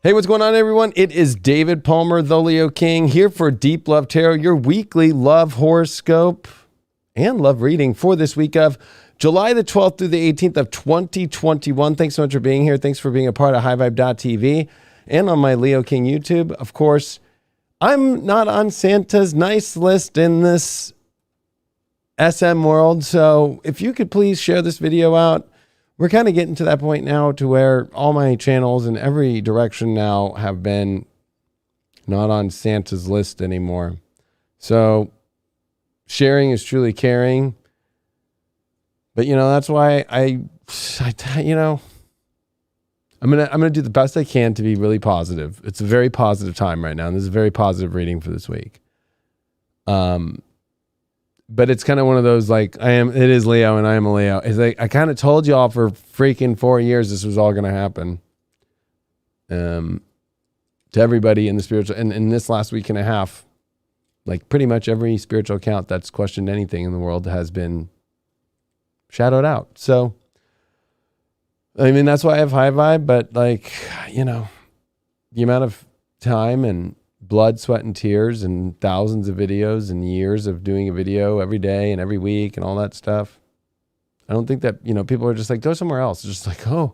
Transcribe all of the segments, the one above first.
Hey, what's going on, everyone? It is David Palmer, the Leo King, here for Deep Love Tarot, your weekly love horoscope and love reading for this week of July the 12th through the 18th of 2021. Thanks so much for being here. Thanks for being a part of highvibe.tv and on my Leo King YouTube. Of course, I'm not on Santa's nice list in this SM world, so if you could please share this video out. We're kind of getting to that point now to where all my channels in every direction now have been not on Santa's list anymore. So sharing is truly caring. But, you know, that's why I'm gonna do the best I can to be really positive. It's a very positive time right now, and this is a very positive reading for this week. But it's kind of one of those, like, it is Leo and I am a Leo. It's like, I kind of told y'all for freaking 4 years this was all going to happen. To everybody in the spiritual, and in this last week and a half, like pretty much every spiritual account that's questioned anything in the world has been shadowed out. So, I mean, that's why I have high vibe, but like, you know, the amount of time and blood, sweat, and tears and thousands of videos and years of doing a video every day and every week and all that stuff. I don't think that, you know, people are just like, go somewhere else. It's just like, oh,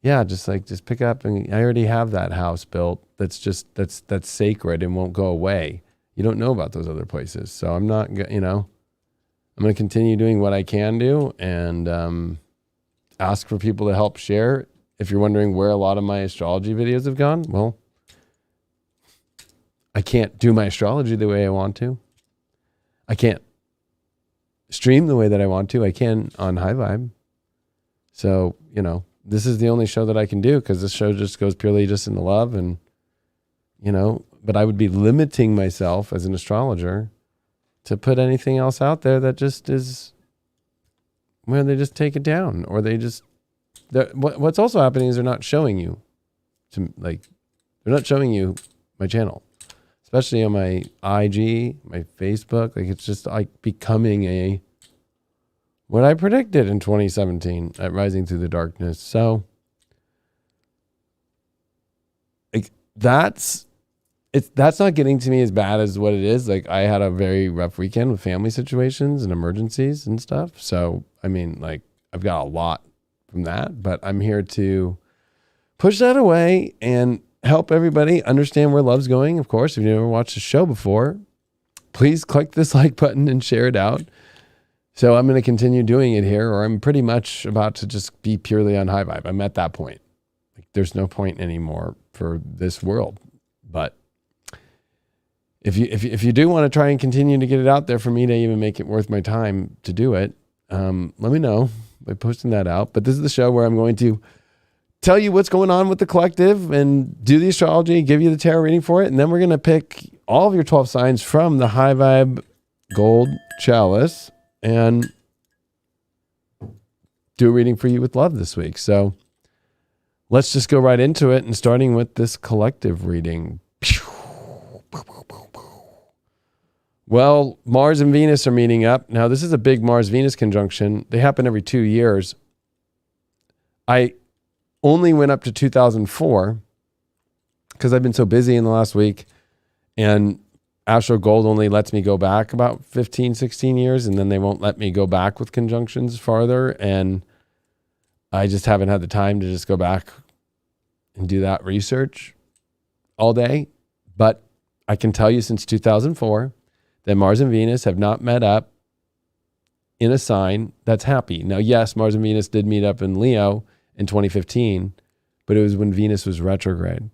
yeah, just pick up. And I already have that house built. That's sacred and won't go away. You don't know about those other places. So I'm not, you know, I'm going to continue doing what I can do and ask for people to help share. If you're wondering where a lot of my astrology videos have gone, well, I can't do my astrology the way I want to. I can't stream the way that I want to. I can on High Vibe. So, you know, this is the only show that I can do because this show just goes purely just into love and, you know, but I would be limiting myself as an astrologer to put anything else out there that just is where they just take it down or they just, what's also happening is they're not showing you they're not showing you my channel. Especially on my IG, my Facebook, like it's just like becoming what I predicted in 2017 at Rising Through the Darkness. So like that's not getting to me as bad as what it is. Like I had a very rough weekend with family situations and emergencies and stuff. So, I mean, like I've got a lot from that, but I'm here to push that away and help everybody understand where love's going. Of course, if you've never watched the show before, please click this like button and share it out. So I'm going to continue doing it here, or I'm pretty much about to just be purely on high vibe. I'm at that point. Like, there's no point anymore for this world. But if you do want to try and continue to get it out there for me to even make it worth my time to do it, let me know by posting that out. But this is the show where I'm going to tell you what's going on with the collective and do the astrology, give you the tarot reading for it. And then we're going to pick all of your 12 signs from the High Vibe Gold Chalice and do a reading for you with love this week. So let's just go right into it and starting with this collective reading. Well, Mars and Venus are meeting up. Now, this is a big Mars-Venus conjunction. They happen every 2 years. I only went up to 2004 because I've been so busy in the last week, and Astro Gold only lets me go back about 15, 16 years, and then they won't let me go back with conjunctions farther. And I just haven't had the time to just go back and do that research all day. But I can tell you since 2004 that Mars and Venus have not met up in a sign that's happy. Now, yes, Mars and Venus did meet up in Leo in 2015, but it was when Venus was retrograde.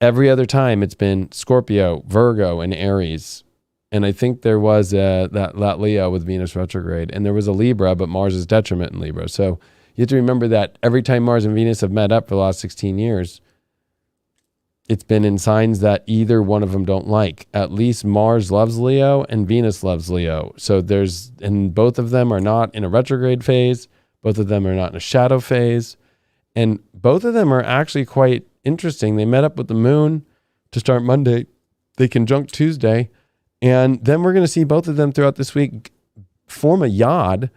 Every other time it's been Scorpio, Virgo, and Aries. And I think there was that Leo with Venus retrograde, and there was a Libra, but Mars is detriment in Libra. So you have to remember that every time Mars and Venus have met up for the last 16 years, it's been in signs that either one of them don't like. At least Mars loves Leo and Venus loves Leo. So and both of them are not in a retrograde phase. Both of them are not in a shadow phase. And both of them are actually quite interesting. They met up with the moon to start Monday. They conjunct Tuesday. And then we're going to see both of them throughout this week form a yod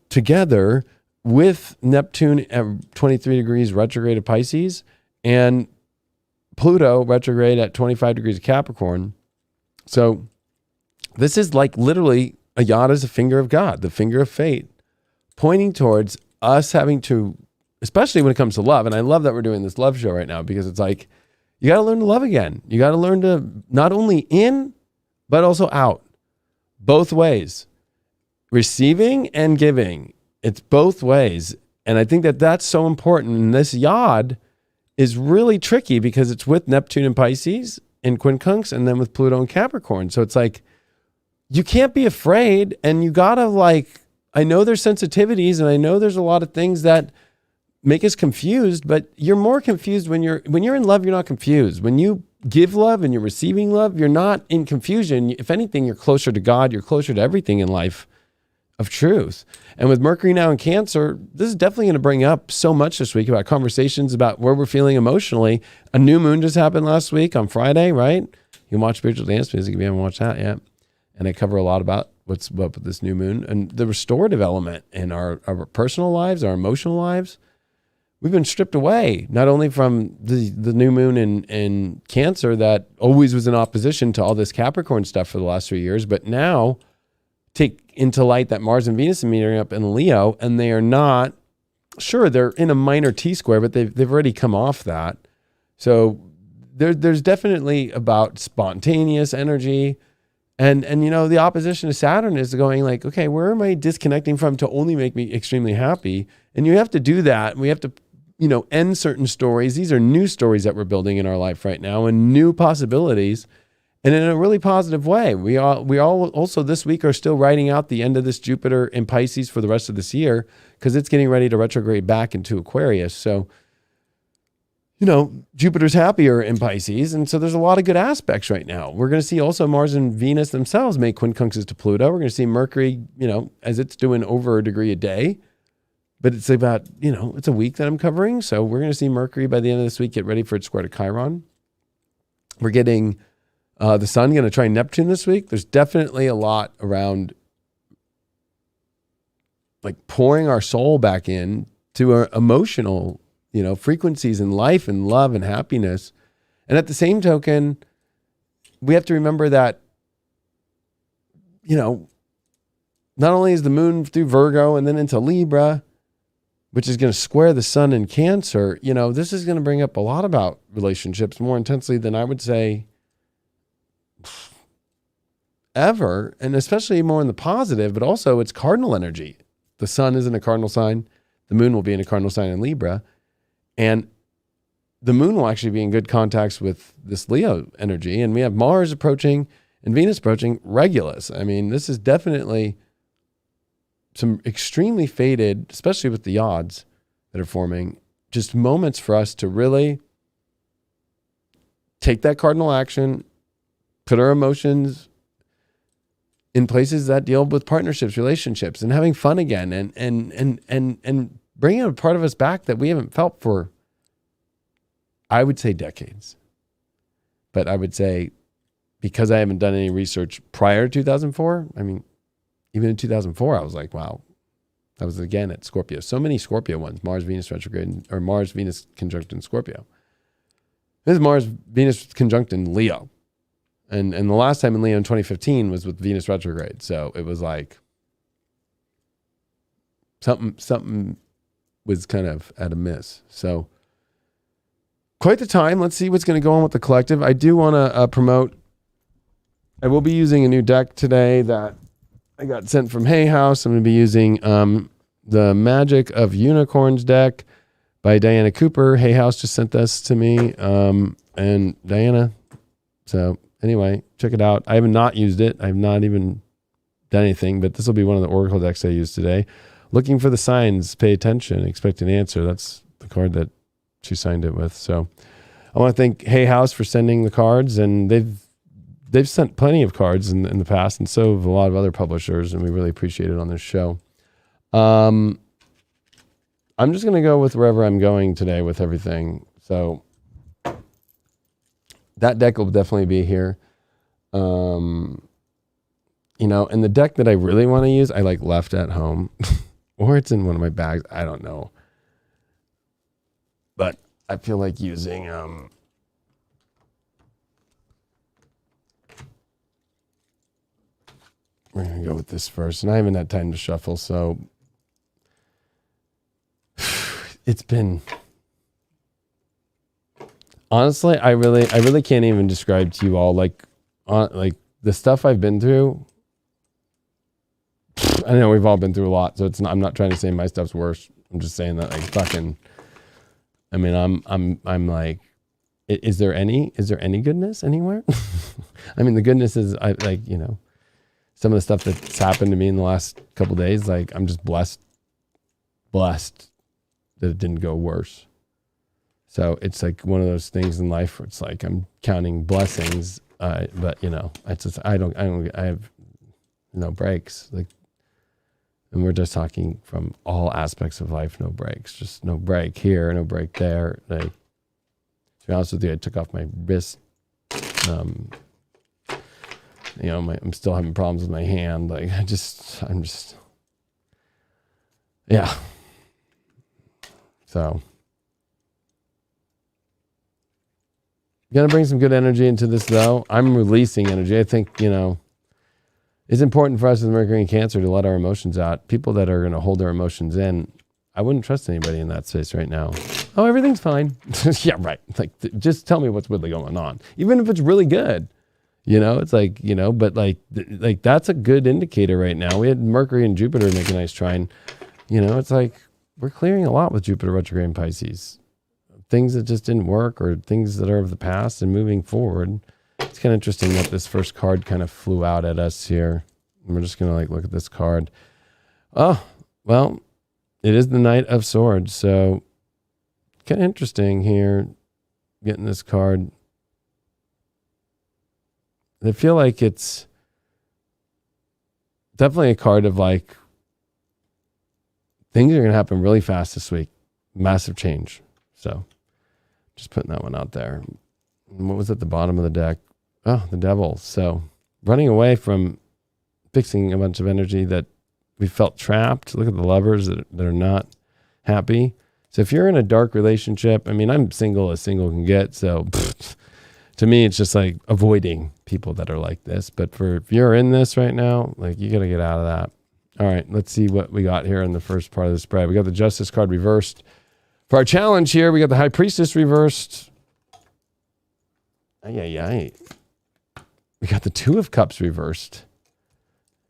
together with Neptune at 23 degrees retrograde of Pisces and Pluto retrograde at 25 degrees of Capricorn. So this is like literally a yod is a finger of God, the finger of fate, pointing towards us having to, especially when it comes to love. And I love that we're doing this love show right now, because it's like, you got to learn to love again. You got to learn to not only in, but also out, both ways, receiving and giving. It's both ways. And I think that that's so important. And this yod is really tricky because it's with Neptune and Pisces in quincunx, and then with Pluto and Capricorn. So it's like, you can't be afraid, and you gotta I know there's sensitivities, and I know there's a lot of things that make us confused, but you're more confused when you're in love. You're not confused. When you give love and you're receiving love, you're not in confusion. If anything, you're closer to God. You're closer to everything in life of truth. And with Mercury now in Cancer, this is definitely going to bring up so much this week about conversations about where we're feeling emotionally. A new moon just happened last week on Friday, right? You can watch Spiritual Dance Music if you haven't watched that yet. And I cover a lot about what's up with this new moon and the restorative element in our personal lives, our emotional lives. We've been stripped away, not only from the new moon in Cancer that always was in opposition to all this Capricorn stuff for the last 3 years, but now take into light that Mars and Venus are meeting up in Leo, and they are not, sure, they're in a minor T-square, but they've already come off that. So there's definitely about spontaneous energy. And the opposition to Saturn is going like, okay, where am I disconnecting from to only make me extremely happy? And you have to do that. We have to, end certain stories. These are new stories that we're building in our life right now, and new possibilities, and in a really positive way. We all also this week are still writing out the end of this Jupiter in Pisces for the rest of this year, because it's getting ready to retrograde back into Aquarius. So, Jupiter's happier in Pisces. And so there's a lot of good aspects right now. We're going to see also Mars and Venus themselves make quincunxes to Pluto. We're going to see Mercury, as it's doing over a degree a day. But it's about, it's a week that I'm covering. So we're going to see Mercury by the end of this week get ready for its square to Chiron. We're getting the sun going to try Neptune this week. There's definitely a lot around pouring our soul back in to our emotional frequencies in life and love and happiness. And at the same token, we have to remember that, not only is the moon through Virgo and then into Libra, which is going to square the sun in Cancer, this is going to bring up a lot about relationships more intensely than I would say ever. And especially more in the positive, but also it's cardinal energy. The sun is in a cardinal sign. The moon will be in a cardinal sign in Libra. And the moon will actually be in good contacts with this Leo energy. And we have Mars approaching and Venus approaching Regulus. I mean, this is definitely some extremely fated, especially with the odds that are forming, just moments for us to really take that cardinal action, put our emotions in places that deal with partnerships, relationships, and having fun again, and bringing a part of us back that we haven't felt for, I would say, decades. But I would say, because I haven't done any research prior to 2004, I mean, even in 2004, I was like, wow, that was again at Scorpio. So many Scorpio ones, Mars, Venus retrograde, or Mars, Venus conjunct in Scorpio. This is Mars, Venus conjunct in Leo. And the last time in Leo in 2015 was with Venus retrograde. So it was like something was kind of at a miss. So quite the time. Let's see what's going to go on with the collective. I do want to promote, I will be using a new deck today that I got sent from Hay House. I'm going to be using the Magic of Unicorns deck by Diana Cooper. Hay House just sent this to me. And Diana, so anyway, check it out. I have not used it. I have not even done anything, but this will be one of the Oracle decks I use today. Looking for the signs, pay attention, expect an answer. That's the card that she signed it with. So I want to thank Hay House for sending the cards, and they've sent plenty of cards in the past, and so have a lot of other publishers, and we really appreciate it on this show. I'm just going to go with wherever I'm going today with everything. So that deck will definitely be here. And the deck that I really want to use, I left at home or it's in one of my bags. I don't know. But I feel like using we're gonna go with this first, and I haven't had time to shuffle, so it's been honestly, I really can't even describe to you all like the stuff I've been through. I know we've all been through a lot, so I'm not trying to say my stuff's worse. I'm just saying that like fucking. I mean, I'm like, is there any goodness anywhere? I mean, the goodness is some of the stuff that's happened to me in the last couple of days. Like I'm just blessed that it didn't go worse. So it's like one of those things in life where it's like I'm counting blessings, but it's just I have no breaks. Like, and we're just talking from all aspects of life, no breaks, just no break here, no break there. Like, to be honest with you, I took off my wrist. I'm still having problems with my hand. Like I'm just, yeah. So, gonna bring some good energy into this though. I'm releasing energy. I think, it's important for us as Mercury and Cancer to let our emotions out. People that are going to hold their emotions in, I wouldn't trust anybody in that space right now. Oh, everything's fine. Yeah, right. Like, just tell me what's really going on. Even if it's really good, it's like, but like that's a good indicator right now. We had Mercury and Jupiter make a nice trine. It's like we're clearing a lot with Jupiter retrograde in Pisces. Things that just didn't work or things that are of the past and moving forward. It's kind of interesting that this first card kind of flew out at us here. And we're just going to look at this card. Oh, well, it is the Knight of Swords. So kind of interesting here getting this card. I feel like it's definitely a card of like things are going to happen really fast this week. Massive change. So just putting that one out there. And what was at the bottom of the deck? Oh, the Devil. So running away from fixing a bunch of energy that we felt trapped. Look at the Lovers that are not happy. So if you're in a dark relationship, I mean, I'm single as single can get. So to me, it's just like avoiding people that are like this. But if you're in this right now, like you got to get out of that. All right, let's see what we got here in the first part of the spread. We got the Justice card reversed. For our challenge here, we got the High Priestess reversed. Ay. We got the Two of Cups reversed.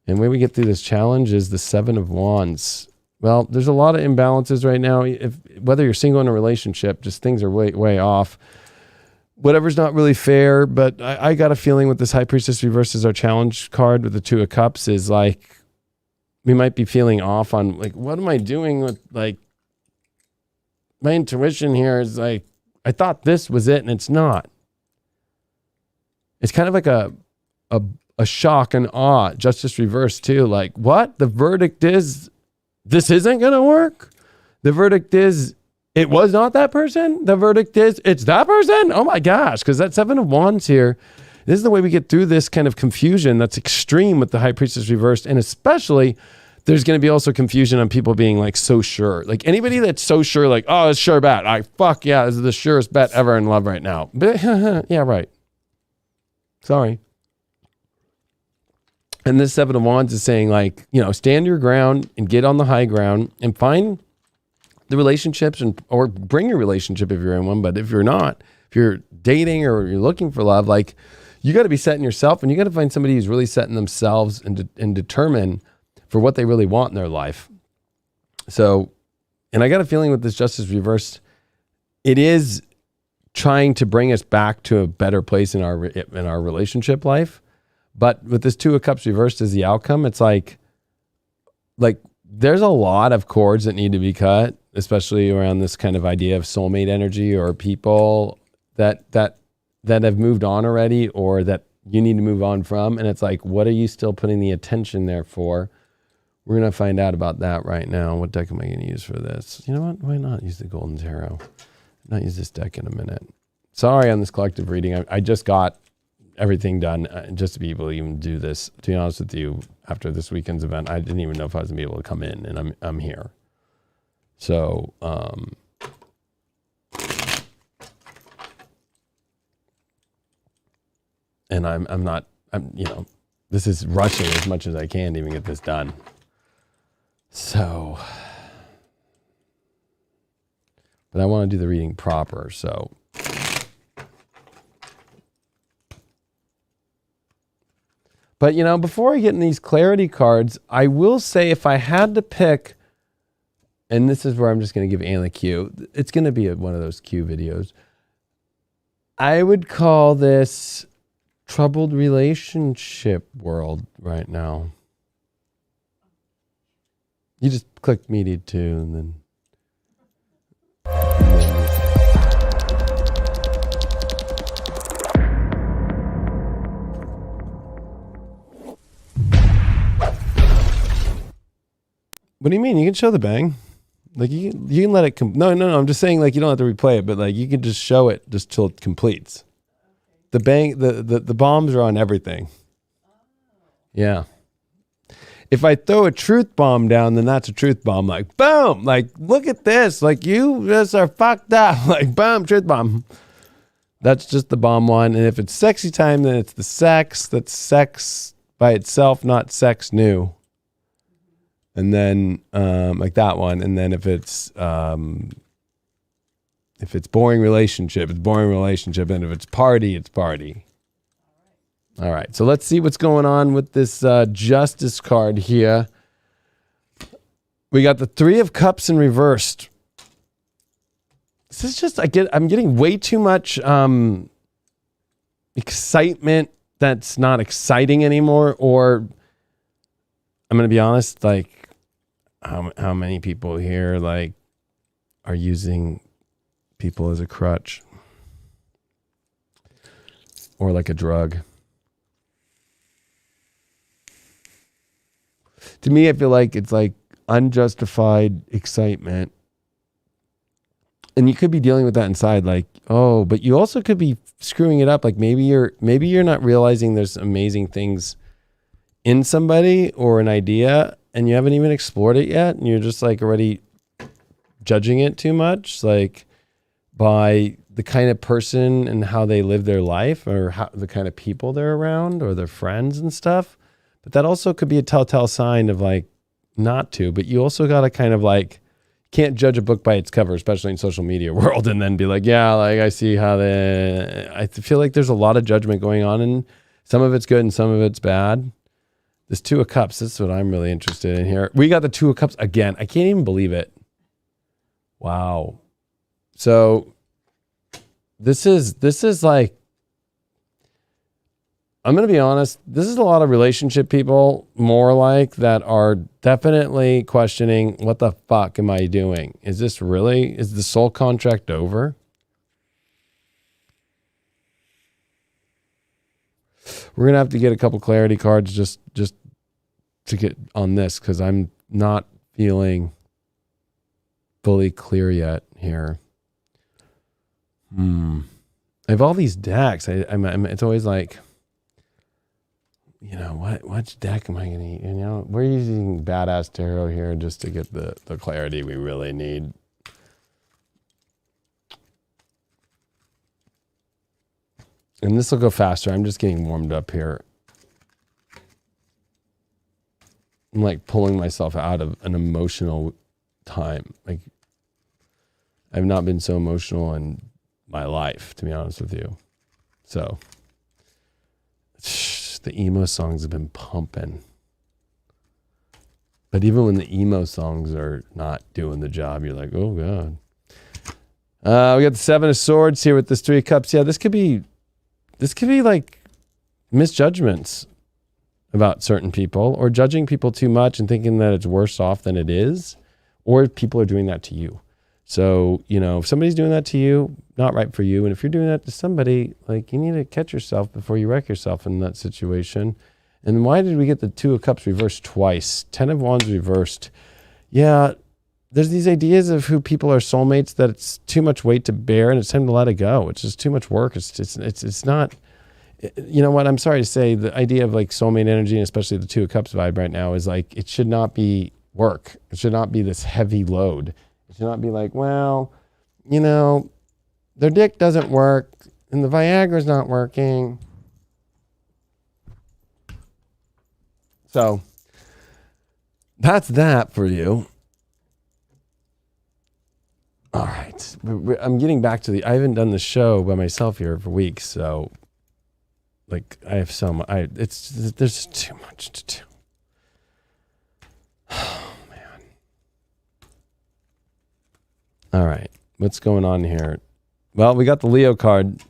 And the way we get through this challenge is the Seven of Wands. Well, there's a lot of imbalances right now. Whether you're single in a relationship, just things are way off. Whatever's not really fair, but I got a feeling with this High Priestess reversed as our challenge card with the Two of Cups is like, we might be feeling off on like, what am I doing with like, my intuition here is like, I thought this was it and it's not. It's kind of like a shock and awe, Justice reversed too. Like, what? The verdict is, this isn't going to work? The verdict is, it was not that person? The verdict is, it's that person? Oh my gosh, because that Seven of Wands here, this is the way we get through this kind of confusion that's extreme with the High Priestess reversed. And especially, there's going to be also confusion on people being like so sure. Like anybody that's so sure, like, oh, it's sure bet. Fuck yeah, this is the surest bet ever in love right now. Yeah, right. Sorry. And this Seven of Wands is saying like, stand your ground and get on the high ground and find the relationships or bring your relationship if you're in one. But if you're not, if you're dating or you're looking for love, like you got to be setting yourself and you got to find somebody who's really setting themselves and determine for what they really want in their life. So, and I got a feeling with this Justice reversed, it is trying to bring us back to a better place in our relationship life. But with this Two of Cups reversed as the outcome, it's like there's a lot of cords that need to be cut, especially around this kind of idea of soulmate energy or people that have moved on already or that you need to move on from. And it's like, what are you still putting the attention there for? We're going to find out about that right now. What deck am I going to use for this? You know what? Why not use the Golden Tarot? Not use this deck in a minute. Sorry on this collective reading. I just got everything done just to be able to even do this. To be honest with you, after this weekend's event, I didn't even know if I was going to be able to come in, and I'm here. So, And this is rushing as much as I can to even get this done. So, but I want to do the reading proper, so. But, before I get in these clarity cards, I will say if I had to pick, and this is where I'm just going to give Anna Q. It's going to be one of those Q videos. I would call this troubled relationship world right now. You just click media too, and then. What do you mean? You can show the bang. Like you can let it no, I'm just saying, like, you don't have to replay it, but like you can just show it just till it completes. The bang, the bombs are on everything. Yeah. If I throw a truth bomb down, then that's a truth bomb. Like, boom, like, look at this. Like, you just are fucked up. Like, boom, truth bomb. That's just the bomb one. And if it's sexy time, then it's the sex. That's sex by itself, not sex new. And then like that one. And then if it's boring relationship, it's boring relationship. And if it's party, it's party. All right. So let's see what's going on with this Justice card here. We got the Three of Cups in reversed. This is just, I'm getting way too much excitement that's not exciting anymore. Or I'm going to be honest, like, how many people here like are using people as a crutch or like a drug? To me, I feel like it's like unjustified excitement. And you could be dealing with that inside, like, oh, but you also could be screwing it up. Like maybe you're not realizing there's amazing things in somebody or an idea, and you haven't even explored it yet, and you're just like already judging it too much, like by the kind of person and how they live their life, or the kind of people they're around, or their friends and stuff. But that also could be a telltale sign of like not to. But you also got to kind of like, can't judge a book by its cover, especially in social media world, and then be like, yeah, like I see how I feel like there's a lot of judgment going on, and some of it's good and some of it's bad. This Two of Cups, this is what I'm really interested in here. We got the Two of Cups again. I can't even believe it. Wow. So this is like, I'm going to be honest, this is a lot of relationship people, more like, that are definitely questioning, what the fuck am I doing? Is this really, is the soul contract over? We're going to have to get a couple clarity cards just to get on this, because I'm not feeling fully clear yet here. I have all these decks. It's always like, which deck am I going to use? We're using Badass Tarot here just to get the clarity we really need. And this will go faster. I'm just getting warmed up here. I'm like pulling myself out of an emotional time. Like, I've not been so emotional in my life, to be honest with you. So, the emo songs have been pumping. But even when the emo songs are not doing the job, you're like, oh God. We got the Seven of Swords here with this Three of Cups. Yeah, this could be like misjudgments about certain people, or judging people too much and thinking that it's worse off than it is, or people are doing that to you. So, if somebody's doing that to you, not right for you. And if you're doing that to somebody, like, you need to catch yourself before you wreck yourself in that situation. And why did we get the Two of Cups reversed twice? 10 of Wands reversed. Yeah, there's these ideas of who people are soulmates that it's too much weight to bear, and it's time to let it go. It's just too much work. It's not, you know what? I'm sorry to say, the idea of like soulmate energy, and especially the Two of Cups vibe right now, is like, it should not be work. It should not be this heavy load. It should not be like, well, their dick doesn't work and the Viagra's not working. So that's that for you. All right. I'm getting back to I haven't done the show by myself here for weeks. So like I have so much, there's too much to do. Oh man. All right. What's going on here? Well, we got the Leo card.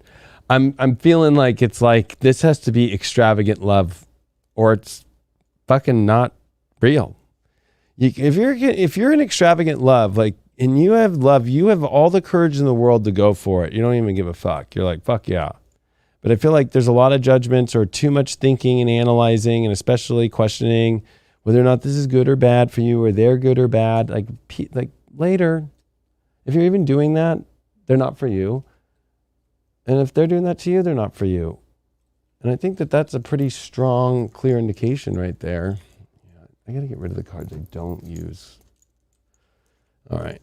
I'm feeling like it's like this has to be extravagant love or it's fucking not real. If you're an extravagant love, like, and you have love, you have all the courage in the world to go for it. You don't even give a fuck. You're like, fuck yeah. But I feel like there's a lot of judgments or too much thinking and analyzing and especially questioning whether or not this is good or bad for you or they're good or bad. Like later, if you're even doing that, they're not for you. And if they're doing that to you, they're not for you. And I think that that's a pretty strong, clear indication right there. Yeah, I got to get rid of the cards I don't use. All right.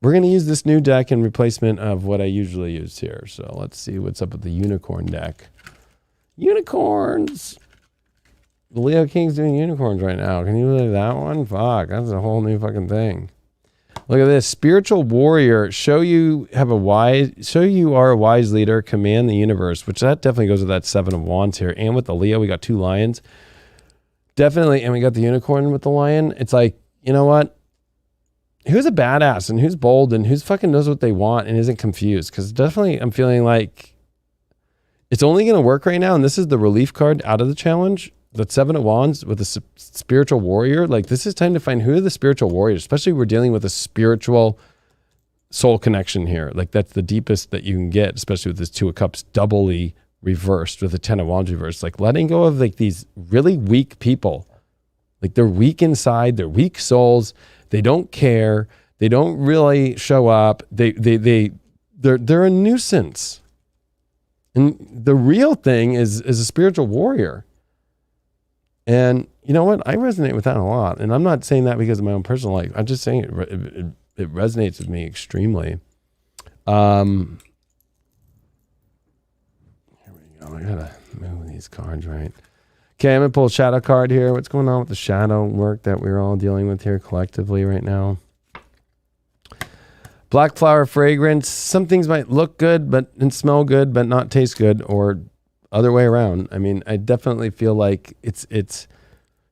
We're going to use this new deck in replacement of what I usually use here. So let's see what's up with the unicorn deck. Unicorns! The Leo King's doing unicorns right now. Can you believe that one? Fuck, that's a whole new fucking thing. Look at this. Spiritual warrior. Show you are a wise leader. Command the universe. Which that definitely goes with that 7 of Wands here. And with the Leo, we got 2 lions. Definitely. And we got the unicorn with the lion. It's like, you know what? Who's a badass and who's bold and who's fucking knows what they want and isn't confused? Because definitely I'm feeling like it's only going to work right now. And this is the relief card out of the challenge. The 7 of Wands with the spiritual warrior. Like this is time to find who are the spiritual warriors, especially we're dealing with a spiritual soul connection here. Like that's the deepest that you can get, especially with this 2 of Cups doubly reversed with the 10 of Wands reversed. Like letting go of like these really weak people. Like they're weak inside, they're weak souls. They don't care. They don't really show up. They're a nuisance. And the real thing is a spiritual warrior. And you know what? I resonate with that a lot. And I'm not saying that because of my own personal life. I'm just saying it resonates with me extremely. Here we go. I gotta move these cards right. Okay, I'm going to pull a shadow card here. What's going on with the shadow work that we're all dealing with here collectively right now? Black flower fragrance. Some things might look good and smell good, but not taste good, or other way around. I mean, I definitely feel like it's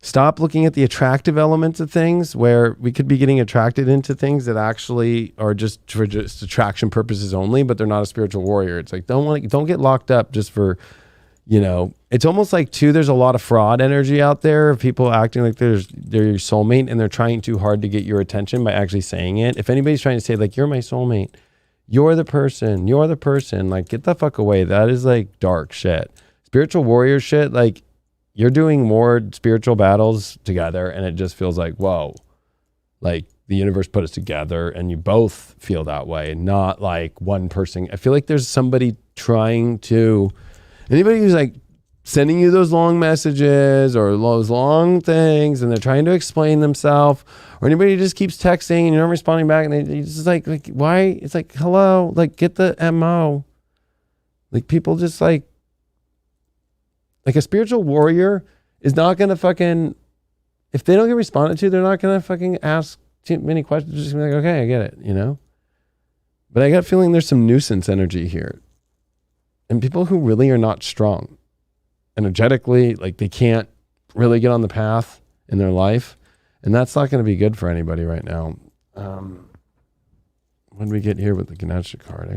stop looking at the attractive elements of things where we could be getting attracted into things that actually are just for just attraction purposes only, but they're not a spiritual warrior. It's like, don't get locked up just for, you know, it's almost like too, there's a lot of fraud energy out there of people acting like they're your soulmate and they're trying too hard to get your attention by actually saying it. If anybody's trying to say like, you're my soulmate, you're the person, like get the fuck away. That is like dark shit. Spiritual warrior shit. Like you're doing more spiritual battles together and it just feels like, whoa, like the universe put us together and you both feel that way. Not like one person. I feel like there's somebody trying to, anybody who's like sending you those long messages or those long things and they're trying to explain themselves, or anybody who just keeps texting and you're not responding back and they just like why? It's like, hello, like get the MO. Like people just like a spiritual warrior is not going to fucking, if they don't get responded to, they're not going to fucking ask too many questions. Just gonna be like, okay, I get it, you know? But I got a feeling there's some nuisance energy here. And people who really are not strong energetically, like they can't really get on the path in their life. And that's not going to be good for anybody right now. When we get here with the Ganesha card,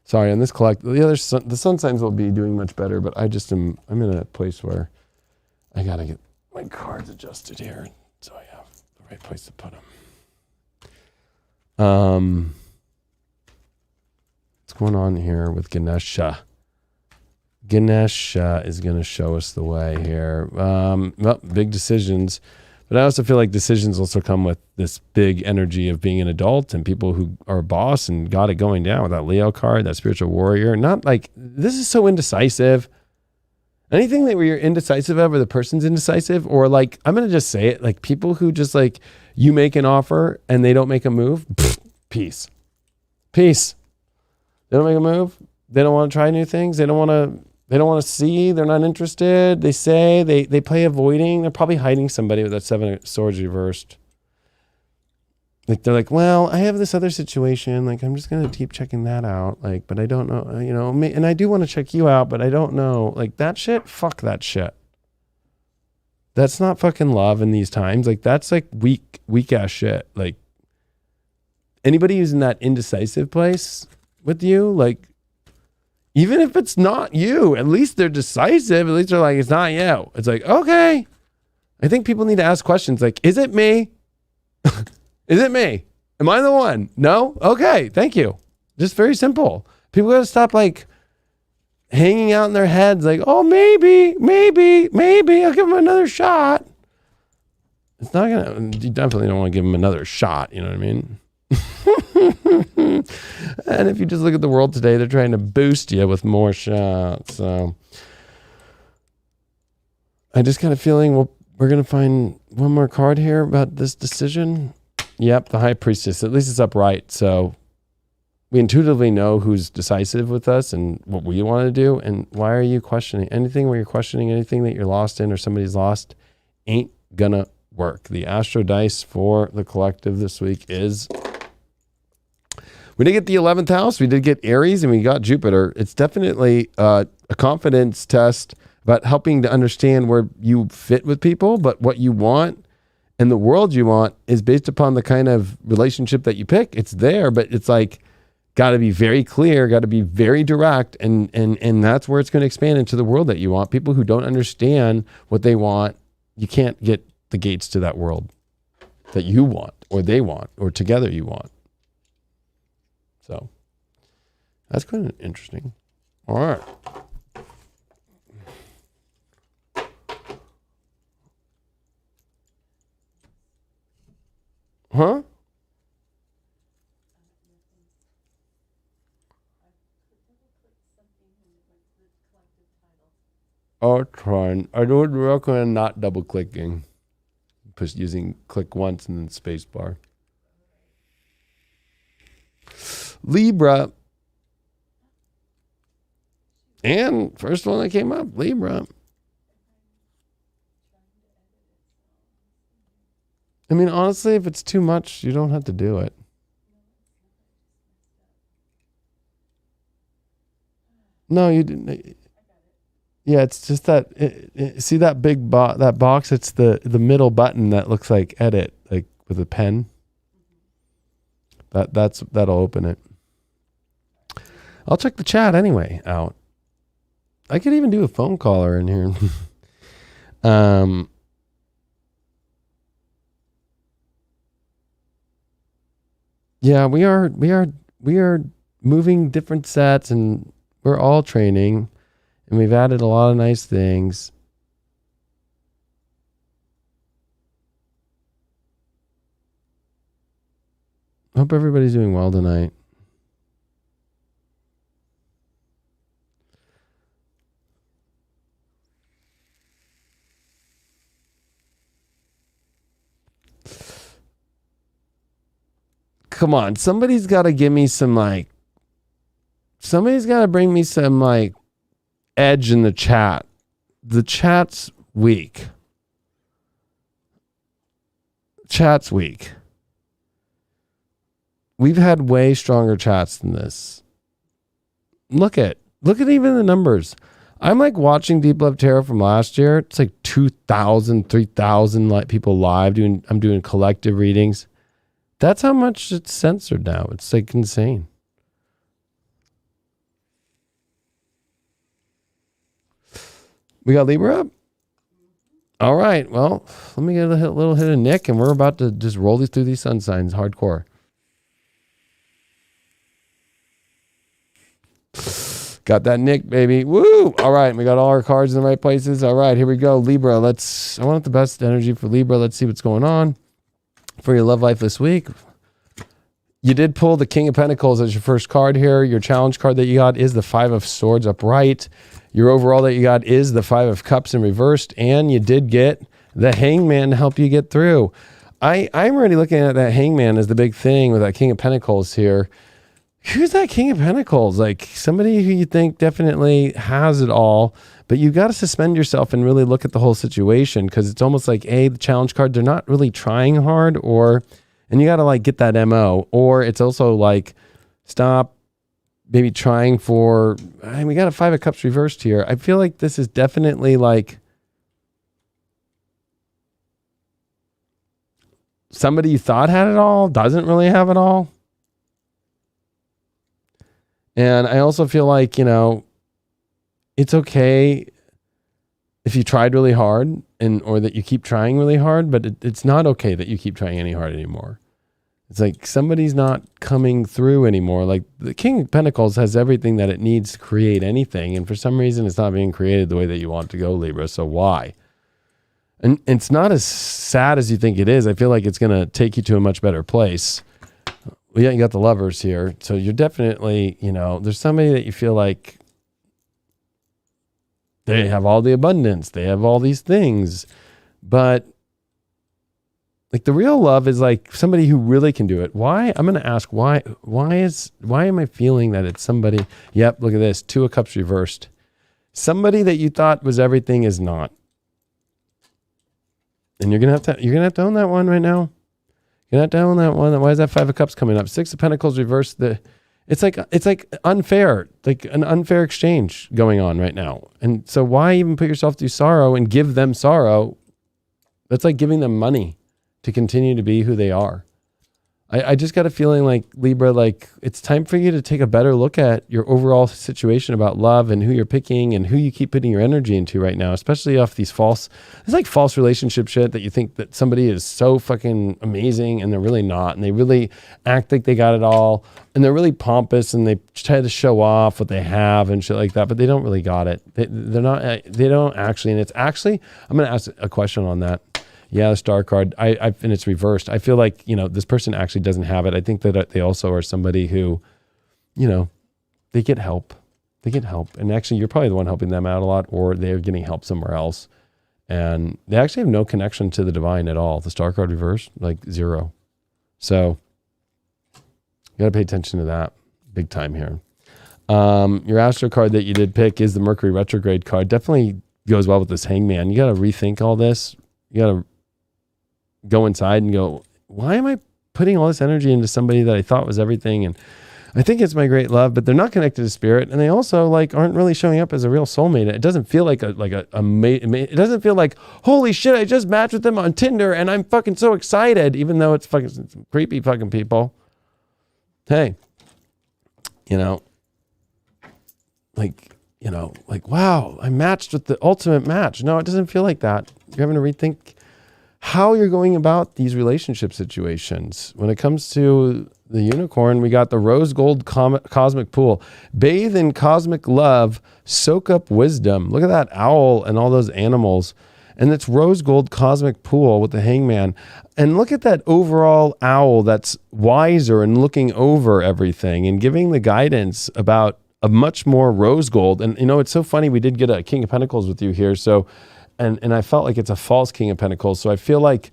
sorry, on this the sun signs will be doing much better, but I'm in a place where I got to get my cards adjusted here so I have the right place to put them. What's going on here with Ganesha? Ganesha is going to show us the way here. Well, big decisions. But I also feel like decisions also come with this big energy of being an adult and people who are a boss and got it going down with that Leo card, that spiritual warrior. Not like, this is so indecisive. Anything that you're indecisive of or the person's indecisive, or like, I'm going to just say it, like people who just like, you make an offer and they don't make a move, peace. They don't make a move. They don't want to try new things. They don't want to They don't want to see. They're not interested. They say they play avoiding. They're probably hiding somebody with that 7 of Swords reversed. Like they're like, well, I have this other situation. Like I'm just gonna keep checking that out. Like, but I don't know. And I do want to check you out, but I don't know. Like that shit. Fuck that shit. That's not fucking love in these times. Like that's like weak ass shit. Like anybody who's in that indecisive place with you, like. Even if it's not you, at least they're decisive. At least they're like, it's not you. It's like, okay. I think people need to ask questions like, is it me? Is it me? Am I the one? No? Okay. Thank you. Just very simple. People got to stop like hanging out in their heads like, oh, maybe. I'll give them another shot. It's not going to, you definitely don't want to give them another shot. You know what I mean? And if you just look at the world today, they're trying to boost you with more shots. So I just got a feeling we're going to find one more card here about this decision. Yep, the High Priestess. At least it's upright. So we intuitively know who's decisive with us and what we want to do. And why are you questioning anything where you're questioning anything that you're lost in or somebody's lost? Ain't gonna work. The Astro Dice for the collective this week is... We did get the 11th house. We did get Aries and we got Jupiter. It's definitely a confidence test about helping to understand where you fit with people, but what you want and the world you want is based upon the kind of relationship that you pick. It's there, but it's like got to be very clear, got to be very direct, and that's where it's going to expand into the world that you want. People who don't understand what they want, you can't get the gates to that world that you want or they want or together you want. So that's kind of interesting. All right. Huh? I'll try. I don't recommend not double clicking. Just using click once and then space bar. Libra. And first one that came up, Libra. I mean, honestly, if it's too much, you don't have to do it. No, you didn't. Yeah, it's just that. See that big that box? It's the middle button that looks like edit, like with a pen. That'll open it. I'll check the chat anyway out. I could even do a phone caller in here. Yeah, we are moving different sets and we're all training and we've added a lot of nice things. Hope everybody's doing well tonight. Come on, somebody's got to give me some somebody's got to bring me some edge in the chat. The chat's weak. Chat's weak. We've had way stronger chats than this. Look at even the numbers. I'm watching Deep Love Tarot from last year. It's 2,000, 3,000 people live I'm doing collective readings. That's how much it's censored now. It's insane. We got Libra up? All right. Well, let me get a little hit of Nick, and we're about to just roll through these sun signs hardcore. Got that Nick, baby. Woo! All right. We got all our cards in the right places. All right. Here we go. Libra. I want the best energy for Libra. Let's see what's going on for your love life this week. You did pull the King of Pentacles as your first card here. Your challenge card that you got is the 5 of Swords upright. Your overall that you got is the 5 of Cups in reversed. And you did get the Hangman to help you get through. I'm already looking at that Hangman as the big thing with that King of Pentacles here. who's that King of Pentacles? Like somebody who you think definitely has it all, but you got to suspend yourself and really look at the whole situation, because it's almost like the challenge card, they're not really trying hard, and you got to like get that MO, or it's also like stop maybe trying for, we got a 5 of Cups reversed here. I feel like this is definitely like somebody you thought had it all doesn't really have it all. And I also feel like, it's okay if you tried really hard or that you keep trying really hard, but it's not okay that you keep trying any hard anymore. It's like somebody's not coming through anymore. Like the King of Pentacles has everything that it needs to create anything. And for some reason, it's not being created the way that you want it to go, Libra. So why? And it's not as sad as you think it is. I feel like it's going to take you to a much better place. Well, yeah, you got the Lovers here. So you're definitely, there's somebody that you feel like they have all the abundance. They have all these things. But like the real love is like somebody who really can do it. Why? I'm going to ask why am I feeling that it's somebody? Yep. Look at this. 2 of Cups reversed. Somebody that you thought was everything is not. And you're going to have to own that one right now. You're not down on that one. Why is that 5 of Cups coming up? 6 of Pentacles reversed. It's like unfair, like an unfair exchange going on right now. And so why even put yourself through sorrow and give them sorrow? That's like giving them money to continue to be who they are. I just got a feeling like, Libra, like it's time for you to take a better look at your overall situation about love and who you're picking and who you keep putting your energy into right now, especially off these false relationship shit that you think that somebody is so fucking amazing and they're really not. And they really act like they got it all. And they're really pompous and they try to show off what they have and shit like that, but they don't really got it. They don't actually. And it's actually, I'm going to ask a question on that. Yeah, the Star card, and it's reversed. I feel like, this person actually doesn't have it. I think that they also are somebody who, they get help. They get help. And actually, you're probably the one helping them out a lot, or they're getting help somewhere else. And they actually have no connection to the divine at all. The Star card reversed, like 0. So you got to pay attention to that big time here. Your Astro card that you did pick is the Mercury retrograde card. Definitely goes well with this Hangman. You got to rethink all this. You got to go inside and go, why am I putting all this energy into somebody that I thought was everything? And I think it's my great love, but they're not connected to spirit. And they also like aren't really showing up as a real soulmate. It doesn't feel like it doesn't feel like, holy shit, I just matched with them on Tinder and I'm fucking so excited, even though it's fucking some creepy fucking people. Hey, like, wow, I matched with the ultimate match. No, it doesn't feel like that. You're having to rethink how you're going about these relationship situations. When it comes to the Unicorn, we got the rose gold cosmic pool. Bathe in cosmic love, soak up wisdom. Look at that owl and all those animals. And it's rose gold cosmic pool with the Hangman. And look at that overall owl that's wiser and looking over everything and giving the guidance about a much more rose gold. And it's so funny, we did get a King of Pentacles with you here. So, and I felt like it's a false King of Pentacles. So I feel like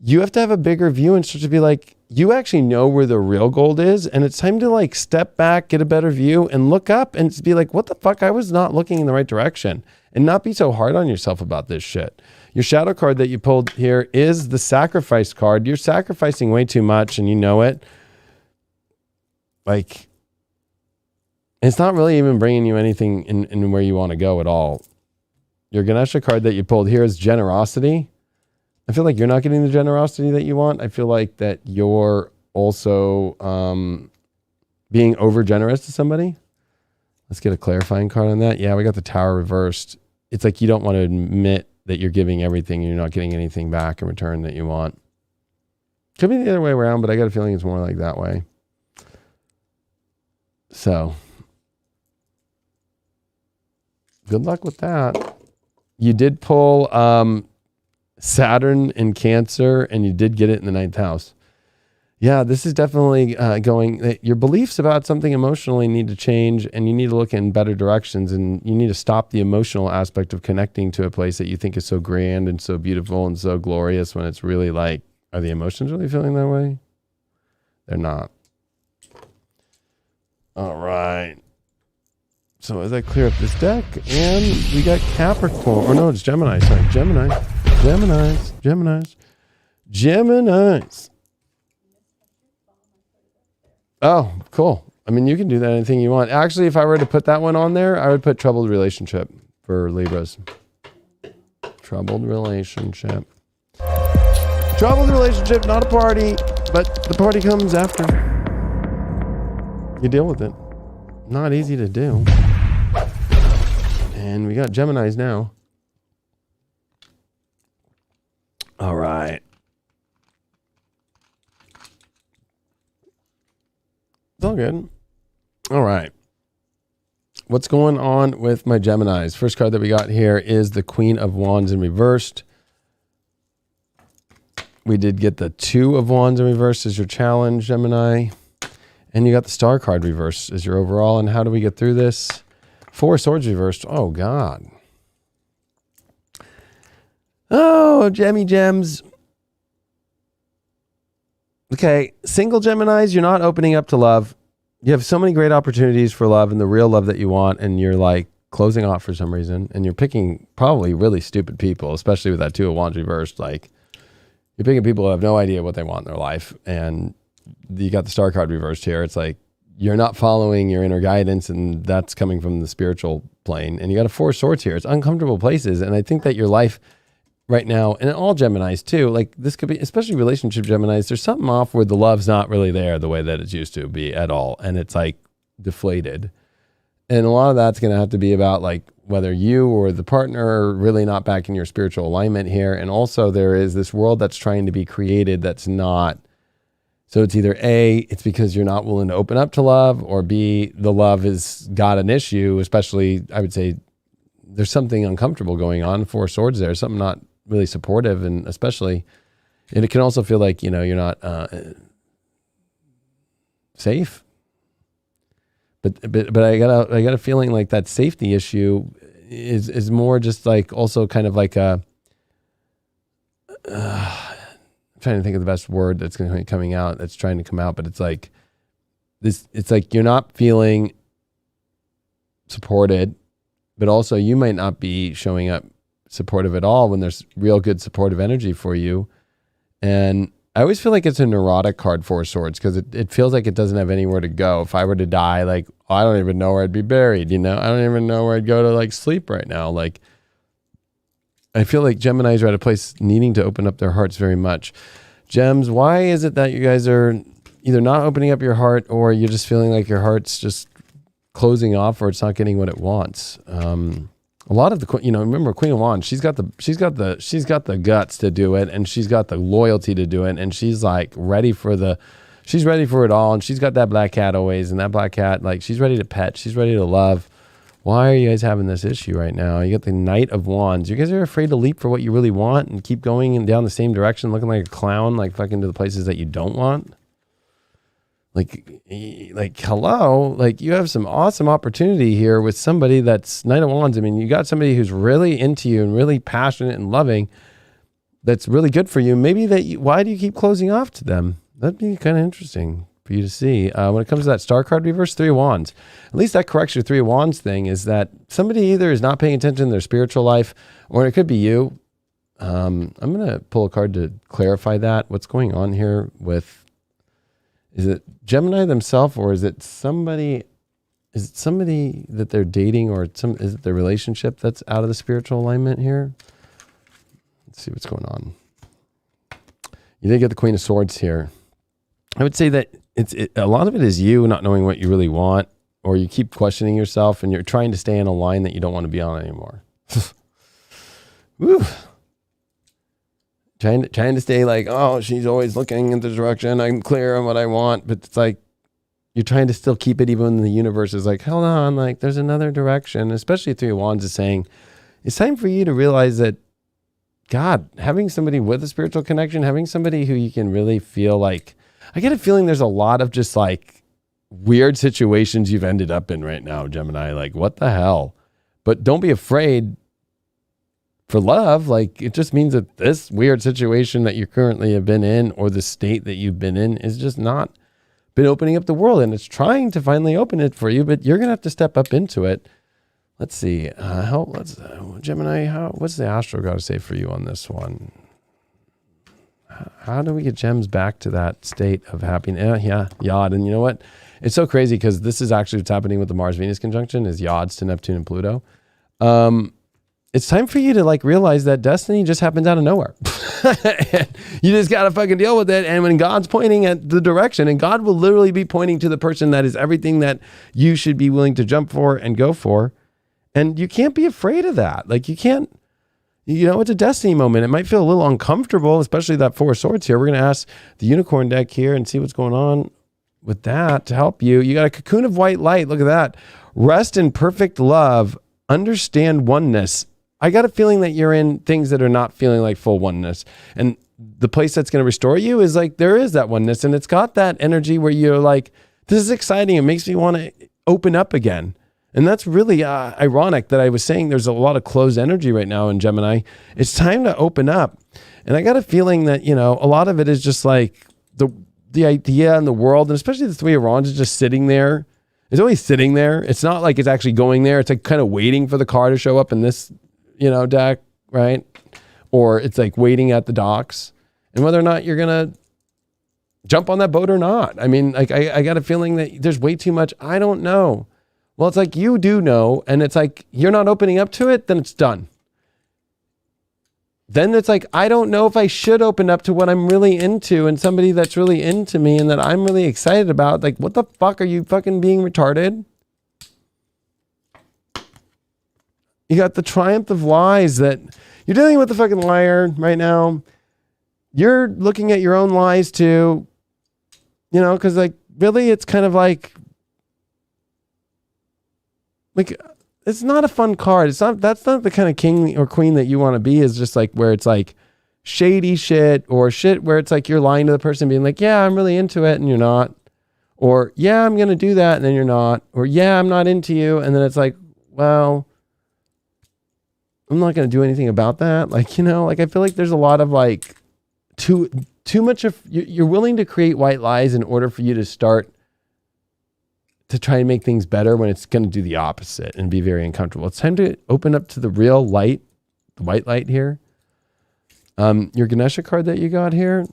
you have to have a bigger view and start to be like, you actually know where the real gold is. And it's time to like step back, get a better view and look up and be like, what the fuck? I was not looking in the right direction, and not be so hard on yourself about this shit. Your shadow card that you pulled here is the sacrifice card. You're sacrificing way too much and you know it. Like, it's not really even bringing you anything in where you want to go at all. Your Ganesha card that you pulled here is generosity. I feel like you're not getting the generosity that you want. I feel like that you're also being over generous to somebody. Let's get a clarifying card on that. Yeah, we got the Tower reversed. It's like you don't want to admit that you're giving everything and you're not getting anything back in return that you want. Could be the other way around, but I got a feeling it's more like that way. So good luck with that. You did pull Saturn in Cancer, and you did get it in the 9th house. Yeah, this is definitely going, your beliefs about something emotionally need to change, and you need to look in better directions, and you need to stop the emotional aspect of connecting to a place that you think is so grand and so beautiful and so glorious, when it's really like, are the emotions really feeling that way? They're not. All right. So as I clear up this deck, and we got Capricorn. Or no, it's Gemini. Sorry, Geminis. Oh, cool. I mean, you can do that anything you want. Actually, if I were to put that one on there, I would put troubled relationship for Libras. Troubled relationship. Troubled relationship, not a party, but the party comes after. You deal with it. Not easy to do. And we got Geminis now. All right. It's all good. All right. What's going on with my Geminis? First card that we got here is the Queen of Wands in reversed. We did get the Two of Wands in reverse as your challenge, Gemini. And you got the Star card reversed as your overall. And how do we get through this? Four of Swords reversed. Oh, God. Oh, Gems. Okay, single Geminis, you're not opening up to love. You have so many great opportunities for love and the real love that you want, and you're like closing off for some reason, and you're picking probably really stupid people, especially with that Two of Wands reversed. Like, you're picking people who have no idea what they want in their life, and you got the Star card reversed here. It's like you're not following your inner guidance, and that's coming from the spiritual plane. And you got a Four of Swords here. It's uncomfortable places, and I think that your life right now, and all Geminis too, like this could be, especially relationship Geminis, there's something off where the love's not really there the way that it's used to be at all. And it's like deflated. And a lot of that's going to have to be about like whether you or the partner are really not back in your spiritual alignment here. And also there is this world that's trying to be created that's not. So it's either A, it's because you're not willing to open up to love, or B, the love has got an issue, especially I would say there's something uncomfortable going on. Four of Swords there, something not really supportive, and especially, and it can also feel like, you know, you're not safe. But I got a feeling like that safety issue is more just like also kind of like a. I'm trying to think of the best word that's going to be coming out. That's trying to come out, but it's like this. It's like you're not feeling supported, but also you might not be showing up supportive at all when there's real good supportive energy for you. And I always feel like it's a neurotic card, Four of Swords, because it feels like it doesn't have anywhere to go. If I were to die, like, I don't even know where I'd be buried, you know? I don't even know where I'd go to like sleep right now. Like, I feel like Geminis are at a place needing to open up their hearts very much. Gems, why is it that you guys are either not opening up your heart, or you're just feeling like your heart's just closing off, or it's not getting what it wants? A lot of the, you know, remember Queen of Wands, she's got the guts to do it, and she's got the loyalty to do it, and she's like ready for it all, and she's got that black cat always, and that black cat, like, she's ready to pet, she's ready to love. Why are you guys having this issue right now? You got the Knight of Wands. You guys are afraid to leap for what you really want and keep going and down the same direction, looking like a clown, like fucking to the places that you don't want. Like, hello, like, you have some awesome opportunity here with somebody that's Knight of Wands. I mean, you got somebody who's really into you and really passionate and loving. That's really good for you. Maybe why do you keep closing off to them? That'd be kind of interesting for you to see. When it comes to that Star card reverse, Three of Wands, at least that corrects your Three of Wands thing, is that somebody either is not paying attention to their spiritual life, or it could be you. I'm going to pull a card to clarify that. What's going on here with, is it Gemini themselves, or is it somebody that they're dating, or is it their relationship that's out of the spiritual alignment here? Let's see what's going on. You did get the Queen of Swords here. I would say that a lot of it is you not knowing what you really want, or you keep questioning yourself and you're trying to stay in a line that you don't want to be on anymore. Woo. Trying to stay like, oh, she's always looking in the direction, I'm clear on what I want, but it's like you're trying to still keep it even when the universe is like, hold on, like, there's another direction. Especially Three of Wands is saying it's time for you to realize that, God, having somebody with a spiritual connection, having somebody who you can really feel like, I get a feeling there's a lot of just like weird situations you've ended up in right now, Gemini. Like, what the hell? But don't be afraid for love. Like, it just means that this weird situation that you currently have been in, or the state that you've been in, is just not been opening up the world, and it's trying to finally open it for you, but you're going to have to step up into it. Let's see. Gemini, what's the astro got to say for you on this one? How do we get gems back to that state of happiness? Yeah, Yod. And you know what? It's so crazy because this is actually what's happening with the Mars-Venus conjunction is Yods to Neptune and Pluto. It's time for you to like realize that destiny just happens out of nowhere. You just got to fucking deal with it. And when God's pointing at the direction, and God will literally be pointing to the person that is everything that you should be willing to jump for and go for. And you can't be afraid of that. Like you can't, it's a destiny moment. It might feel a little uncomfortable, especially that Four of Swords here. We're going to ask the unicorn deck here and see what's going on with that to help you. You got a cocoon of white light. Look at that. Rest in perfect love. Understand oneness. I got a feeling that you're in things that are not feeling like full oneness. And the place that's going to restore you is like, there is that oneness. And it's got that energy where you're like, this is exciting. It makes me want to open up again. And that's really ironic that I was saying there's a lot of closed energy right now in Gemini. It's time to open up. And I got a feeling that, a lot of it is just like the idea and the world, and especially the Three of Wands is just sitting there. It's always sitting there. It's not like it's actually going there. It's like kind of waiting for the car to show up in this, deck, right? Or it's like waiting at the docks and whether or not you're going to jump on that boat or not. I mean, like I got a feeling that there's way too much. I don't know. Well, it's like you do know, and it's like you're not opening up to it, then it's done. Then it's like, I don't know if I should open up to what I'm really into and somebody that's really into me and that I'm really excited about. Like, what the fuck? Are you fucking being retarded? You got the triumph of lies that you're dealing with the fucking liar right now. You're looking at your own lies too, because like really it's kind of like it's not a fun card. That's not the kind of king or queen that you want to be, is just like where it's like shady shit or shit where it's like you're lying to the person being like, yeah, I'm really into it and you're not. Or yeah, I'm going to do that and then you're not. Or yeah, I'm not into you. And then it's like, well, I'm not going to do anything about that. Like, I feel like there's a lot of like too much of, you're willing to create white lies in order for you to start to try and make things better when it's going to do the opposite and be very uncomfortable. It's time to open up to the real light, the white light here. Your Ganesha card that you got here,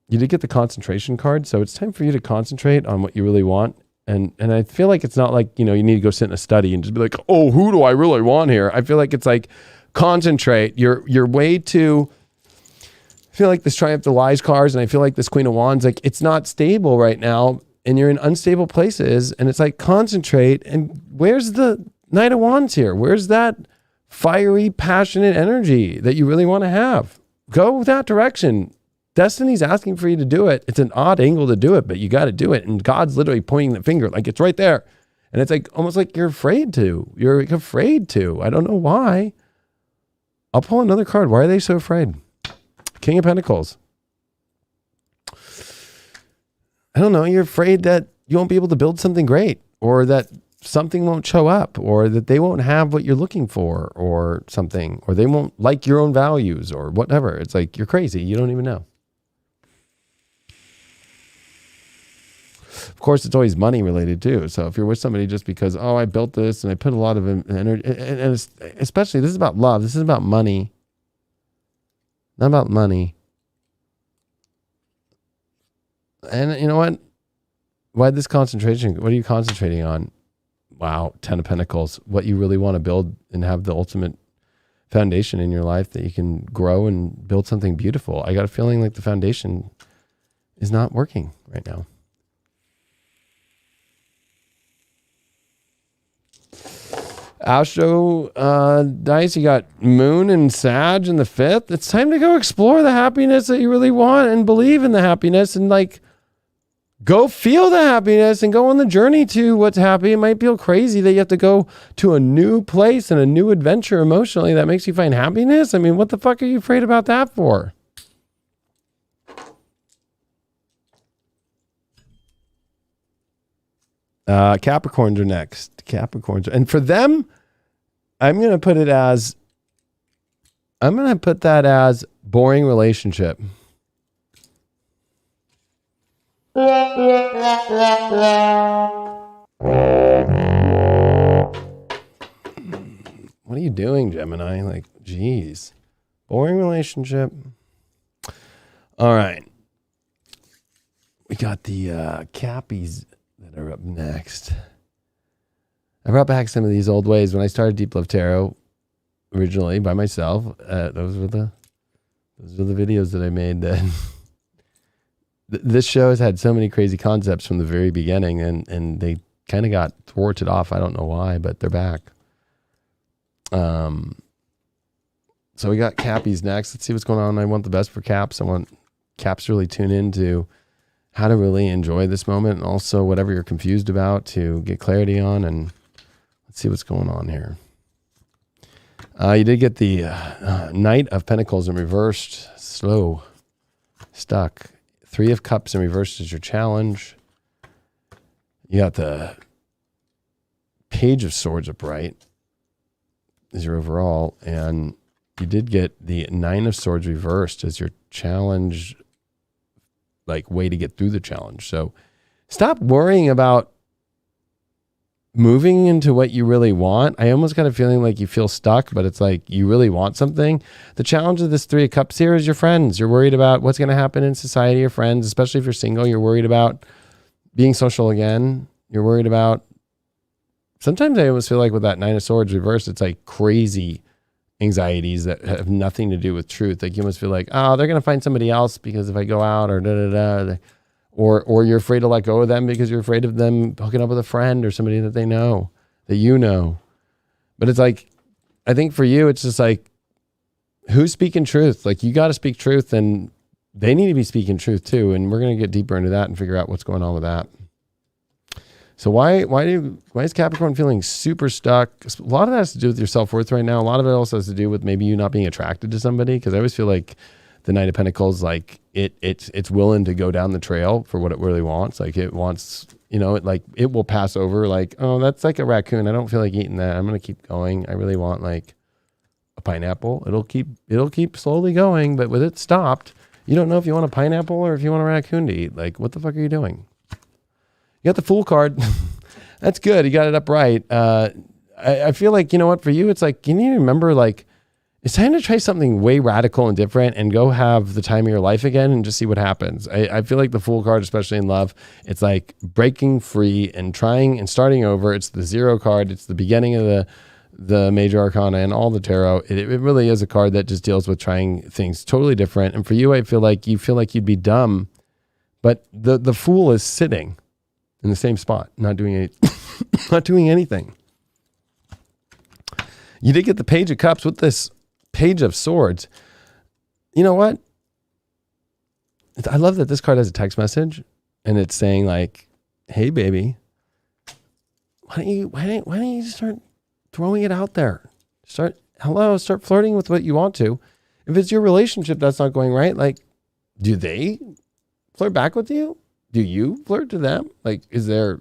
you did get the concentration card. So it's time for you to concentrate on what you really want. And I feel like it's not like, you need to go sit in a study and just be like, oh, who do I really want here? I feel like it's like concentrate. You're way too, I feel like this Triumph of Lies cards, and I feel like this Queen of Wands, like it's not stable right now. And you're in unstable places, and it's like concentrate. And where's the Knight of Wands here? Where's that fiery, passionate energy that you really want to have? Go that direction. Destiny's asking for you to do it. It's an odd angle to do it, but you got to do it. And God's literally pointing the finger, like it's right there. And it's like almost like you're afraid to. You're like afraid to. I don't know why. I'll pull another card. Why are they so afraid? King of Pentacles. I don't know. You're afraid that you won't be able to build something great, or that something won't show up, or that they won't have what you're looking for, or something, or they won't like your own values, or whatever. It's like, you're crazy. You don't even know. Of course, it's always money related too. So if you're with somebody just because, oh, I built this and I put a lot of energy, and especially this is about love. This is about money. Not about money. And you know what? Why this concentration? What are you concentrating on? Wow, 10 of Pentacles. What you really want to build and have the ultimate foundation in your life that you can grow and build something beautiful. I got a feeling like the foundation is not working right now. Astro dice, you got Moon and Sag in the 5th. It's time to go explore the happiness that you really want and believe in the happiness, and like go feel the happiness and go on the journey to what's happy. It might feel crazy that you have to go to a new place and a new adventure emotionally that makes you find happiness. I mean, what the fuck are you afraid about that for? Capricorns are next. Capricorns. And for them, I'm going to put that as boring relationship. What are you doing, Gemini? Like, geez. Boring relationship. All right. We got the Cappies that are up next. I brought back some of these old ways. When I started Deep Love Tarot originally by myself, those were the videos that I made then. This show has had so many crazy concepts from the very beginning, and they kind of got thwarted off. I don't know why, but they're back. So we got Cappies next. Let's see what's going on. I want the best for Caps. I want Caps to really tune into how to really enjoy this moment, and also whatever you're confused about to get clarity on. And let's see what's going on here. You did get the Knight of Pentacles in reversed, slow, stuck. 3 of Cups in reversed is your challenge. You got the Page of Swords upright is your overall, and you did get the 9 of Swords reversed as your challenge, like way to get through the challenge. So stop worrying about moving into what you really want. I almost got a feeling like you feel stuck, but it's like you really want something. The challenge of this 3 of Cups here is your friends. You're worried about what's going to happen in society, your friends, especially if you're single. You're worried about being social again. You're worried about, sometimes I almost feel like with that 9 of Swords reversed, it's like crazy anxieties that have nothing to do with truth. Like you almost feel like, oh, they're going to find somebody else because if I go out or da-da-da. Or you're afraid to let go of them because you're afraid of them hooking up with a friend or somebody that they know, that you know. But it's like, I think for you, it's just like, who's speaking truth? Like you got to speak truth, and they need to be speaking truth too. And we're going to get deeper into that and figure out what's going on with that. So why is Capricorn feeling super stuck? A lot of that has to do with your self-worth right now. A lot of it also has to do with maybe you not being attracted to somebody. Because I always feel like the Knight of Pentacles, like it's willing to go down the trail for what it really wants. Like it wants, it will pass over. Like, oh, that's like a raccoon. I don't feel like eating that. I'm gonna keep going. I really want like a pineapple. It'll keep slowly going, but with it stopped, you don't know if you want a pineapple or if you want a raccoon to eat. Like, what the fuck are you doing? You got the Fool card. That's good. You got it upright. I feel like, you know what, for you, it's like, you need to remember, like, it's time to try something way radical and different and go have the time of your life again and just see what happens. I feel like the Fool card, especially in love, it's like breaking free and trying and starting over. It's the 0 card. It's the beginning of the major arcana and all the tarot. It really is a card that just deals with trying things totally different. And for you, I feel like you'd be dumb, but the Fool is sitting in the same spot, not doing anything. You did get the Page of Cups with this Page of Swords. You know what? I love that this card has a text message and it's saying like, hey baby, why don't you start throwing it out there? Start flirting with what you want to. If it's your relationship that's not going right, like, do they flirt back with you? Do you flirt to them? Like, is there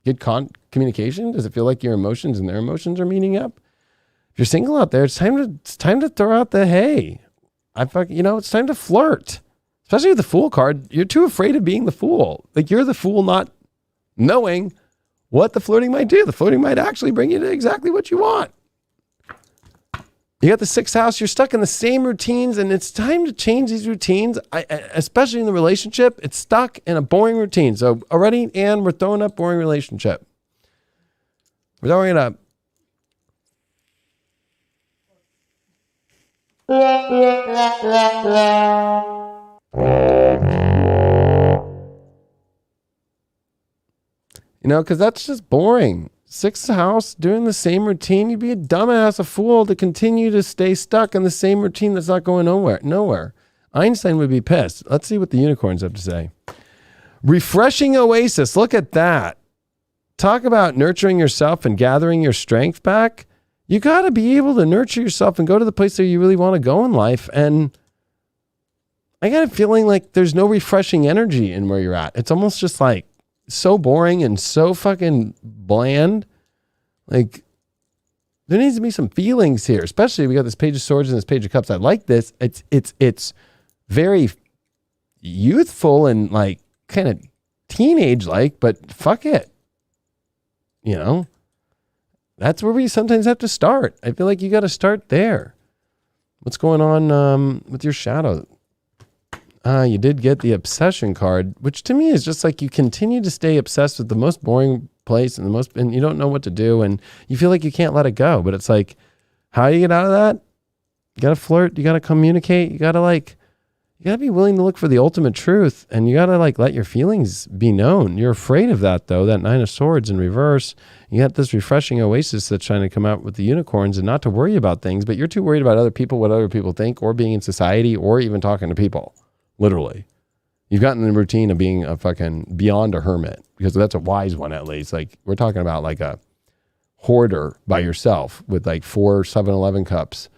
good communication? Does it feel like your emotions and their emotions are meeting up? If you're single out there, it's time to throw out the hey. It's time to flirt. Especially with the Fool card. You're too afraid of being the Fool. Like, you're the Fool not knowing what the flirting might do. The flirting might actually bring you to exactly what you want. You got the 6th house. You're stuck in the same routines, and it's time to change these routines. Especially in the relationship, it's stuck in a boring routine. So already, Anne, we're throwing up boring relationship. We're throwing it up. Because that's just boring. 6th house, doing the same routine. You'd be a dumbass, a fool to continue to stay stuck in the same routine that's not going nowhere. Einstein would be pissed. Let's see what the unicorns have to say. Refreshing oasis. Look at that. Talk about nurturing yourself and gathering your strength back. You got to be able to nurture yourself and go to the place where you really want to go in life. And I got a feeling like there's no refreshing energy in where you're at. It's almost just like so boring and so fucking bland. Like, there needs to be some feelings here, especially we got this Page of Swords and this Page of Cups. I like this. It's very youthful and like kind of teenage-like, but fuck it. You know? That's where we sometimes have to start. I feel like you got to start there. What's going on with your shadow? You did get the obsession card, which to me is just like you continue to stay obsessed with the most boring place and you don't know what to do and you feel like you can't let it go. But it's like, how do you get out of that? You got to flirt. You got to communicate. You got to be willing to look for the ultimate truth, and you got to let your feelings be known. You're afraid of that though, that 9 of Swords in reverse. You got this refreshing oasis that's trying to come out with the unicorns and not to worry about things, but you're too worried about other people, what other people think, or being in society, or even talking to people. Literally. You've gotten in the routine of being a fucking beyond a hermit, because that's a wise one at least. Like we're talking about like a hoarder by yourself with like 4 7-Eleven cups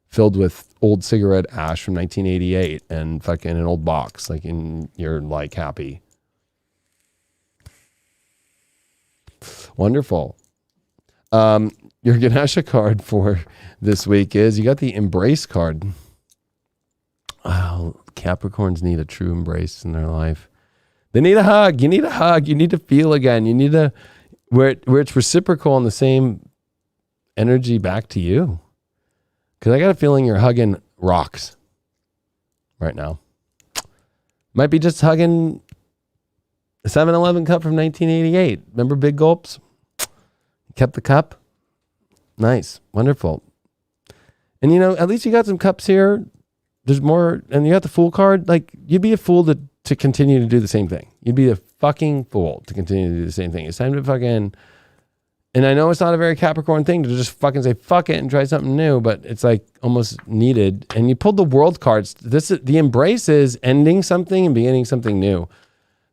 filled with old cigarette ash from 1988 and fucking an old box. Like you're like happy. Wonderful. Your Ganesha card for this week is you got the Embrace card. Oh, Capricorns need a true embrace in their life. They need a hug. You need a hug. You need to feel again. You need where it's reciprocal and the same energy back to you. Because I got a feeling you're hugging rocks right now. Might be just hugging a 7-Eleven cup from 1988. Remember Big Gulps? Kept the cup. Nice. Wonderful. And at least you got some cups here. There's more, and you got the Fool card. Like, you'd be a fool to continue to do the same thing. You'd be a fucking fool to continue to do the same thing. It's time to fucking, and I know it's not a very Capricorn thing to just fucking say fuck it and try something new, but it's like almost needed. And you pulled the World cards. The Embrace is ending something and beginning something new.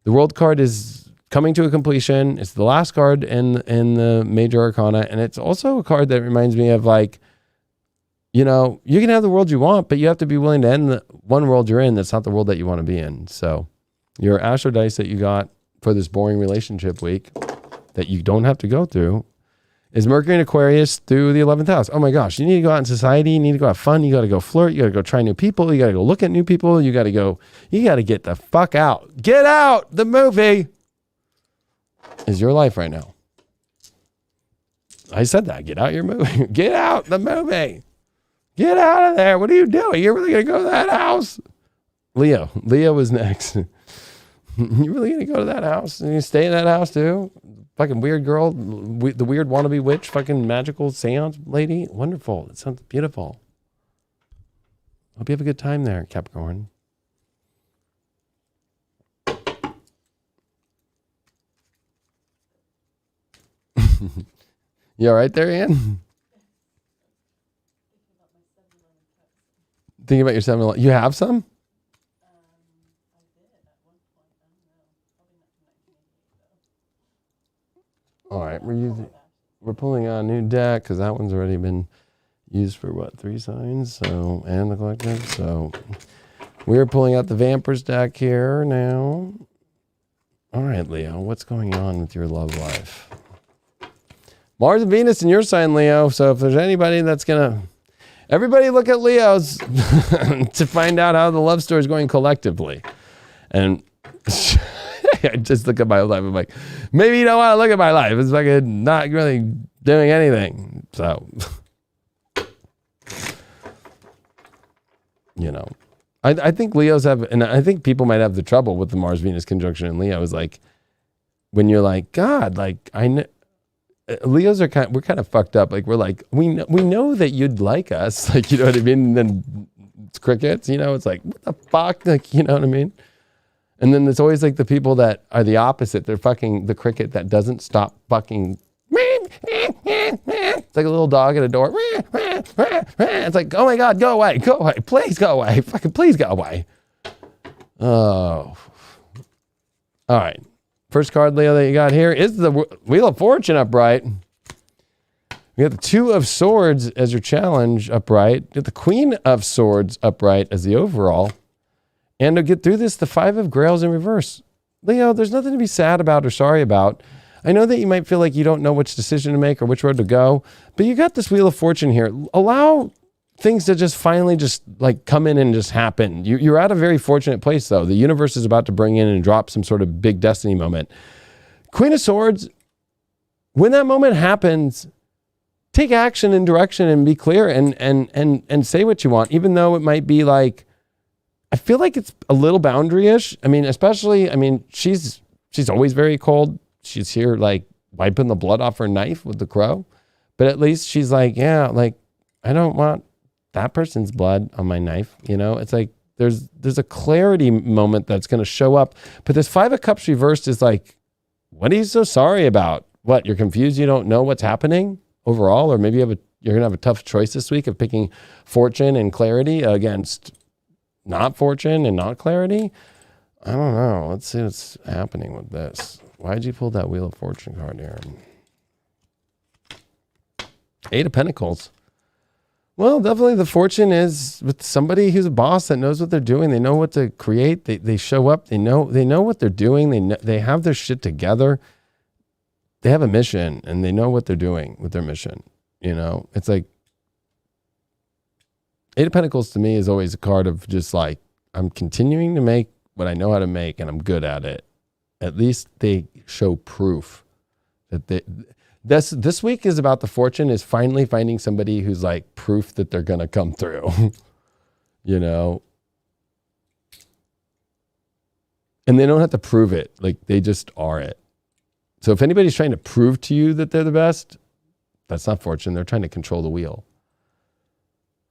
The World card is coming to a completion. It's the last card in the Major Arcana, and it's also a card that reminds me of like, you can have the world you want, but you have to be willing to end the one world you're in that's not the world that you want to be in. So your Astro dice that you got for this boring relationship week that you don't have to go through is Mercury and Aquarius through the 11th house. Oh my gosh, you need to go out in society. You need to go have fun. You got to go flirt. You got to go try new people. You got to go look at new people. You got to get the fuck out. Get out. The movie is your life right now. I said that. Get out your movie. Get out the movie. Get out of there. What are you doing? You're really going to go to that house? Leo is next. You really going to go to that house? And you stay in that house too? Fucking weird girl, the weird wannabe witch, fucking magical seance lady. Wonderful. That sounds beautiful. Hope you have a good time there, Capricorn. You all right there, Ann? Thinking about your 7-Eleven. You have some? I did at one point. I don't know. Probably not from 1988 though. All right, we're pulling out a new deck because that one's already been used for 3 signs. So, and the collective. So we're pulling out the Vampers deck here now. All right, Leo, what's going on with your love life? Mars and Venus in your sign, Leo. So if there's anybody that's gonna, everybody look at Leo's to find out how the love story is going collectively. And I just look at my life. I'm like, maybe you don't want to look at my life. It's like not really doing anything. So, I think Leos have, and I think people might have the trouble with the Mars-Venus conjunction in Leo is like, when you're like, God, like, Leos are we're kind of fucked up. Like, we're like, we know that you'd like us. Like, you know what I mean? And then it's crickets, it's like, what the fuck? Like, you know what I mean? And then there's always like the people that are the opposite. They're fucking the cricket that doesn't stop fucking. It's like a little dog at a door. It's like, oh my God, go away, please go away, fucking please go away. Oh, all right. First card, Leo, that you got here is the Wheel of Fortune upright. We got the 2 of Swords as your challenge upright. You got the Queen of Swords upright as the overall. And to get through this, the 5 of Grails in reverse. Leo, there's nothing to be sad about or sorry about. I know that you might feel like you don't know which decision to make or which road to go, but you got this Wheel of Fortune here. Allow things to just finally just like come in and just happen. You're at a very fortunate place though. The universe is about to bring in and drop some sort of big destiny moment. Queen of Swords, when that moment happens, take action and direction and be clear and say what you want, even though it might be like, I feel like it's a little boundary-ish. I mean, especially, I mean, she's always very cold. She's here like wiping the blood off her knife with the crow. But at least she's like, yeah, like, I don't want that person's blood on my knife. You know, it's like there's a clarity moment that's going to show up. But this 5 of Cups reversed is like, what are you so sorry about? What, you're confused? You don't know what's happening overall? Or maybe you're going to have a tough choice this week of picking fortune and clarity against not fortune and not clarity. I don't know. Let's see what's happening with this. Why'd you pull that Wheel of Fortune card here? 8 of Pentacles. Well, definitely the fortune is with somebody who's a boss that knows what they're doing. They know what to create. They show up. They know what they're doing. They have their shit together. They have a mission and they know what they're doing with their mission. You know, it's like 8 of Pentacles to me is always a card of just like, I'm continuing to make what I know how to make and I'm good at it. At least they show proof that this week is about the fortune is finally finding somebody who's like proof that they're going to come through, you know, and they don't have to prove it. Like they just are it. So if anybody's trying to prove to you that they're the best, that's not fortune. They're trying to control the wheel.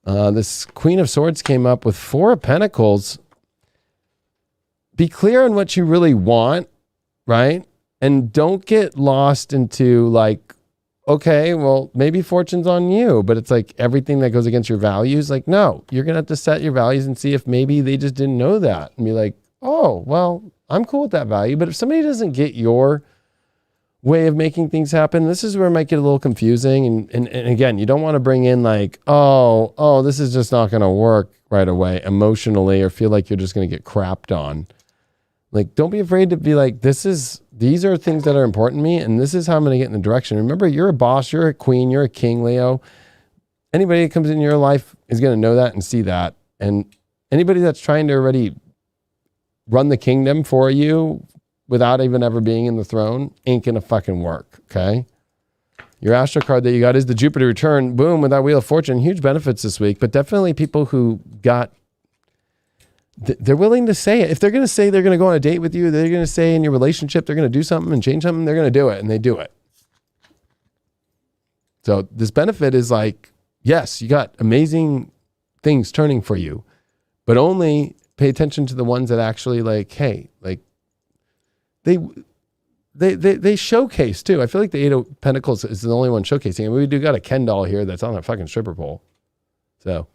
This Queen of Swords came up with 4 of Pentacles. Be clear on what you really want, right? And don't get lost into like, okay, well, maybe fortune's on you, but it's like everything that goes against your values. Like, no, you're going to have to set your values and see if maybe they just didn't know that and be like, oh, well, I'm cool with that value. But if somebody doesn't get your way of making things happen, this is where it might get a little confusing. And again, you don't want to bring in like, oh, this is just not going to work right away emotionally or feel like you're just going to get crapped on. Like, don't be afraid to be like, these are things that are important to me, and this is how I'm going to get in the direction. Remember, you're a boss, you're a queen, you're a king, Leo. Anybody that comes in your life is going to know that and see that. And anybody that's trying to already run the kingdom for you without even ever being in the throne ain't going to fucking work, okay? Your astro card that you got is the Jupiter return. Boom, with that Wheel of Fortune. Huge benefits this week, but definitely people who got they're willing to say it. If they're going to say they're going to go on a date with you, they're going to say in your relationship, they're going to do something and change something, they're going to do it, and they do it. So this benefit is like, yes, you got amazing things turning for you, but only pay attention to the ones that actually like, hey, like they showcase too. I feel like the 8 of Pentacles is the only one showcasing. And we do got a Ken doll here that's on a fucking stripper pole. So,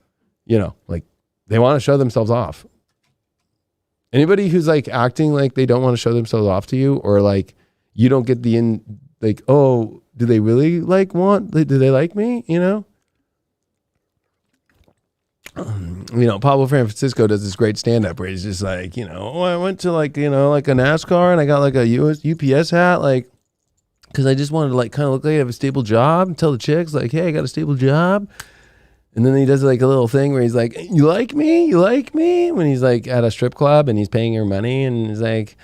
you know, like they want to show themselves off. Anybody who's like acting like they don't want to show themselves off to you, or like you don't get the like, oh, do they really like do they like me? You know? You know, Pablo Francisco does this great stand-up where he's just like, you know, oh, I went to like, you know, like a NASCAR and I got like a UPS hat, like, because I just wanted to like kind of look like I have a stable job and tell the chicks like, hey, I got a stable job. And then he does like a little thing where he's like, you like me? You like me? When he's like at a strip club and he's paying her money and he's like,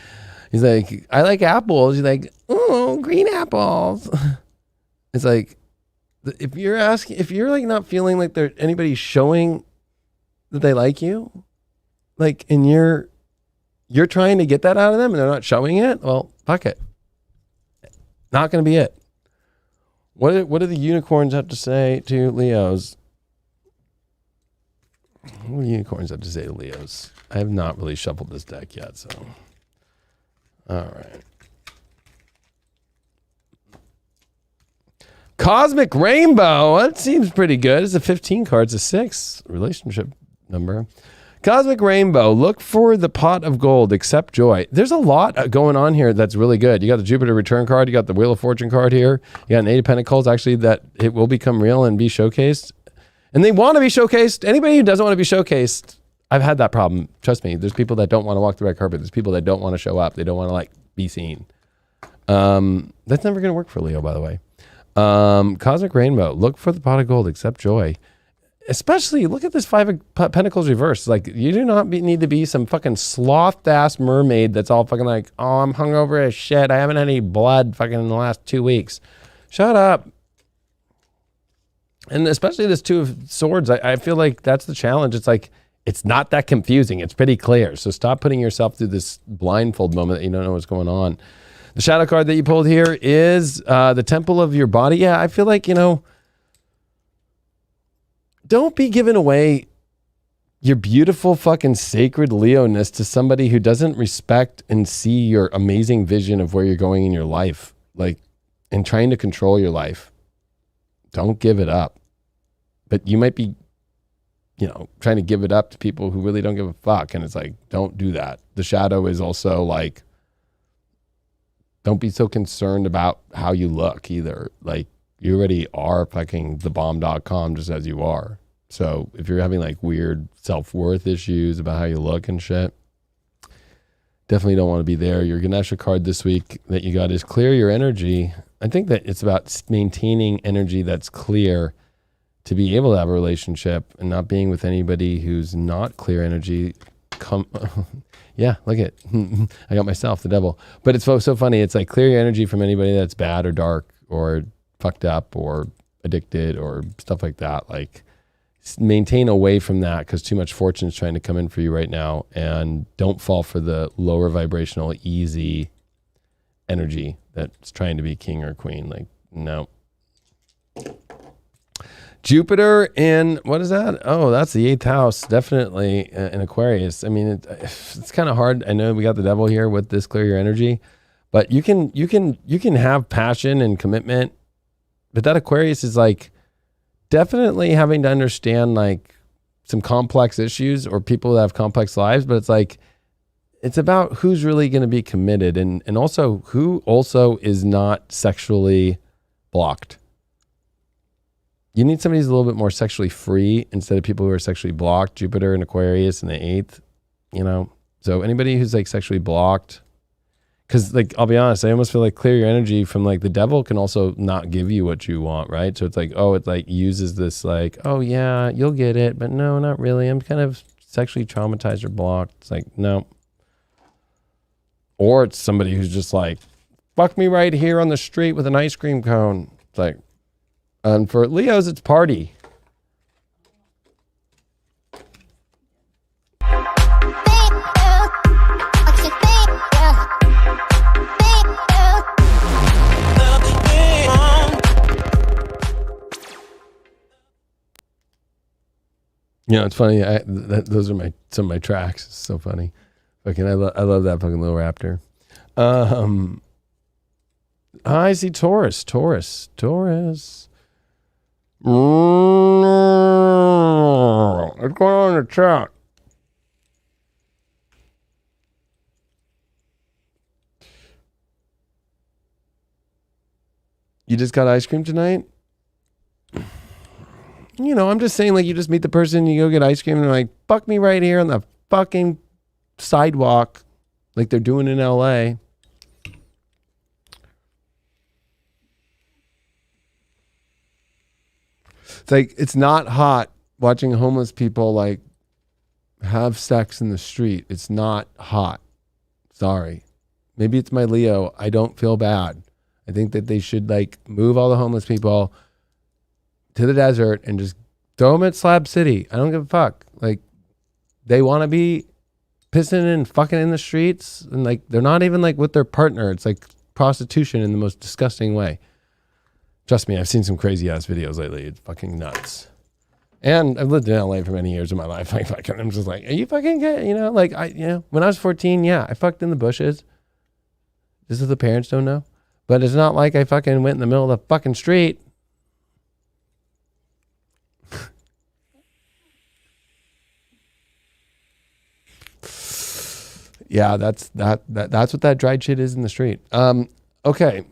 I like apples. He's like, oh, green apples. It's like, if you're like not feeling like anybody's showing that they like you, like, and you're trying to get that out of them and they're not showing it, well, fuck it. Not going to be it. What do the unicorns have to say to Leos? What do unicorns have to say to Leos? I have not really shuffled this deck yet, so. All right. Cosmic Rainbow. That seems pretty good. It's a 15 cards, a 6 relationship number. Cosmic Rainbow. Look for the pot of gold. Accept joy. There's a lot going on here that's really good. You got the Jupiter return card. You got the Wheel of Fortune card here. You got an 8 of Pentacles, actually, that it will become real and be showcased. And they want to be showcased. Anybody who doesn't want to be showcased, I've had that problem. Trust me. There's people that don't want to walk the red carpet. There's people that don't want to show up. They don't want to like be seen. That's never going to work for Leo, by the way. Cosmic Rainbow. Look for the pot of gold. Accept joy. especially look at this Five of Pentacles reverse. Like, you do not need to be some fucking sloth ass mermaid that's all fucking like, oh, I'm hungover as shit. I haven't had any blood fucking in the last 2 weeks. Shut up. And especially this Two of Swords, I feel like that's the challenge. It's like, it's not that confusing. It's pretty clear. So stop putting yourself through this blindfold moment that you don't know what's going on. The shadow card that you pulled here is the temple of your body. Yeah, I feel like, don't be giving away your beautiful fucking sacred Leo-ness to somebody who doesn't respect and see your amazing vision of where you're going in your life, like, and trying to control your life. Don't give it up. But you might be, trying to give it up to people who really don't give a fuck. And it's like, don't do that. The shadow is also like, don't be so concerned about how you look either. Like, you already are fucking thebomb.com just as you are. So if you're having like weird self-worth issues about how you look and shit, definitely don't want to be there. Your Ganesha card this week that you got is clear your energy. I think that it's about maintaining energy that's clear to be able to have a relationship and not being with anybody who's not clear energy. Yeah, look at I got myself, the devil. But it's so funny. It's like clear your energy from anybody that's bad or dark or fucked up or addicted or stuff like that. Like, maintain away from that because too much fortune is trying to come in for you right now. And don't fall for the lower vibrational, easy energy that's trying to be king or queen. Like, no. Jupiter in, what is that? Oh, that's the 8th house, definitely in Aquarius. I mean, it's kind of hard. I know we got the devil here with this clear your energy, but you can have passion and commitment, but that Aquarius is like definitely having to understand like some complex issues or people that have complex lives, but it's like, it's about who's really going to be committed and also who also is not sexually blocked. You need somebody who's a little bit more sexually free instead of people who are sexually blocked. Jupiter and Aquarius in the 8th, So anybody who's like sexually blocked, because like, I'll be honest, I almost feel like clear your energy from like the devil can also not give you what you want, right? So it's like, oh, it like uses this like, oh yeah, you'll get it, but no, not really. I'm kind of sexually traumatized or blocked. It's like, no. Or it's somebody who's just like, fuck me right here on the street with an ice cream cone. It's like, and for Leos, it's party. It's funny. Those are some of my tracks. It's so funny. Fucking, I love that fucking little raptor. I see Taurus. What's going on in the chat? You just got ice cream tonight? I'm just saying, like, you just meet the person, you go get ice cream, and they're like, fuck me right here on the fucking sidewalk, like they're doing in LA. It's like, it's not hot watching homeless people like have sex in the street. It's not hot. Sorry. Maybe it's my Leo. I don't feel bad. I think that they should like move all the homeless people to the desert and just throw them at Slab City. I don't give a fuck. Like, they want to be pissing and fucking in the streets, and like they're not even like with their partner. It's like prostitution in the most disgusting way. Trust me, I've seen some crazy ass videos lately. It's fucking nuts. And I've lived in LA for many years of my life. Like, fucking, I'm just like, are you fucking good? Like when I was 14, yeah, I fucked in the bushes. This is the parents don't know. But it's not like I fucking went in the middle of the fucking street. Yeah, that's what that dried shit is in the street. Okay.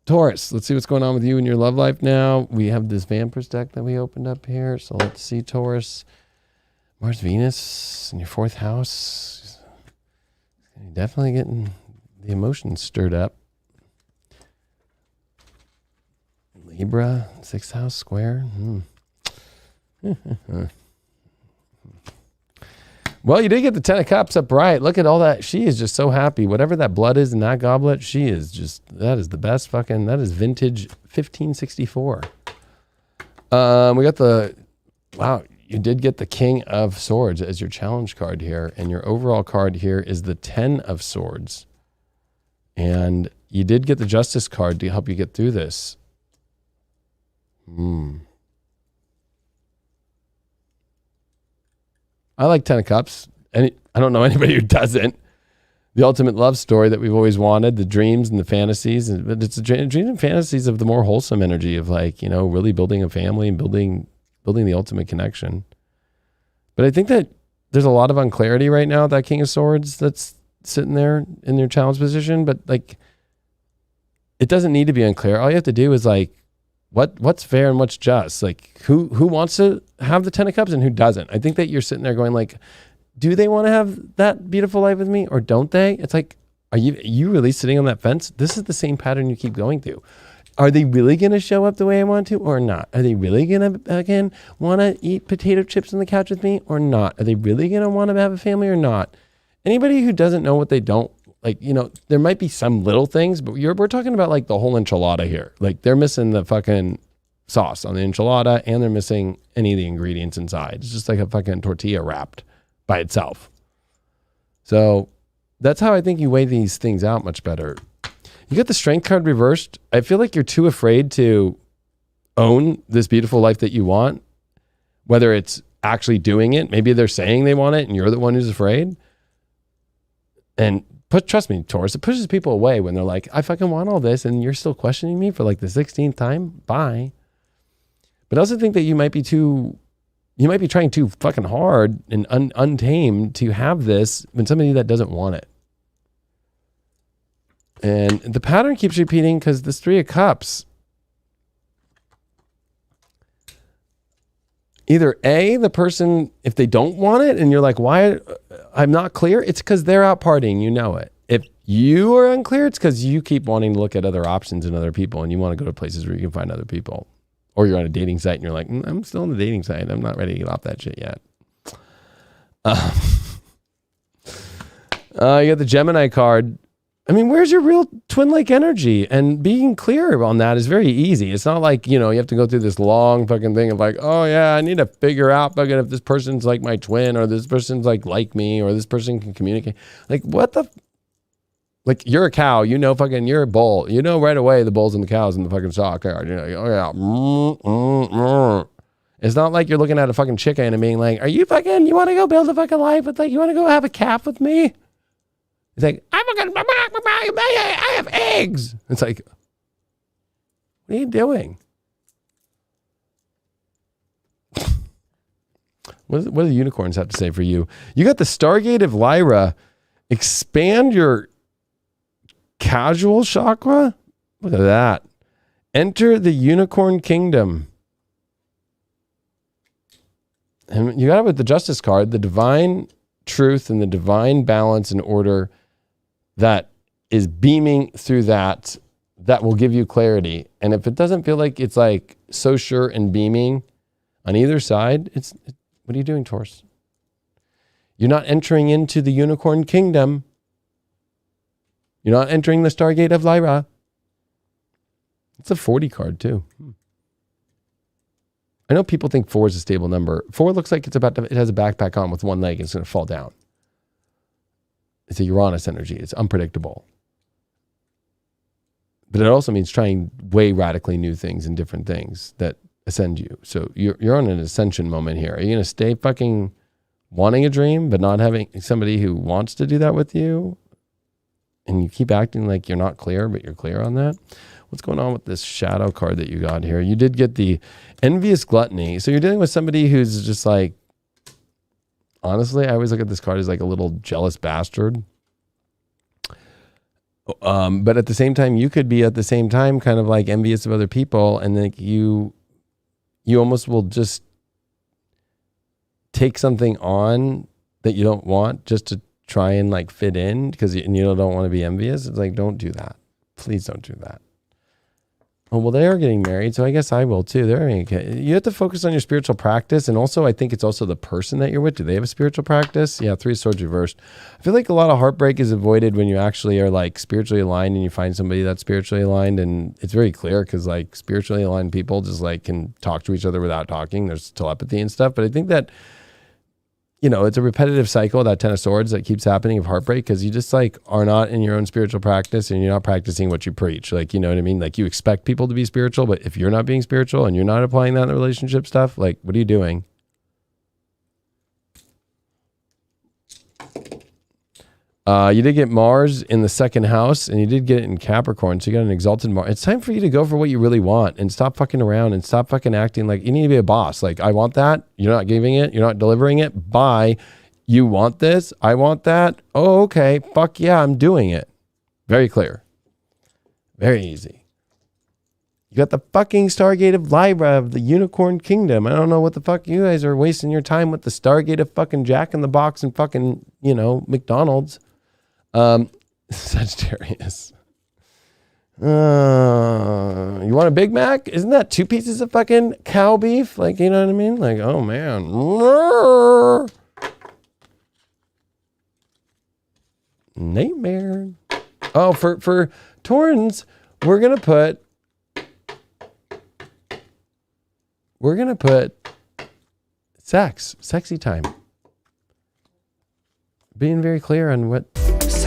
Taurus, let's see what's going on with you in your love life now. We have this Vampires deck that we opened up here. So let's see, Taurus. Mars, Venus in your 4th house. You're definitely getting the emotions stirred up. Libra, 6th house square. Well, you did get the 10 of Cups upright. Look at all that. She is just so happy. Whatever that blood is in that goblet, she is just, that is the best fucking, that is vintage 1564. We got the, wow, you did get the King of Swords as your challenge card here. And your overall card here is the 10 of Swords. And you did get the Justice card to help you get through this. I like 10 of Cups. And I don't know anybody who doesn't. The ultimate love story that we've always wanted, the dreams and the fantasies. But it's the dreams and fantasies of the more wholesome energy of like, you know, really building a family and building the ultimate connection. But I think that there's a lot of unclarity right now, that King of Swords that's sitting there in their challenge position. But like, it doesn't need to be unclear. All you have to do is like, what's fair and what's just? Like, who wants to have the 10 of Cups and who doesn't? I think that you're sitting there going like, do they want to have that beautiful life with me or don't they? It's like, are you really sitting on that fence? This is the same pattern you keep going through. Are they really going to show up the way I want to or not? Are they really going to, again, want to eat potato chips on the couch with me or not? Are they really going to want to have a family or not? Anybody who doesn't know what they don't, like, you know, there might be some little things, but we're talking about like the whole enchilada here. Like they're missing the fucking sauce on the enchilada and they're missing any of the ingredients inside. It's just like a fucking tortilla wrapped by itself. So that's how I think you weigh these things out much better. You got the Strength card reversed. I feel like you're too afraid to own this beautiful life that you want, whether it's actually doing it. Maybe they're saying they want it and you're the one who's afraid. And trust me, Taurus, it pushes people away when they're like, I fucking want all this and you're still questioning me for like the 16th time. Bye. But I also think that you might be trying too fucking hard and untamed to have this when somebody that doesn't want it. And the pattern keeps repeating because this 3 of Cups, either A, the person, if they don't want it and you're like, why, I'm not clear, it's because they're out partying, you know it. If you are unclear, it's because you keep wanting to look at other options and other people and you want to go to places where you can find other people. Or you're on a dating site and you're like, I'm still on the dating site. I'm not ready to get off that shit yet. You got the Gemini card. I mean, where's your real twin-like energy? And being clear on that is very easy. It's not like, you know, you have to go through this long fucking thing of like, oh yeah, I need to figure out fucking if this person's like my twin or this person's like me or this person can communicate. Like what the, like you're a cow, you know, fucking you're a bull. You know right away the bulls and the cows in the fucking stock card. You're like, oh yeah. It's not like you're looking at a fucking chicken and being like, are you fucking, you want to go build a fucking life with like, you want to go have a calf with me? It's like, I have eggs. It's like, what are you doing? What do the unicorns have to say for you? You got the Stargate of Lyra. Expand your casual chakra. Look at that. Enter the unicorn kingdom. And you got it with the Justice card, the divine truth and the divine balance and order that is beaming through that will give you clarity. And if it doesn't feel like it's like so sure and beaming on either side, what are you doing, Taurus? You're not entering into the unicorn kingdom. You're not entering the Stargate of Lyra. It's a 40 card too. I know people think 4 is a stable number. 4 looks like it has a backpack on with one leg and it's going to fall down. It's a Uranus energy. It's unpredictable. But it also means trying way radically new things and different things that ascend you. So you're on an ascension moment here. Are you going to stay fucking wanting a dream, but not having somebody who wants to do that with you? And you keep acting like you're not clear, but you're clear on that? What's going on with this shadow card that you got here? You did get the envious gluttony. So you're dealing with somebody who's just like, honestly, I always look at this card as like a little jealous bastard. But at the same time, you could be at the same time kind of like envious of other people, and like you almost will just take something on that you don't want just to try and like fit in because you don't want to be envious. It's like, don't do that. Please don't do that. Oh, well, they are getting married, so I guess I will too. They're okay. You have to focus on your spiritual practice, and also I think it's also the person that you're with. Do they have a spiritual practice? Yeah, 3 of Swords reversed. I feel like a lot of heartbreak is avoided when you actually are like spiritually aligned and you find somebody that's spiritually aligned, and it's very clear because like spiritually aligned people just like can talk to each other without talking. There's telepathy and stuff, but I think that, you know, it's a repetitive cycle, that 10 of Swords that keeps happening of heartbreak because you just like are not in your own spiritual practice and you're not practicing what you preach. Like, you know what I mean? Like you expect people to be spiritual, but if you're not being spiritual and you're not applying that in the relationship stuff, like what are you doing? You did get Mars in the 2nd house and you did get it in Capricorn. So you got an exalted Mars. It's time for you to go for what you really want and stop fucking around and stop fucking acting like you need to be a boss. Like, I want that. You're not giving it. You're not delivering it. Bye. You want this. I want that. Oh, okay. Fuck yeah. I'm doing it. Very clear. Very easy. You got the fucking Stargate of Lyra of the Unicorn Kingdom. I don't know what the fuck you guys are wasting your time with the Stargate of fucking Jack in the Box and fucking, you know, McDonald's. Sagittarius. You want a Big Mac? Isn't that 2 pieces of fucking cow beef? Like, you know what I mean? Like, oh man. Nightmare. Oh, for Taurans, we're gonna put sexy time. Being very clear on what sex.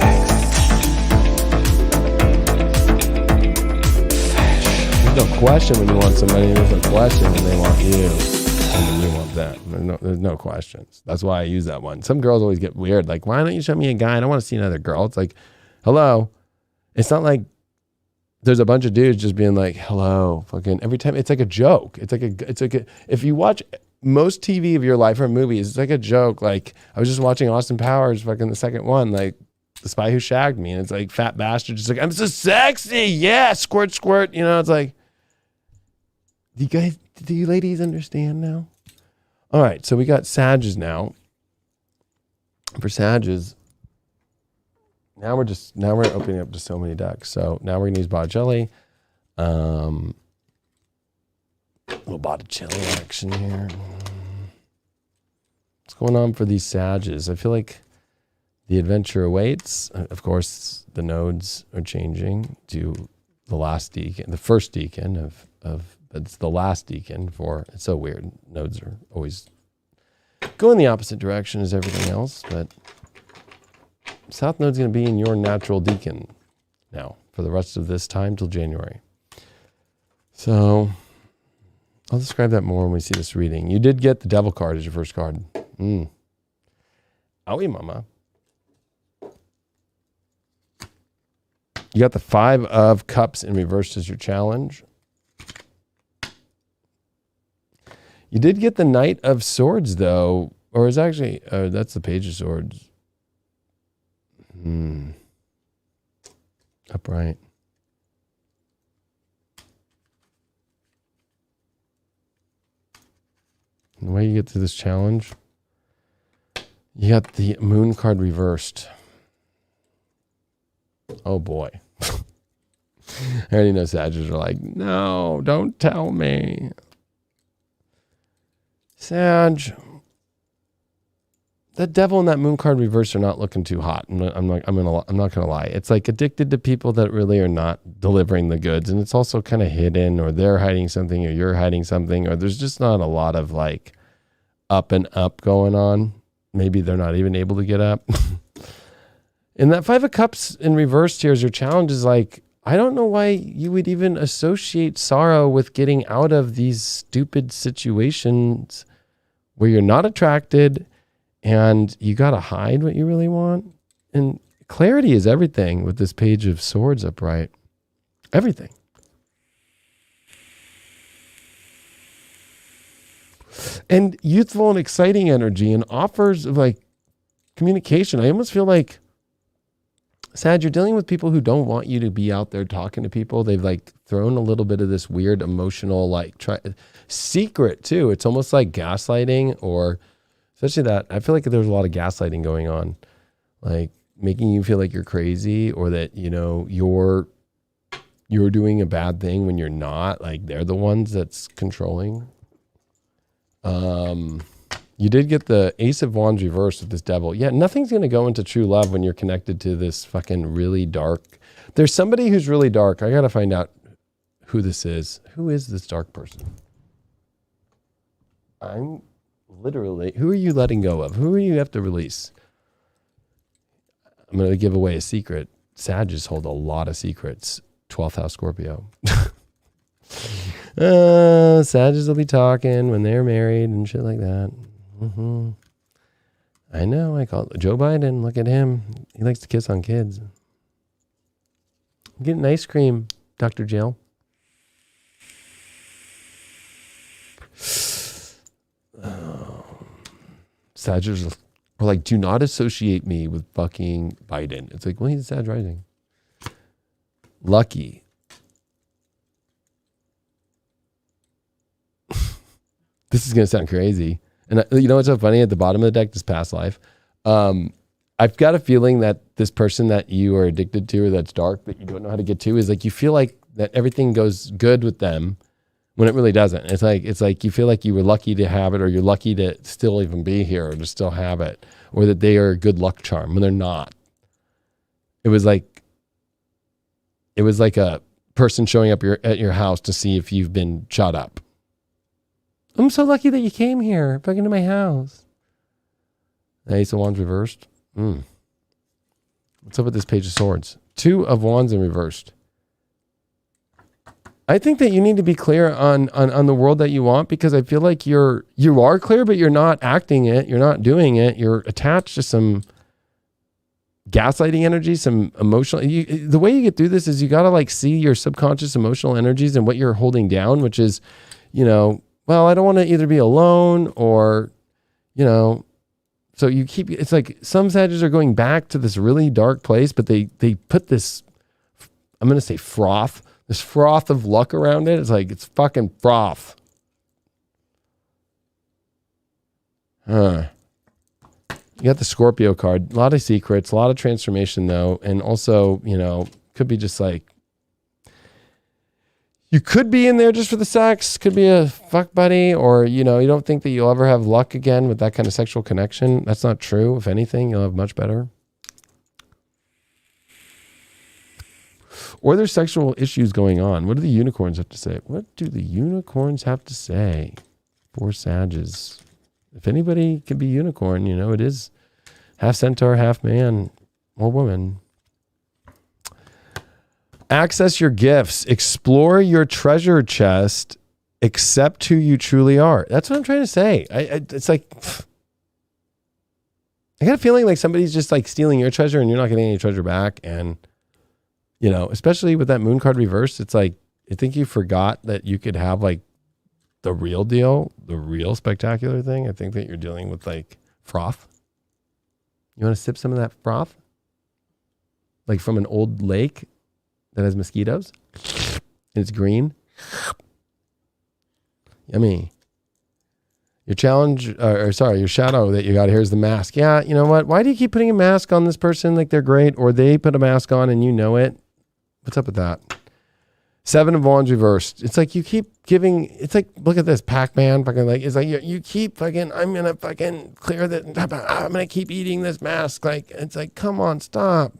There's no question when you want somebody. There's no question when they want you, and when you want them. There's no questions. That's why I use that one. Some girls always get weird. Like, why don't you show me a guy? I don't want to see another girl. It's like, hello. It's not like there's a bunch of dudes just being like, hello, fucking every time. It's like a joke. It's like a, if you watch most TV of your life or movies, it's like a joke. Like, I was just watching Austin Powers, fucking the 2nd one, like The Spy Who Shagged Me. And it's like fat bastard, just like, I'm so sexy. Yeah. Squirt, squirt. You know, it's like, do you ladies understand now? All right. So we got Sages now. For Sages, now we're opening up to so many decks. So now we're going to use Botticelli. Little Botticelli action here. What's going on for these Sages? I feel like the adventure awaits. Of course, the nodes are changing to the last decan, the first decan of it's the last decan for, it's so weird. Nodes are always going the opposite direction as everything else, but South node's going to be in your natural decan now for the rest of this time till January. So I'll describe that more when we see this reading. You did get the Devil card as your first card. Owie, mama. You got the 5 of Cups in reverse as your challenge. You did get the Knight of Swords, though. Or is actually, that's the Page of Swords. Upright. The way you get to this challenge, you got the Moon card reversed. Oh boy. I already know Sagittarius are like, no, don't tell me. Sag, the Devil and that Moon card reverse are not looking too hot. I'm not gonna lie. It's like addicted to people that really are not delivering the goods, and it's also kind of hidden, or they're hiding something, or you're hiding something, or there's just not a lot of like up and up going on. Maybe they're not even able to get up. And that 5 of Cups in reverse here as your challenge is like, I don't know why you would even associate sorrow with getting out of these stupid situations where you're not attracted and you got to hide what you really want. And clarity is everything with this Page of Swords upright. Everything. And youthful and exciting energy and offers of like communication. I almost feel like, Sad, you're dealing with people who don't want you to be out there talking to people. They've like thrown a little bit of this weird emotional secret too. It's almost like gaslighting, or especially that. I feel like there's a lot of gaslighting going on, like making you feel like you're crazy, or that, you know, you're you're doing a bad thing when you're not. Like they're the ones that's controlling. You did get the Ace of Wands reversed with this devil. Yeah, nothing's going to go into true love when you're connected to this fucking really dark. There's somebody who's really dark. I got to find out who this is. Who is this dark person? I'm literally, who are you letting go of? Who are you have to release? I'm going to give away a secret. Sagittarius hold a lot of secrets. 12th house Scorpio. Sagittarius will be talking when they're married and shit like that. Mm-hmm. I know. I call Joe Biden. Look at him. He likes to kiss on kids. I'm getting ice cream, Dr. Jill. Sagittarius are like, do not associate me with fucking Biden. It's like, well, he's a Sag rising. Lucky. This is going to sound crazy. And you know what's so funny? At the bottom of the deck, this past life, I've got a feeling that this person that you are addicted to or that's dark that you don't know how to get to is like you feel like that everything goes good with them when it really doesn't. It's like you feel like you were lucky to have it, or you're lucky to still even be here or to still have it, or that they are a good luck charm when they're not. It was like a person showing up at your house to see if you've been shot up. I'm so lucky that you came here, back into my house. Ace of Wands reversed. What's up with this Page of Swords? 2 of Wands in reversed. I think that you need to be clear on the world that you want, because I feel like you are clear, but you're not acting it. You're not doing it. You're attached to some gaslighting energy, some emotional. The way you get through this is you got to like see your subconscious emotional energies and what you're holding down, which is, well, I don't want to either be alone or, so you keep, it's like some Sagittarius are going back to this really dark place, but they put this, I'm going to say froth, this froth of luck around it. It's like, it's fucking froth. You got the Scorpio card, a lot of secrets, a lot of transformation though. And also, could be just like, you could be in there just for the sex, could be a fuck buddy, or, you don't think that you'll ever have luck again with that kind of sexual connection. That's not true. If anything, you'll have much better. Or there's sexual issues going on. What do the unicorns have to say? What do the unicorns have to say for Sages? If anybody can be unicorn, it is half centaur, half man or woman. Access your gifts. Explore your treasure chest. Accept who you truly are. That's what I'm trying to say. It's like, I got a feeling like somebody's just like stealing your treasure and you're not getting any treasure back. And, especially with that moon card reversed, it's like, I think you forgot that you could have like the real deal, the real spectacular thing. I think that you're dealing with like froth. You want to sip some of that froth? Like from an old lake that has mosquitoes and it's green. Yummy. Your challenge, your shadow that you got here is the mask. Yeah, you know what? Why do you keep putting a mask on this person like they're great, or they put a mask on and you know it? What's up with that? 7 of Wands reversed. It's like you keep giving, it's like, look at this Pac-Man fucking like, it's like you keep fucking, I'm going to fucking clear that, I'm going to keep eating this mask. Like, it's like, come on, stop.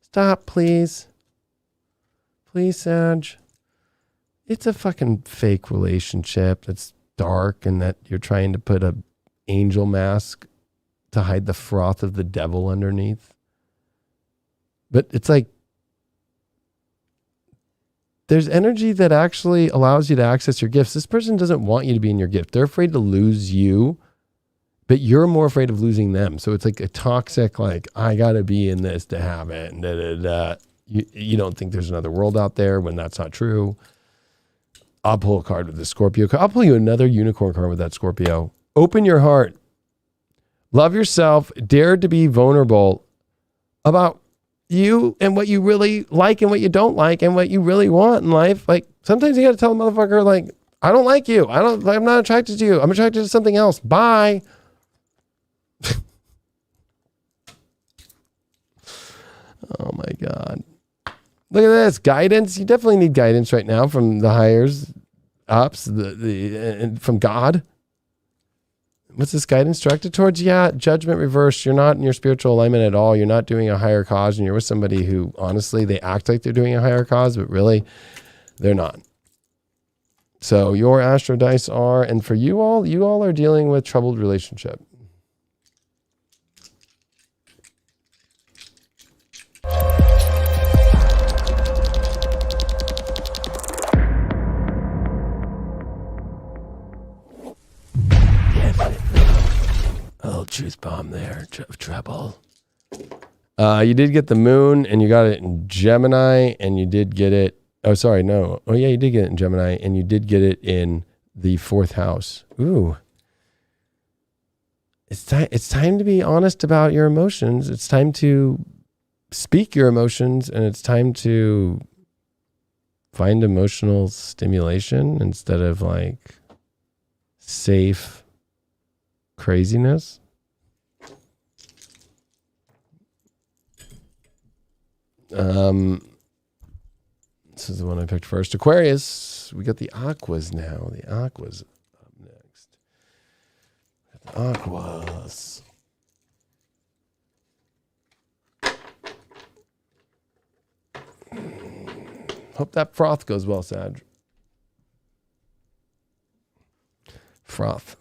Stop, please. Please, Sag. It's a fucking fake relationship that's dark and that you're trying to put a angel mask to hide the froth of the devil underneath. But it's like, there's energy that actually allows you to access your gifts. This person doesn't want you to be in your gift. They're afraid to lose you, but you're more afraid of losing them. So it's like a toxic, like, I got to be in this to have it. And You don't think there's another world out there when that's not true. I'll pull a card with the Scorpio card. I'll pull you another unicorn card with that Scorpio. Open your heart. Love yourself. Dare to be vulnerable about you and what you really like and what you don't like and what you really want in life. Like sometimes you got to tell a motherfucker, like, I don't like you. I'm not attracted to you. I'm attracted to something else. Bye. Oh my God. Look at this guidance. You definitely need guidance right now from the higher ups, from God. What's this guidance directed towards? Yeah, judgment reversed. You're not in your spiritual alignment at all. You're not doing a higher cause, and you're with somebody who, honestly, they act like they're doing a higher cause, but really, they're not. So your astro dice are, and for you all are dealing with troubled relationship. Oh, truth bomb there, treble. You did get the moon, and you got it in Gemini, and you did get it. Oh, sorry, no. Oh, yeah, you did get it in Gemini, and you did get it in the 4th house. Ooh. It's time to be honest about your emotions. It's time to speak your emotions, and it's time to find emotional stimulation instead of like safe craziness. This is the one I picked first. Aquarius. We got the Aquas now. The Aquas up next. The Aquas. Hope that froth goes well, Sag. Froth.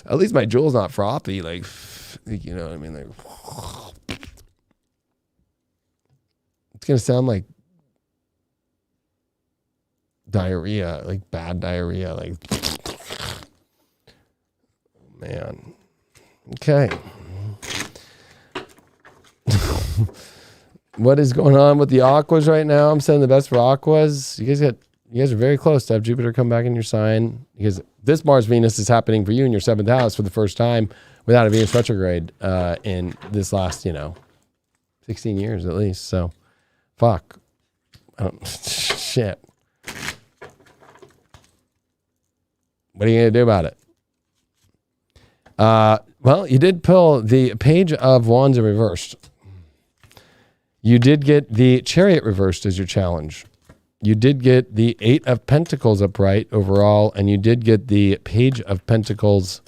At least my jewel's not frothy, like, you know what I mean? Like, it's going to sound like diarrhea, like bad diarrhea, like, man. Okay. What is going on with the Aquas right now? I'm sending the best for Aquas. You guys are very close to have Jupiter come back in your sign, because this Mars-Venus is happening for you in your 7th house for the first time without a Venus retrograde in this last, 16 years at least. So, fuck. Shit. What are you going to do about it? Well, you did pull the Page of Wands in reversed. You did get the Chariot reversed as your challenge. You did get the 8 of Pentacles upright overall, and you did get the Page of Pentacles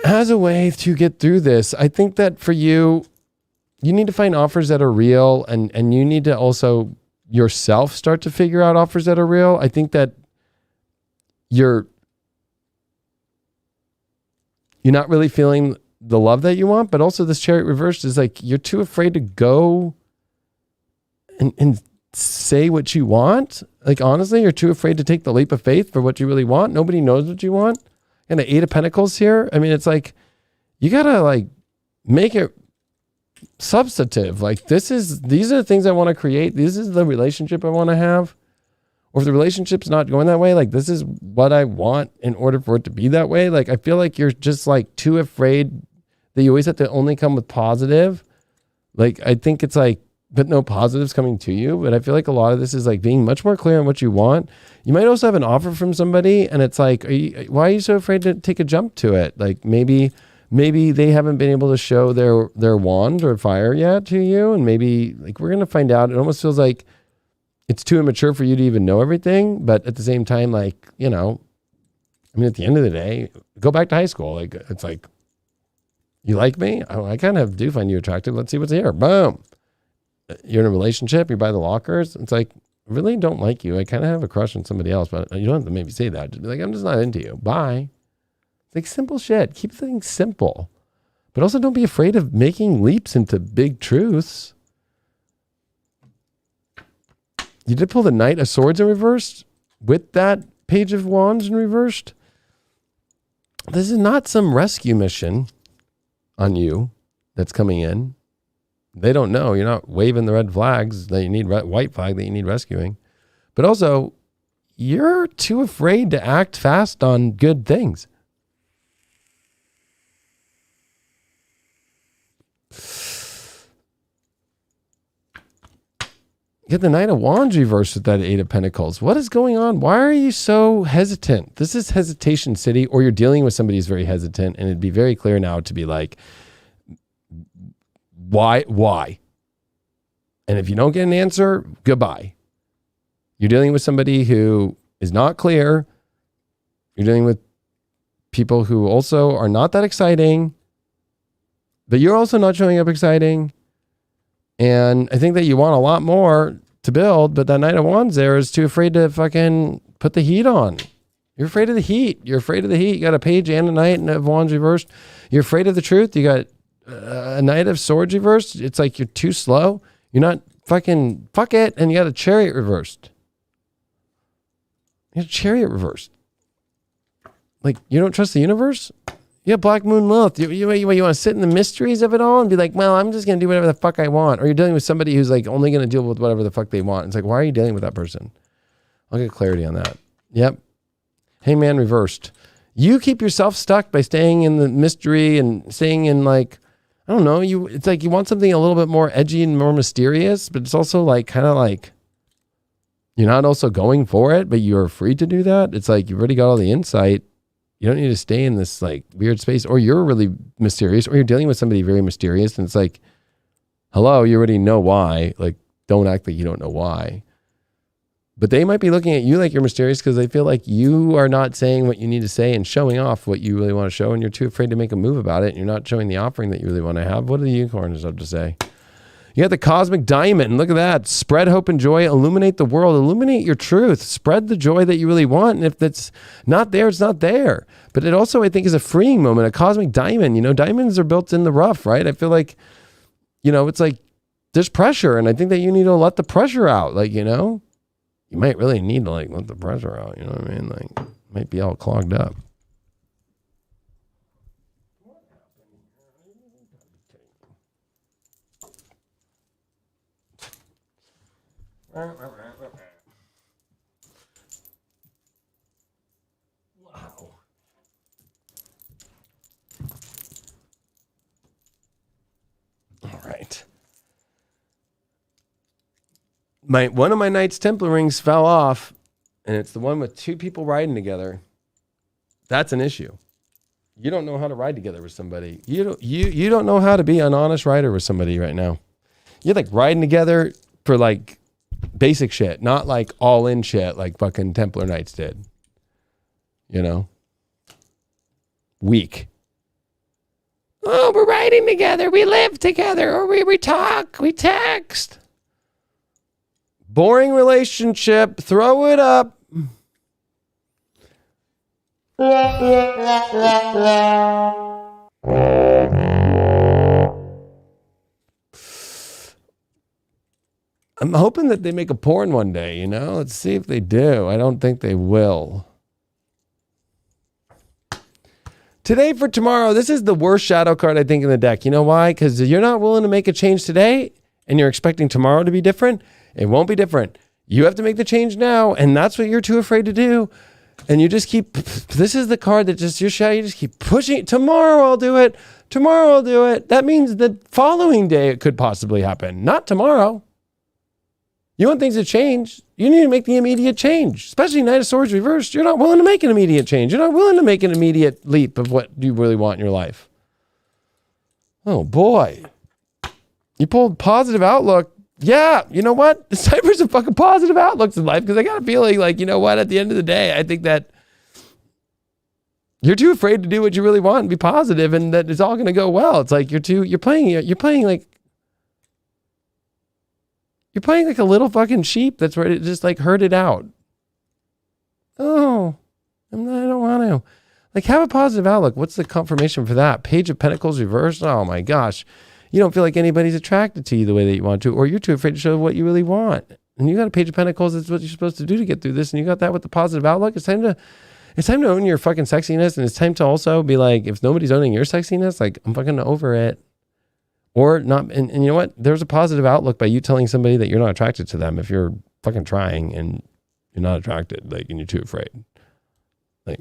as a way to get through this. I think that for you, you need to find offers that are real, and you need to also yourself start to figure out offers that are real. I think that you're not really feeling the love that you want, but also this Chariot reversed is like you're too afraid to go and say what you want. Like, honestly, you're too afraid to take the leap of faith for what you really want. Nobody knows what you want. And the 8 of Pentacles here, I mean, it's like you gotta like make it substantive. Like, these are the things I want to create. This is the relationship I want to have. Or if the relationship's not going that way, like, this is what I want in order for it to be that way. Like, I feel like you're just like too afraid that you always have to only come with positive. Like, I think it's like, but no positives coming to you. But I feel like a lot of this is like being much more clear on what you want. You might also have an offer from somebody, and it's like, why are you so afraid to take a jump to it? Like, maybe they haven't been able to show their wand or fire yet to you. And maybe, like, we're going to find out. It almost feels like it's too immature for you to even know everything. But at the same time, like, I mean, at the end of the day, go back to high school. Like, it's like, you like me? Oh, I kind of do find you attractive. Let's see what's here. Boom. You're in a relationship. You're by the lockers. It's like, I really don't like you. I kind of have a crush on somebody else, but you don't have to maybe say that. Just be like, I'm just not into you. Bye. It's like simple shit. Keep things simple. But also don't be afraid of making leaps into big truths. You did pull the Knight of Swords in reversed with that Page of Wands in reversed. This is not some rescue mission on you that's coming in. They don't know. You're not waving the red flags that you need, white flag that you need rescuing. But also, you're too afraid to act fast on good things. Get the Knight of Wands reversed with that 8 of Pentacles. What is going on? Why are you so hesitant? This is hesitation city, or you're dealing with somebody who's very hesitant, and it'd be very clear now to be like, Why? And if you don't get an answer, goodbye. You're dealing with somebody who is not clear. You're dealing with people who also are not that exciting, but you're also not showing up exciting. And I think that you want a lot more to build, but that Knight of Wands there is too afraid to fucking put the heat on. You're afraid of the heat. You're afraid of the heat. You got a Page and a Knight and a Wands reversed. You're afraid of the truth. You got a Knight of Swords reversed. It's like you're too slow. You're not fucking fuck it. And you got a Chariot reversed. You got a Chariot reversed. Like, you don't trust the universe? You have Black Moon Lilith. You want to sit in the mysteries of it all and be like, well, I'm just going to do whatever the fuck I want. Or you're dealing with somebody who's like only going to deal with whatever the fuck they want. It's like, why are you dealing with that person? I'll get clarity on that. Yep. Hangman reversed. You keep yourself stuck by staying in the mystery and staying in like, I don't know. It's like you want something a little bit more edgy and more mysterious, but it's also like kind of like you're not also going for it, but you're free to do that. It's like you've already got all the insight. You don't need to stay in this like weird space, or you're really mysterious, or you're dealing with somebody very mysterious. And it's like, hello, you already know why. Like, don't act like you don't know why. But they might be looking at you like you're mysterious because they feel like you are not saying what you need to say and showing off what you really want to show. And you're too afraid to make a move about it. And you're not showing the offering that you really want to have. What do the unicorns have to say? You got the cosmic diamond. Look at that. Spread hope and joy. Illuminate the world. Illuminate your truth. Spread the joy that you really want. And if that's not there, it's not there. But it also, I think, is a freeing moment. A cosmic diamond. You know, diamonds are built in the rough, right? I feel like, you know, it's like there's pressure. And I think that you need to let the pressure out. Like, you know, you might really need to like let the pressure out. You know what I mean? Like, it might be all clogged up. Wow. All right. One of my Knights Templar rings fell off, and it's the one with two people riding together. That's an issue. You don't know how to ride together with somebody. You don't know how to be an honest rider with somebody right now. You're like riding together for like basic shit, not like all in shit like fucking Templar Knights did. You know? Weak. Oh, we're riding together. We live together. Or we talk. We text. Boring relationship. Throw it up. I'm hoping that they make a porn one day, you know? Let's see if they do. I don't think they will. Today for tomorrow, this is the worst shadow card, I think, in the deck. You know why? Because you're not willing to make a change today, and you're expecting tomorrow to be different. It won't be different. You have to make the change now, and that's what you're too afraid to do. And you just keep, this is the card that just, your shadow, you just keep pushing. Tomorrow I'll do it. Tomorrow I'll do it. That means the following day it could possibly happen, not tomorrow. You want things to change, you need to make the immediate change, especially Knight of Swords reversed. You're not willing to make an immediate change. You're not willing to make an immediate leap of what you really want in your life. Oh boy. You pulled positive outlook. Yeah, you know what? It's time for some fucking positive outlooks in life because I got a feeling like, you know what? At the end of the day, I think that you're too afraid to do what you really want and be positive and that it's all going to go well. It's like you're playing like a little fucking sheep that's ready to just like herd it out. Oh, I don't want to. Like, have a positive outlook. What's the confirmation for that? Page of Pentacles reversed. Oh my gosh. You don't feel like anybody's attracted to you the way that you want to, or you're too afraid to show what you really want. And you got a Page of Pentacles. That's what you're supposed to do to get through this. And you got that with the positive outlook. It's time to own your fucking sexiness. And it's time to also be like, if nobody's owning your sexiness, like, I'm fucking over it. Or not. And you know what? There's a positive outlook by you telling somebody that you're not attracted to them if you're fucking trying and you're not attracted, like, and you're too afraid. Like,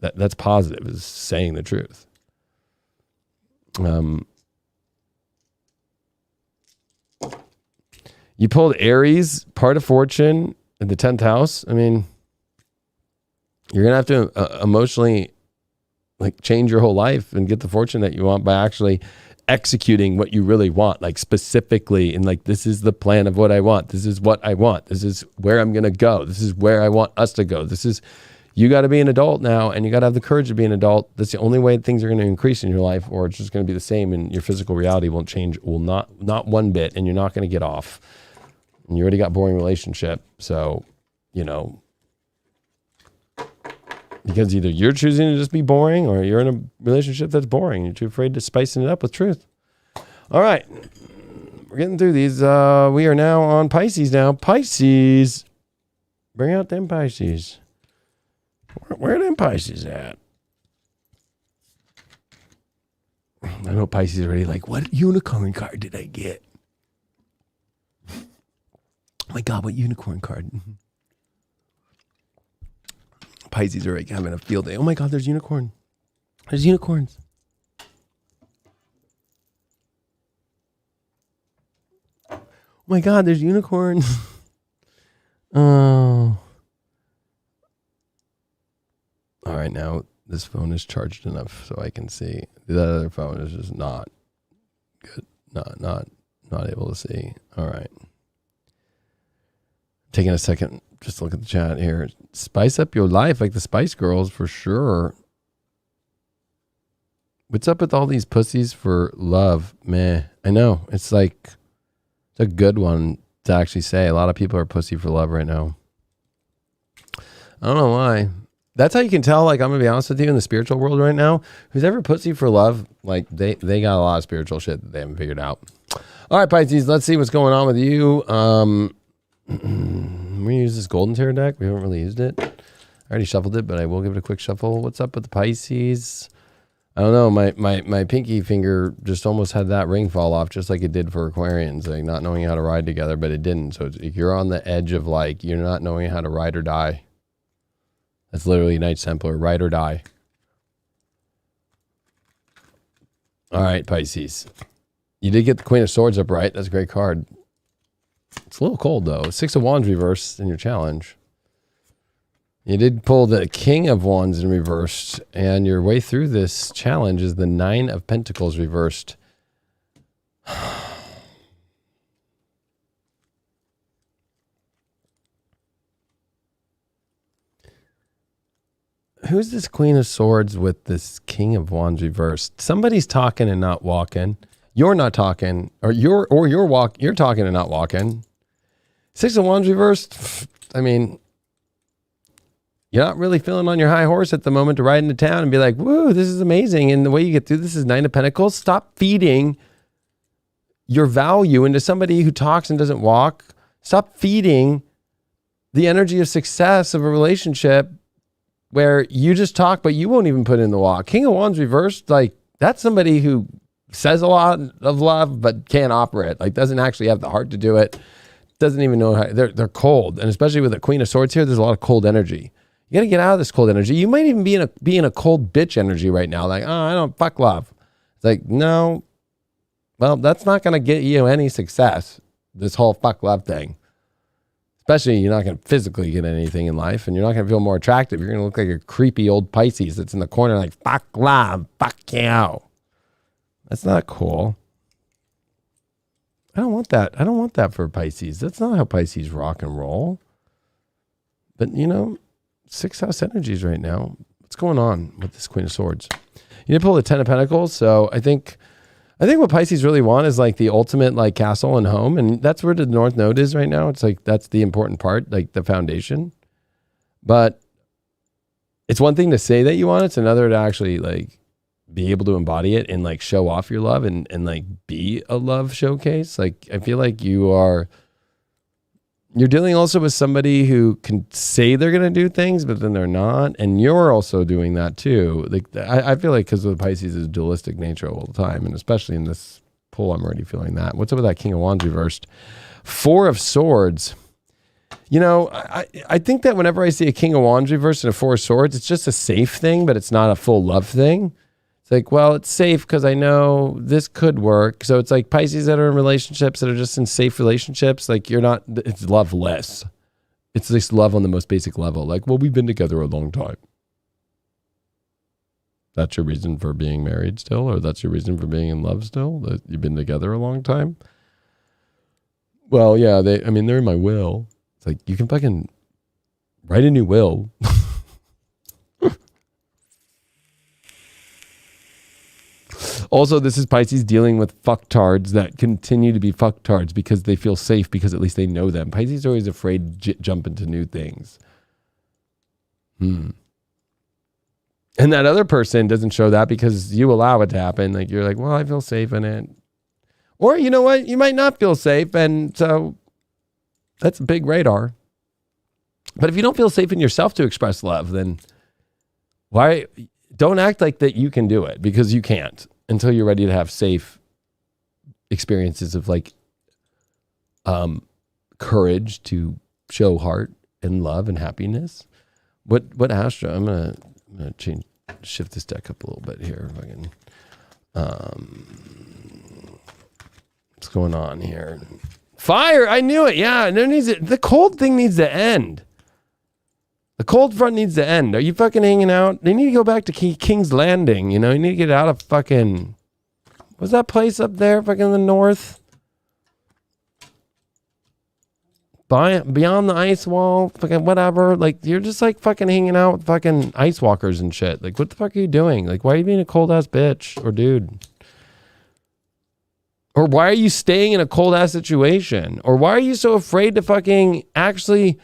that's positive, is saying the truth. You pulled Aries, part of fortune in the 10th house. I mean, you're going to have to emotionally like change your whole life and get the fortune that you want by actually executing what you really want, like specifically, and like, this is the plan of what I want. This is what I want. This is where I'm going to go. This is where I want us to go. You got to be an adult now, and you got to have the courage to be an adult. That's the only way things are going to increase in your life, or it's just going to be the same, and your physical reality won't change, not one bit, and you're not going to get off. And you already got boring relationship, so, because either you're choosing to just be boring, or you're in a relationship that's boring. You're too afraid to spicing it up with truth. All right, we're getting through these. We are now on Pisces now. Pisces, bring out them Pisces. Where them Pisces at? I know Pisces are already like, what unicorn card did I get? Oh my God, what unicorn card? Pisces are like having a field day. Oh my God, there's unicorn. There's unicorns. Oh my God, there's unicorns. Oh. All right, now this phone is charged enough so I can see. The other phone is just not good. Not able to see. All right. Taking a second just to look at the chat here. Spice up your life like the Spice Girls for sure. What's up with all these pussies for love? Meh. I know. It's a good one to actually say. A lot of people are pussy for love right now. I don't know why. That's how you can tell, I'm going to be honest with you, in the spiritual world right now, who's ever pussy for love, they got a lot of spiritual shit that they haven't figured out. All right, Pisces, let's see what's going on with you. We use this Golden Tarot deck. We haven't really used it. I already shuffled it, but I will give it a quick shuffle. What's up with the Pisces? I don't know. My pinky finger just almost had that ring fall off, just like it did for Aquarians, not knowing how to ride together, but it didn't. So you're on the edge of you're not knowing how to ride or die. That's literally Knight Templar, ride or die. All right, Pisces. You did get the Queen of Swords upright. That's a great card. It's a little cold, though. 6 of Wands reversed in your challenge. You did pull the King of Wands in reversed, and your way through this challenge is the 9 of Pentacles reversed. Who's this Queen of Swords with this King of Wands reversed? Somebody's talking and not walking. You're not talking, or you're talking and not walking. 6 of Wands reversed. I mean, you're not really feeling on your high horse at the moment to ride into town and be like, woo, this is amazing. And the way you get through this is 9 of Pentacles. Stop feeding your value into somebody who talks and doesn't walk. Stop feeding the energy of success of a relationship where you just talk, but you won't even put in the walk. King of Wands reversed, that's somebody who says a lot of love, but can't offer it. Doesn't actually have the heart to do it. Doesn't even know how. They're cold. And especially with the Queen of Swords here, there's a lot of cold energy. You got to get out of this cold energy. You might even be in a cold bitch energy right now. I don't fuck love. It's no. Well, that's not going to get you any success, this whole fuck love thing. Especially, you're not going to physically get anything in life, and you're not going to feel more attractive. You're going to look like a creepy old Pisces that's in the corner fuck love, fuck you. That's not cool. I don't want that. I don't want that for Pisces. That's not how Pisces rock and roll. But, 6th house energies right now. What's going on with this Queen of Swords? You did pull the 10 of Pentacles, so I think what Pisces really want is the ultimate castle and home, and that's where the North Node is right now. It's that's the important part, the foundation. But it's one thing to say that you want it, it's another to actually be able to embody it and show off your love and be a love showcase. I feel you're dealing also with somebody who can say they're going to do things, but then they're not. And you're also doing that too. I feel because of the Pisces is dualistic nature all the time. And especially in this pull, I'm already feeling that. What's up with that King of Wands reversed? 4 of Swords. I think that whenever I see a King of Wands reversed and a 4 of Swords, it's just a safe thing, but it's not a full love thing. It's well, it's safe because I know this could work. So it's Pisces that are in relationships that are just in safe relationships. You're not, it's loveless. It's this love on the most basic level. Well, we've been together a long time. That's your reason for being married still, or that's your reason for being in love still, that you've been together a long time. Well, yeah, they're in my will. It's like, you can fucking write a new will. Also, this is Pisces dealing with fucktards that continue to be fucktards because they feel safe because at least they know them. Pisces are always afraid to jump into new things. And that other person doesn't show that because you allow it to happen. Like, you're like, well, I feel safe in it. Or, you know what? You might not feel safe. And so that's a big radar. But if you don't feel safe in yourself to express love, then why don't act like that you can do it, because you can't until you're ready to have safe experiences of like courage to show heart and love and happiness. What astro? I'm gonna shift this deck up a little bit here if I can. What's going on here? Fire! I knew it. Yeah, the cold thing needs to end. The cold front needs to end. Are you fucking hanging out? They need to go back to King's Landing. You know, you need to get out of fucking... What's that place up there fucking in the north? Beyond the ice wall, fucking whatever. Like, you're just like fucking hanging out with fucking ice walkers and shit. Like, what the fuck are you doing? Like, why are you being a cold ass bitch or dude? Or why are you staying in a cold ass situation? Or why are you so afraid to fucking actually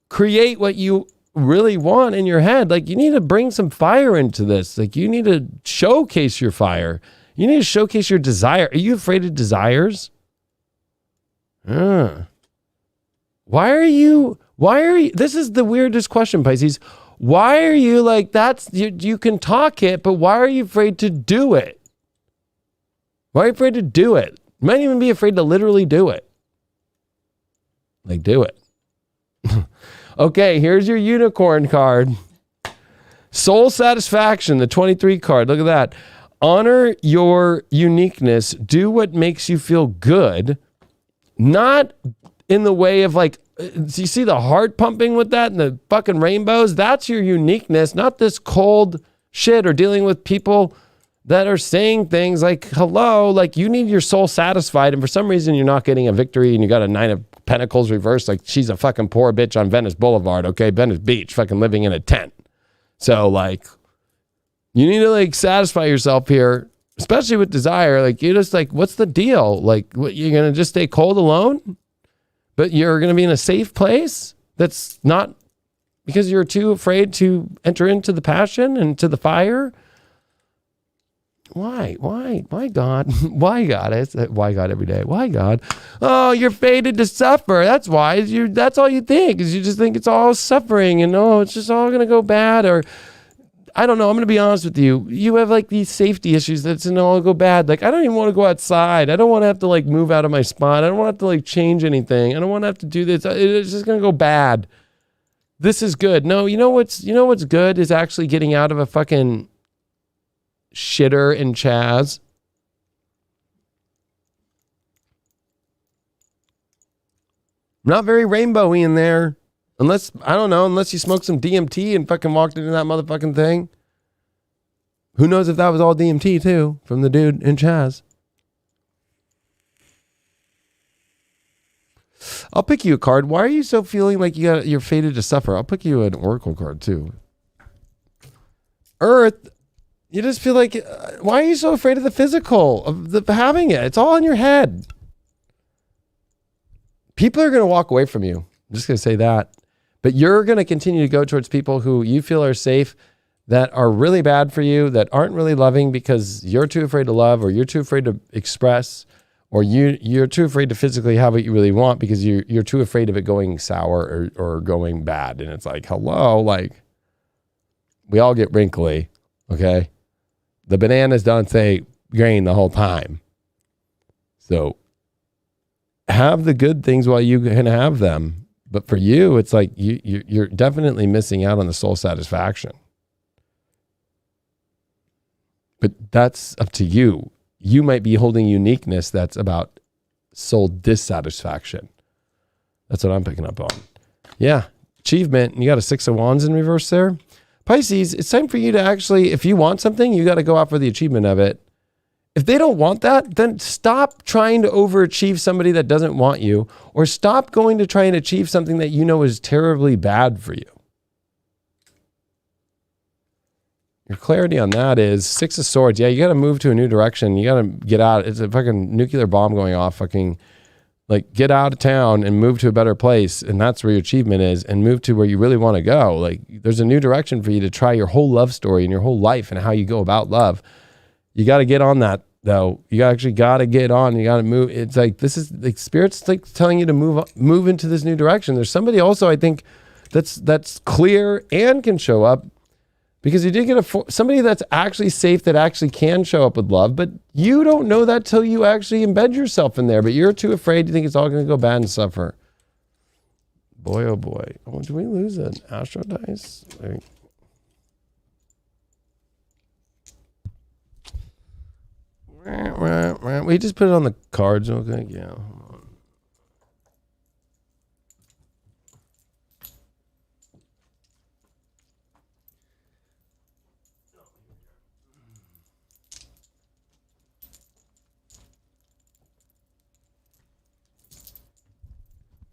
create what you really want in your head? Like, you need to bring some fire into this. Like, you need to showcase your fire. You need to showcase your desire. Are you afraid of desires? Why are you, this is the weirdest question, Pisces. Why are you like, you can talk it, but why are you afraid to do it? Why are you afraid to do it? You might even be afraid to literally do it. Like, do it. Okay, here's your unicorn card. Soul satisfaction, the 23 card. Look at that. Honor your uniqueness. Do what makes you feel good. Not in the way of like, you see the heart pumping with that and the fucking rainbows? That's your uniqueness, not this cold shit or dealing with people that are saying things like, hello, like you need your soul satisfied. And for some reason, you're not getting a victory and you got a 9 of Pentacles reversed. Like, she's a fucking poor bitch on Venice Boulevard. Okay. Venice Beach, fucking living in a tent. So like, you need to like satisfy yourself here, especially with desire. Like, you're just like, what's the deal? Like, what, you're going to just stay cold alone, but you're going to be in a safe place that's not because you're too afraid to enter into the passion and to the fire. Why God? Why God? Why God every day? Why God? Oh, you're fated to suffer. That's why. That's all you think, is you just think it's all suffering and it's just all going to go bad. Or I don't know. I'm going to be honest with you. You have like these safety issues that's going to all go bad. Like, I don't even want to go outside. I don't want to have to like move out of my spot. I don't want to have to like change anything. I don't want to have to do this. It's just going to go bad. This is good. No, you know what's good is actually getting out of a fucking shitter and Chaz. Not very rainbowy in there. Unless you smoked some DMT and fucking walked into that motherfucking thing. Who knows if that was all DMT too, from the dude in Chaz. I'll pick you a card. Why are you so feeling like you're fated to suffer? I'll pick you an oracle card too. Earth. You just feel like, why are you so afraid of the physical, of having it? It's all in your head. People are going to walk away from you. I'm just going to say that. But you're going to continue to go towards people who you feel are safe, that are really bad for you, that aren't really loving because you're too afraid to love, or you're too afraid to express, or you're too afraid to physically have what you really want because you're too afraid of it going sour or going bad. And it's like, hello, like, we all get wrinkly, okay? The bananas don't say grain the whole time. So have the good things while you can have them. But for you, it's like you're definitely missing out on the soul satisfaction. But that's up to you. You might be holding uniqueness that's about soul dissatisfaction. That's what I'm picking up on. Yeah, achievement. You got a 6 of Wands in reverse there. Pisces, it's time for you to actually, if you want something, you got to go out for the achievement of it. If they don't want that, then stop trying to overachieve somebody that doesn't want you, or stop going to try and achieve something that you know is terribly bad for you. Your clarity on that is Six of Swords. Yeah, you got to move to a new direction. You got to get out. It's a fucking nuclear bomb going off. Fucking like get out of town and move to a better place. And that's where your achievement is, and move to where you really want to go. Like there's a new direction for you to try your whole love story and your whole life and how you go about love. You got to get on that though. You actually got to get on. You got to move. It's like, this is like Spirit's like telling you to move into this new direction. There's somebody also, I think, that's clear and can show up. Because you did get somebody that's actually safe, that actually can show up with love, but you don't know that till you actually embed yourself in there. But you're too afraid. You think it's all going to go bad and suffer. Boy, oh boy. Oh, did we lose an astro dice? We just put it on the cards. Okay, yeah.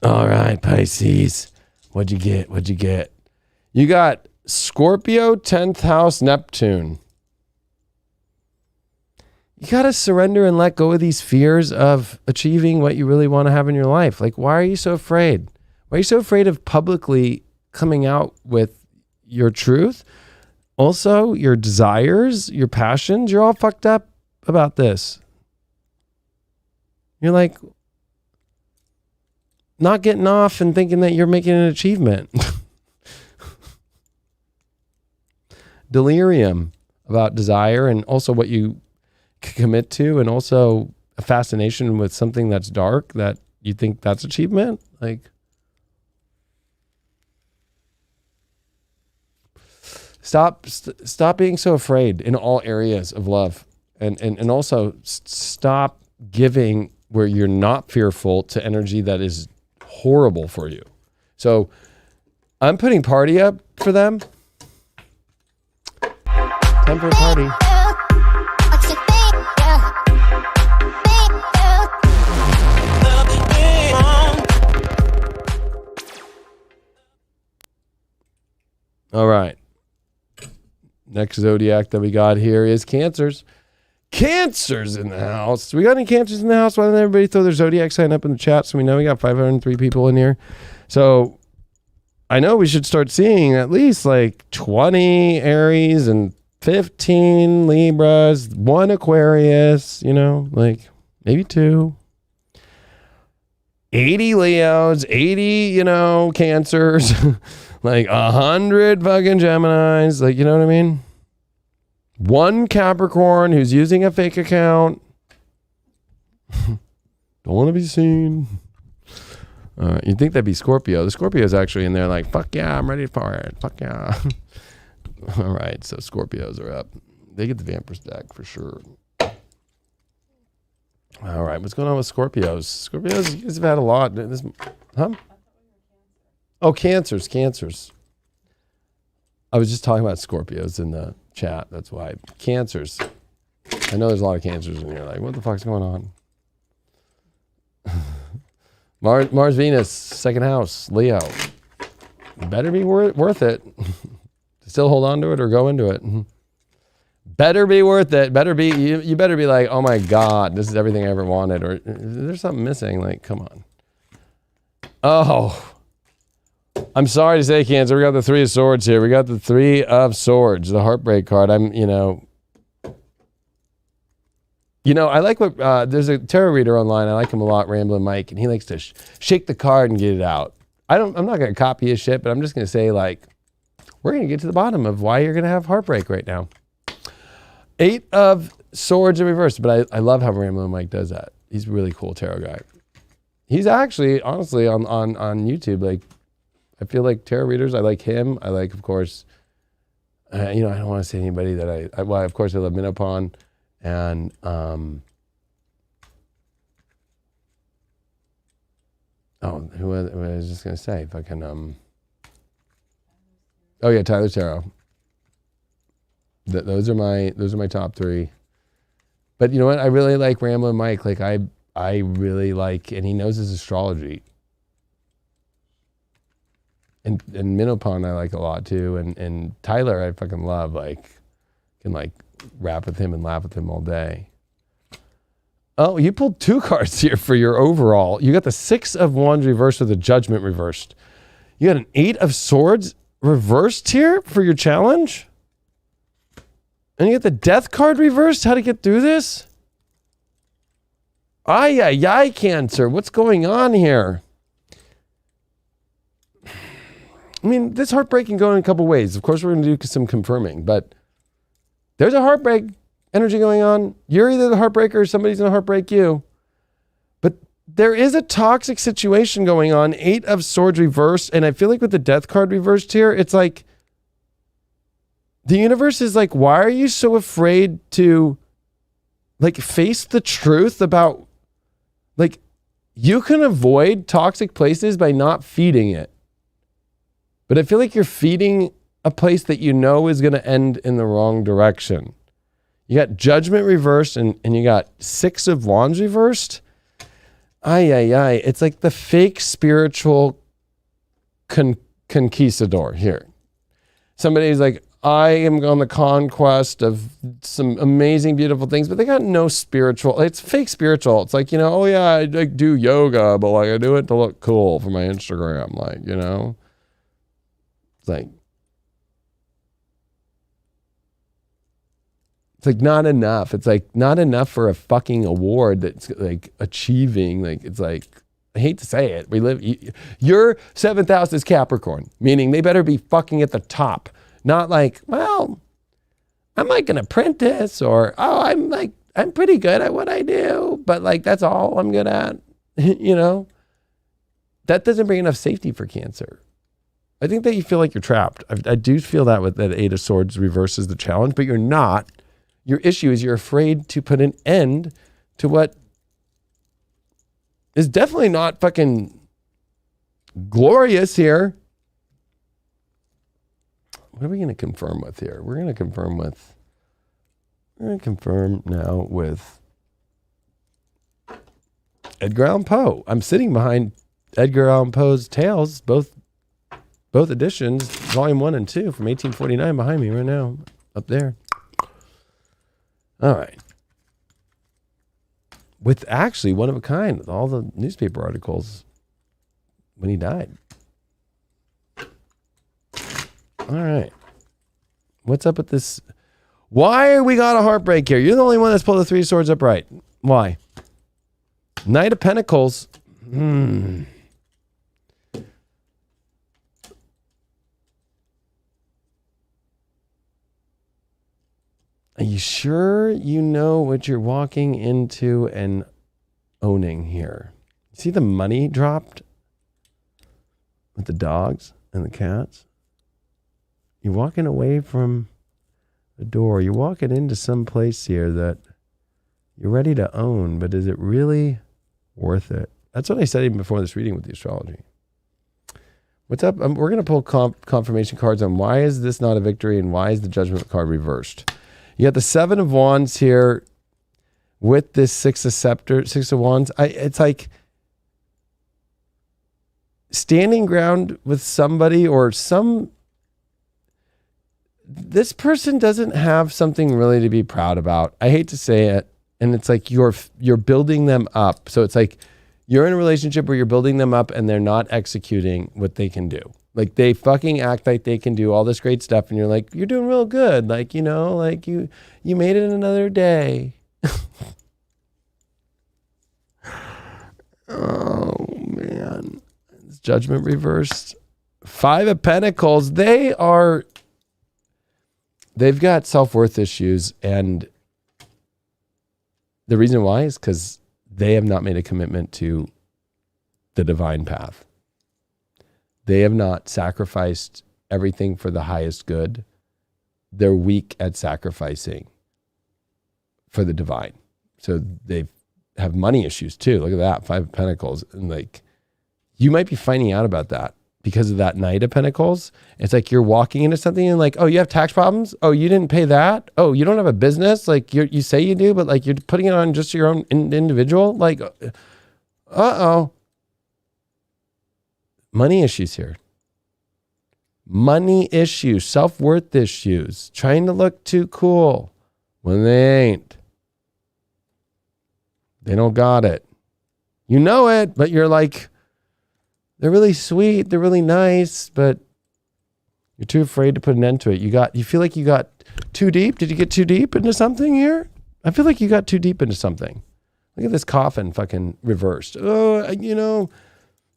All right, Pisces. What'd you get? What'd you get? You got Scorpio, 10th house, Neptune. You got to surrender and let go of these fears of achieving what you really want to have in your life. Like, why are you so afraid? Why are you so afraid of publicly coming out with your truth? Also, your desires, your passions, you're all fucked up about this. You're like, not getting off and thinking that you're making an achievement. Delirium about desire and also what you commit to, and also a fascination with something that's dark that you think that's achievement. Like, stop being so afraid in all areas of love, and also stop giving where you're not fearful to energy that is horrible for you. So I'm putting party up for them. Time for a party. All right. Next zodiac that we got here is Cancers. Cancers in the house. We got any Cancers in the house? Why don't everybody throw their zodiac sign up in the chat so we know we got 503 people in here. So I know we should start seeing at least like 20 Aries and 15 Libras, 1 Aquarius, you know, like maybe 2. 80 Leos, 80, you know, Cancers, like 100 fucking Geminis, like, you know what I mean? 1 Capricorn who's using a fake account. Don't want to be seen. You'd think that'd be Scorpio. The Scorpio is actually in there like, fuck yeah, I'm ready for it. Fuck yeah. All right, so Scorpios are up. They get the Vampire stack for sure. All right, what's going on with Scorpios? Scorpios, you guys have had a lot. Huh? Oh, Cancers. I was just talking about Scorpios in the chat. That's why. Cancers. I know there's a lot of Cancers in here. Like, what the fuck's going on? Mars, Venus, 2nd house, Leo. Better be worth it. Still hold on to it or go into it. Better be worth it. Better be, you better be like, oh my God, this is everything I ever wanted. Or there's something missing. Like, come on. Oh, I'm sorry to say, Cancer, we got the 3 of Swords here. We got the 3 of Swords, the heartbreak card. I like what, there's a tarot reader online. I like him a lot, Ramblin' Mike, and he likes to shake the card and get it out. I'm not going to copy his shit, but I'm just going to say, like, we're going to get to the bottom of why you're going to have heartbreak right now. 8 of Swords in reverse, but I love how Ramblin' Mike does that. He's a really cool tarot guy. He's actually, honestly, on YouTube, like, I feel like tarot readers, I like him. I like, of course, I don't want to say anybody that well, of course, I love Minopon, and, who was I just going to say? Fucking, oh yeah, Tyler Tarot. Those are my top three. But you know what? I really like Ramblin' Mike. Like I really like, and he knows his astrology. And Minopon I like a lot too. And Tyler I fucking love. Like, can like rap with him and laugh with him all day. Oh, you pulled 2 cards here for your overall. You got the 6 of Wands reversed with the Judgment reversed. You got an 8 of Swords reversed here for your challenge. And you got the Death card reversed. How to get through this? Ay, ay, ay, Cancer. What's going on here? I mean, this heartbreak can go in a couple ways. Of course, we're going to do some confirming, but there's a heartbreak energy going on. You're either the heartbreaker or somebody's going to heartbreak you. But there is a toxic situation going on. 8 of Swords reversed. And I feel like with the Death card reversed here, it's like the universe is like, why are you so afraid to like face the truth about like you can avoid toxic places by not feeding it. But I feel like you're feeding a place that you know is going to end in the wrong direction. You got Judgment reversed and you got 6 of Wands reversed. Ay, ay, ay. It's like the fake spiritual conquistador here. Somebody's like, I am on the conquest of some amazing, beautiful things, but they got no spiritual. It's fake spiritual. It's like, you know, oh yeah, I like do yoga, but like I do it to look cool for my Instagram. Like, you know, it's like not enough. It's like not enough for a fucking award that's like achieving. Like, it's like, I hate to say it. Your 7th house is Capricorn, meaning they better be fucking at the top. Not like, well, I'm like an apprentice or, oh, I'm pretty good at what I do, but like, that's all I'm good at. You know, that doesn't bring enough safety for Cancer. I think that you feel like you're trapped. I do feel that with that 8 of Swords reverses the challenge, but you're not. Your issue is you're afraid to put an end to what is definitely not fucking glorious here. What are we going to confirm with here? We're going to confirm now with Edgar Allan Poe. I'm sitting behind Edgar Allan Poe's Tales, both editions, volume 1 and 2 from 1849 behind me right now, up there. All right. With actually one of a kind, with all the newspaper articles when he died. All right. What's up with this? Why we got a heartbreak here? You're the only one that's pulled the 3 of Swords upright. Why? Knight of Pentacles. Are you sure you know what you're walking into and owning here? See the money dropped with the dogs and the cats? You're walking away from the door. You're walking into some place here that you're ready to own, but is it really worth it? That's what I said even before this reading with the astrology. What's up? We're going to pull confirmation cards on why is this not a victory and why is the Judgment card reversed. You got the 7 of Wands here with this 6 of Scepter, 6 of Wands. It's like standing ground with somebody or this person doesn't have something really to be proud about. I hate to say it. And it's like you're building them up. So it's like you're in a relationship where you're building them up and they're not executing what they can do. Like they fucking act like they can do all this great stuff. And you're like, you're doing real good. Like, you know, like you made it another day. Oh man. It's Judgment reversed. 5 of Pentacles. They've got self-worth issues, and the reason why is because they have not made a commitment to the divine path. They have not sacrificed everything for the highest good. They're weak at sacrificing for the divine. So they have money issues too. Look at that, 5 of Pentacles. And like, you might be finding out about that because of that Knight of Pentacles. It's like you're walking into something and like, oh, you have tax problems? Oh, you didn't pay that? Oh, you don't have a business? Like you say you do, but like you're putting it on just your own individual? Like, uh-oh. Money issues here. Money issues, self-worth issues, trying to look too cool when they ain't. They don't got it. You know it, but you're like, they're really sweet, they're really nice, but you're too afraid to put an end to it. You feel like you got too deep. Did you get too deep into something here? I feel like you got too deep into something. Look at this coffin fucking reversed. Oh,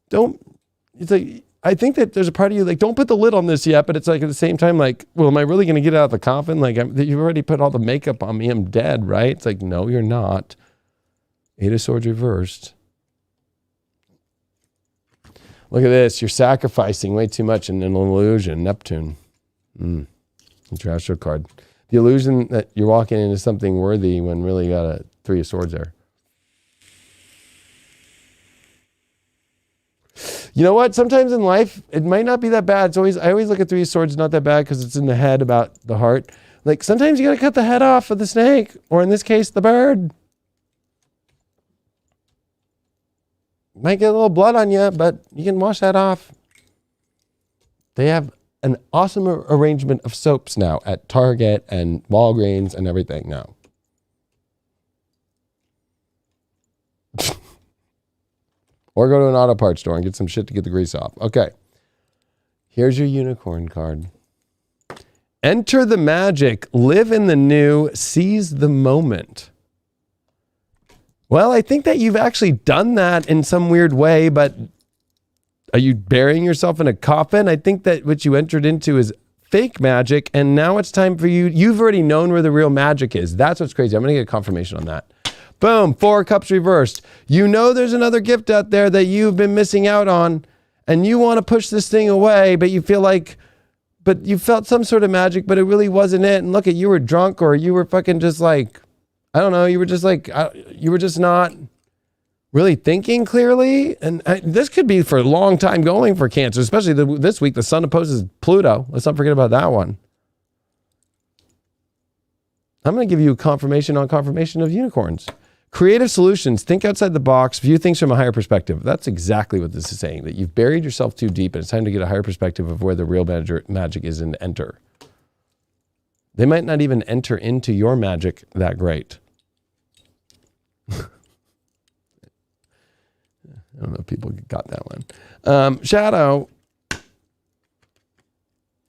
don't, it's like, I think that there's a part of you like, don't put the lid on this yet, but it's like at the same time, like, well, am I really going to get out of the coffin? Like, you've already put all the makeup on me. I'm dead, right? It's like, no, you're not. Eight of Swords reversed. Look at this. You're sacrificing way too much in an illusion. Neptune. It's your astro card. The illusion that you're walking into something worthy when really you got a Three of Swords there. You know what? Sometimes in life, it might not be that bad. I always look at Three of Swords, not that bad because it's in the head about the heart. Like sometimes you got to cut the head off of the snake, or in this case, the bird. Might get a little blood on you, but you can wash that off. They have an awesome arrangement of soaps now at Target and Walgreens and everything now. Or go to an auto parts store and get some shit to get the grease off. Okay. Here's your unicorn card. Enter the magic, live in the new, seize the moment. Well, I think that you've actually done that in some weird way, but are you burying yourself in a coffin? I think that what you entered into is fake magic, and now it's time for you. You've already known where the real magic is. That's what's crazy. I'm going to get confirmation on that. Boom, 4 of Cups reversed. You know there's another gift out there that you've been missing out on, and you want to push this thing away, but you feel like, but you felt some sort of magic, but it really wasn't it. And look at, you were drunk, or you were fucking just like, I don't know, you were just like, you were just not really thinking clearly. And this could be for a long time going for Cancer, especially this week. The sun opposes Pluto. Let's not forget about that one. I'm going to give you a confirmation on confirmation of unicorns. Creative solutions. Think outside the box. View things from a higher perspective. That's exactly what this is saying, that you've buried yourself too deep and it's time to get a higher perspective of where the real magic is and enter. They might not even enter into your magic that great. I don't know if people got that one. Shadow.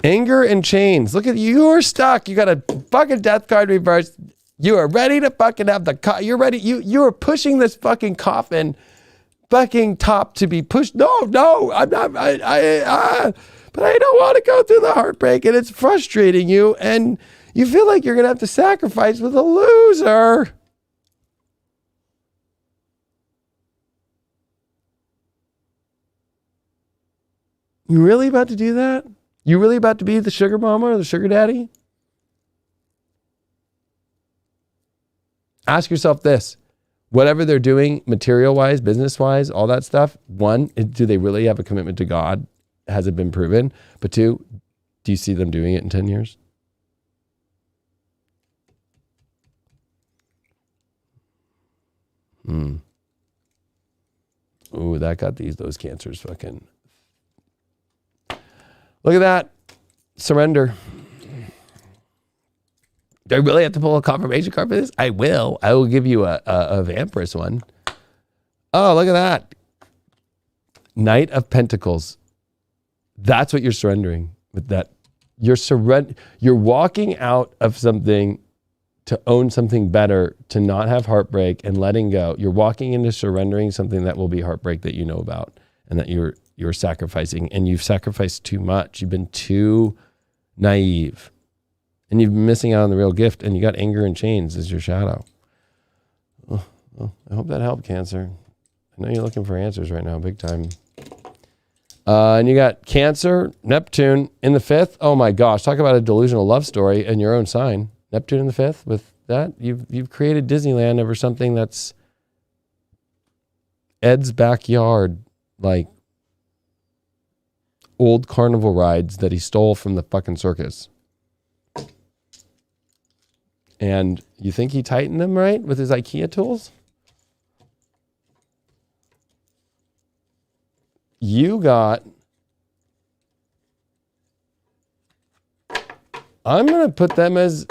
Anger and chains. Look at you. You're stuck. You got a fucking death card reversed. You are ready to fucking have the you're ready. You are pushing this fucking coffin fucking top to be pushed. No, I'm not. But I don't want to go through the heartbreak, and it's frustrating you, and you feel like you're gonna have to sacrifice with a loser. You really about to do that? You really about to be the sugar mama or the sugar daddy? Ask yourself this. Whatever they're doing, material-wise, business-wise, all that stuff, one, do they really have a commitment to God? Has it been proven? But two, do you see them doing it in 10 years? Ooh, that got those Cancers fucking... Look at that. Surrender. Do I really have to pull a confirmation card for this? I will. I will give you a Vampiress one. Oh, look at that. Knight of Pentacles. That's what you're surrendering with that. You're walking out of something to own something better, to not have heartbreak and letting go. You're walking into surrendering something that will be heartbreak that you know about and that you're sacrificing, and you've sacrificed too much. You've been too naive. And you've been missing out on the real gift, and you got anger and chains as your shadow. Oh, I hope that helped, Cancer. I know you're looking for answers right now, big time. And you got Cancer, Neptune in the 5th. Oh my gosh, talk about a delusional love story in your own sign. Neptune in the 5th with that. You've created Disneyland over something that's Ed's backyard. Like, old carnival rides that he stole from the fucking circus. And you think he tightened them right with his IKEA tools? You got... I'm going to put them as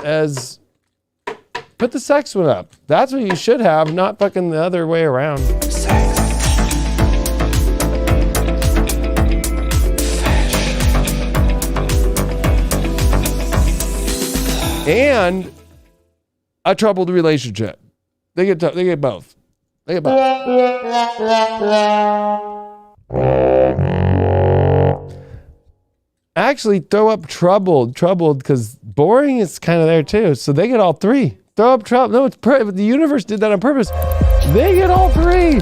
put the sex one up. That's what you should have, not fucking the other way around. And a troubled relationship. They get both. They get both. Actually, throw up troubled because boring is kind of there too. So they get all three. Throw up trouble. No, the universe did that on purpose. They get all three.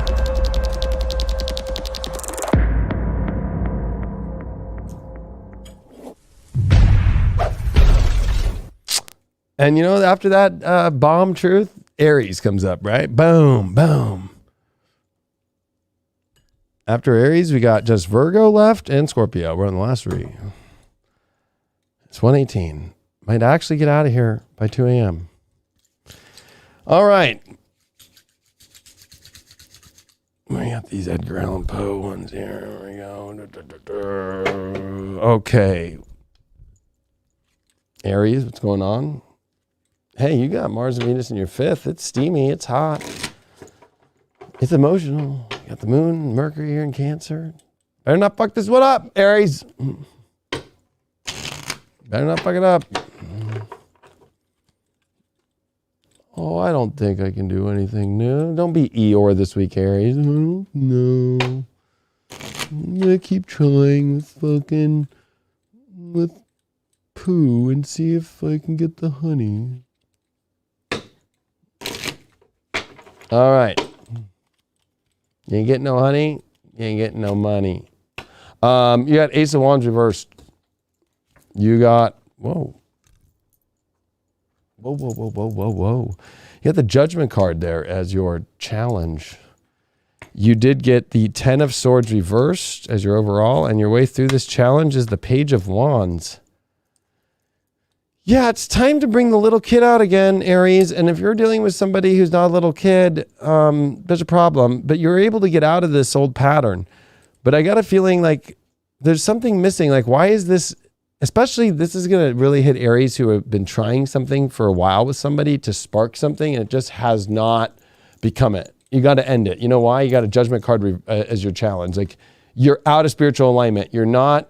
And you know, after that bomb truth, Aries comes up, right? Boom, boom. After Aries, we got just Virgo left and Scorpio. We're on the last three. It's 1:18. Might actually get out of here by 2 a.m. All right. We got these Edgar Allan Poe ones here. There we go. Okay. Aries, what's going on? Hey, you got Mars and Venus in your fifth. It's steamy. It's hot. It's emotional. You got the moon, Mercury here in Cancer. Better not fuck this one up, Aries. Better not fuck it up. Oh, I don't think I can do anything new. Don't be Eeyore this week, Aries. No. I'm gonna keep trying with poo and see if I can get the honey. All right. You ain't getting no honey. You ain't getting no money. You got Ace of Wands reversed. You got, whoa. You got the Judgment card there as your challenge. You did get the 10 of Swords reversed as your overall, and your way through this challenge is the Page of Wands. Yeah, it's time to bring the little kid out again, Aries. And if you're dealing with somebody who's not a little kid, there's a problem. But you're able to get out of this old pattern. But I got a feeling like there's something missing. Like, why is this, especially this is going to really hit Aries who have been trying something for a while with somebody to spark something, and it just has not become it. You got to end it. You know why? You got a Judgment card as your challenge. Like, you're out of spiritual alignment. You're not,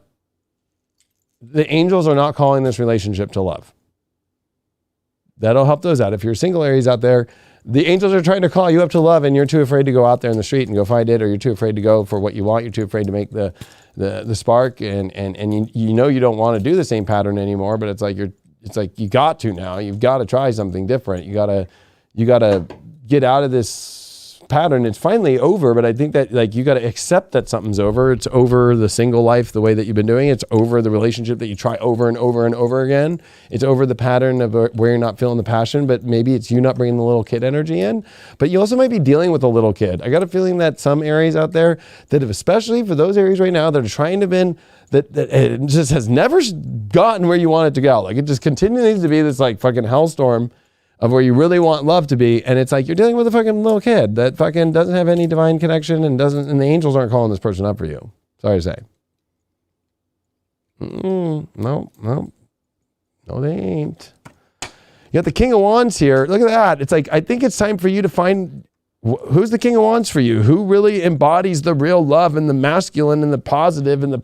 the angels are not calling this relationship to love. That'll help those out. If you're single Aries out there, the angels are trying to call you up to love, and you're too afraid to go out there in the street and go find it, or you're too afraid to go for what you want. You're too afraid to make the spark, and you know you don't want to do the same pattern anymore. But it's like you got to now. You've got to try something different. You gotta get out of this pattern. It's finally over, but I think that like you got to accept that something's over. It's over the single life the way that you've been doing. It's over the relationship that you try over and over and over again. It's over the pattern of where you're not feeling the passion, but maybe it's you not bringing the little kid energy in. But you also might be dealing with a little kid. I got a feeling that some Aries out there that have, especially for those Aries right now that are trying to been that it just has never gotten where you want it to go. Like, it just continues to be this like fucking hellstorm of where you really want love to be, and it's like you're dealing with a fucking little kid that fucking doesn't have any divine connection and the angels aren't calling this person up for you. Sorry to say. No, they ain't. You got the King of Wands here. Look at that. It's like, I think it's time for you to find who's the King of Wands for you, who really embodies the real love and the masculine and the positive and the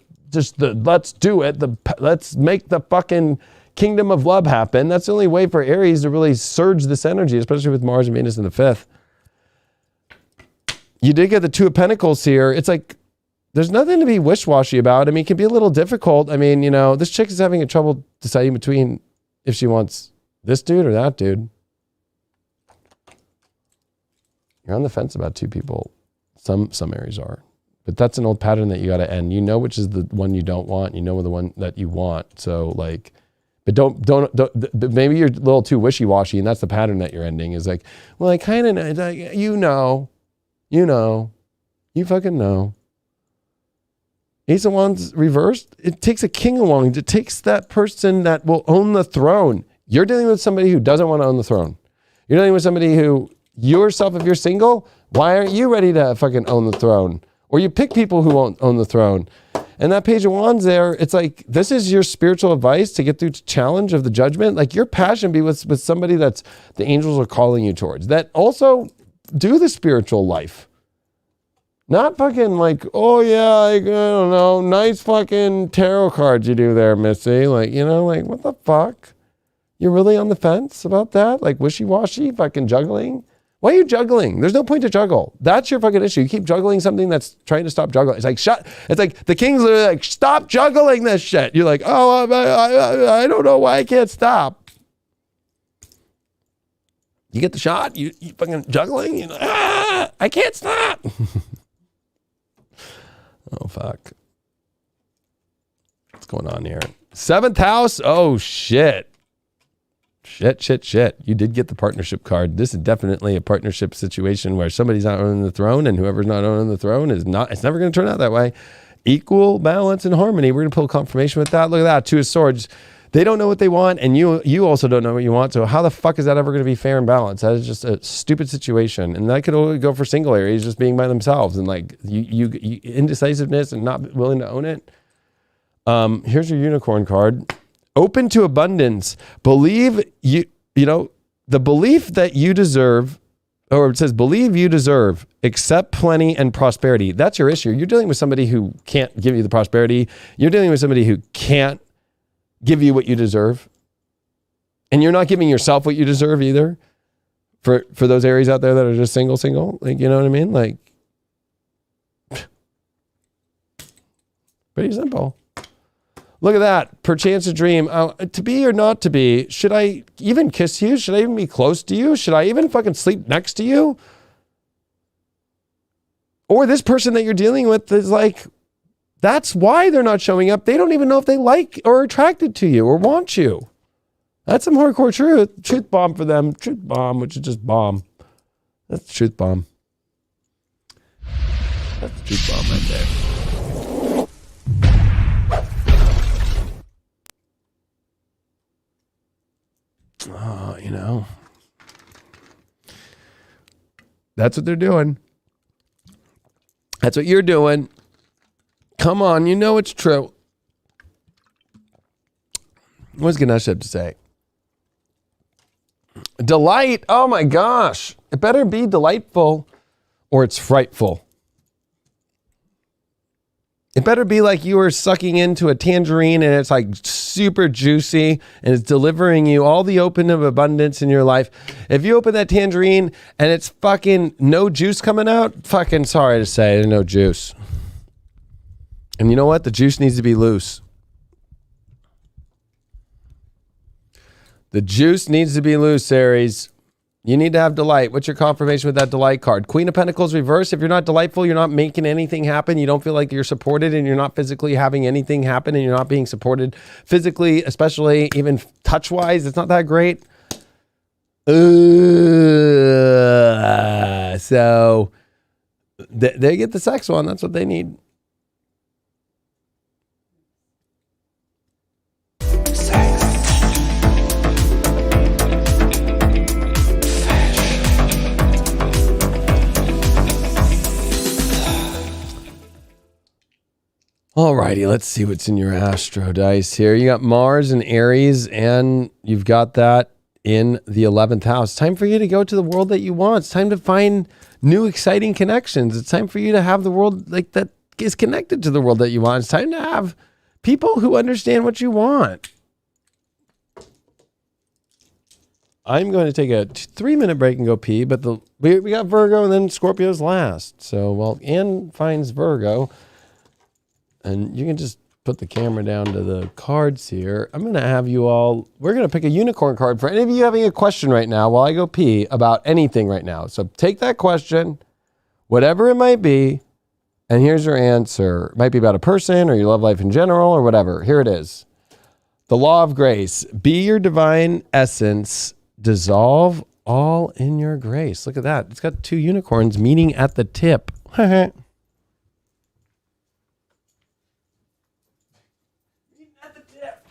let's do it. Let's make the fucking kingdom of love happen. That's the only way for Aries to really surge this energy, especially with Mars and Venus in the fifth. You did get the Two of Pentacles here. It's like, there's nothing to be wish-washy about. I mean, it can be a little difficult. I mean, you know, this chick is having a trouble deciding between if she wants this dude or that dude. You're on the fence about two people. Some Aries are. But that's an old pattern that you got to end. You know which is the one you don't want. You know the one that you want. So, like, but don't, maybe you're a little too wishy-washy, and that's the pattern that you're ending, is like, well, I kind of know, like, you fucking know. Ace of Wands reversed. It takes a King of Wands. It takes that person that will own the throne. You're dealing with somebody who doesn't want to own the throne. You're dealing with somebody who, yourself, if you're single, why aren't you ready to fucking own the throne? Or you pick people who won't own the throne. And that Page of Wands there, it's like, this is your spiritual advice to get through the challenge of the judgment. Like your passion be with somebody that's the angels are calling you towards, that also do the spiritual life. Not fucking like, oh yeah, I don't know, nice fucking tarot cards you do there, Missy. Like, you know, like what the fuck? You're really on the fence about that? Like wishy-washy, fucking juggling? Why are you juggling? There's no point to juggle. That's your fucking issue. You keep juggling something that's trying to stop juggling. It's like, it's like the king's literally like, stop juggling this shit. You're like, oh, I don't know why I can't stop. You get the shot, you fucking juggling, you're like, I can't stop. Oh, fuck. What's going on here? 7th house? Oh, shit. Shit. You did get the partnership card. This is definitely a partnership situation where somebody's not owning the throne and whoever's not owning the throne is not, it's never going to turn out that way. Equal balance and harmony. We're going to pull confirmation with that. Look at that. 2 of Swords. They don't know what they want and you also don't know what you want. So how the fuck is that ever going to be fair and balanced? That is just a stupid situation. And that could only go for single areas just being by themselves and like you indecisiveness and not willing to own it. Here's your unicorn card. Open to abundance. Believe you know, the belief that you deserve, or it says, believe you deserve, accept plenty and prosperity. That's your issue. You're dealing with somebody who can't give you the prosperity. You're dealing with somebody who can't give you what you deserve. And you're not giving yourself what you deserve either. For those Aries out there that are just single, like, you know what I mean? Like, pretty simple. Look at that. Perchance a dream. To be or not to be. Should I even kiss you? Should I even be close to you? Should I even fucking sleep next to you? Or this person that you're dealing with is like, that's why they're not showing up. They don't even know if they like or are attracted to you or want you. That's some hardcore truth. Truth bomb for them. Truth bomb, which is just bomb. That's the truth bomb. That's the truth bomb right there. Oh, you know. That's what they're doing. That's what you're doing. Come on, you know it's true. What's Ganesh have to say? Delight. Oh my gosh. It better be delightful or it's frightful. It better be like you are sucking into a tangerine and it's like super juicy and it's delivering you all the open of abundance in your life. If you open that tangerine and it's fucking no juice coming out, fucking sorry to say, there's no juice. And you know what? The juice needs to be loose. The juice needs to be loose, Aries. You need to have delight. What's your confirmation with that delight card? Queen of Pentacles reverse. If you're not delightful, you're not making anything happen. You don't feel like you're supported and you're not physically having anything happen and you're not being supported physically, especially even touch-wise. It's not that great. So they get the sex one. That's what they need. Alrighty, let's see what's in your astro dice here. You got Mars and Aries, and you've got that in the 11th house. Time for you to go to the world that you want. It's time to find new, exciting connections. It's time for you to have the world like that is connected to the world that you want. It's time to have people who understand what you want. I'm going to take a 3-minute break and go pee, but we got Virgo and then Scorpios last. So, well, Ann finds Virgo. And you can just put the camera down to the cards here. I'm going to have you all, we're going to pick a unicorn card for any of you having a question right now while I go pee about anything right now. So take that question, whatever it might be, and here's your answer. It might be about a person or your love life in general or whatever. Here it is. The law of grace. Be your divine essence. Dissolve all in your grace. Look at that. It's got 2 unicorns meeting at the tip. Not the tip.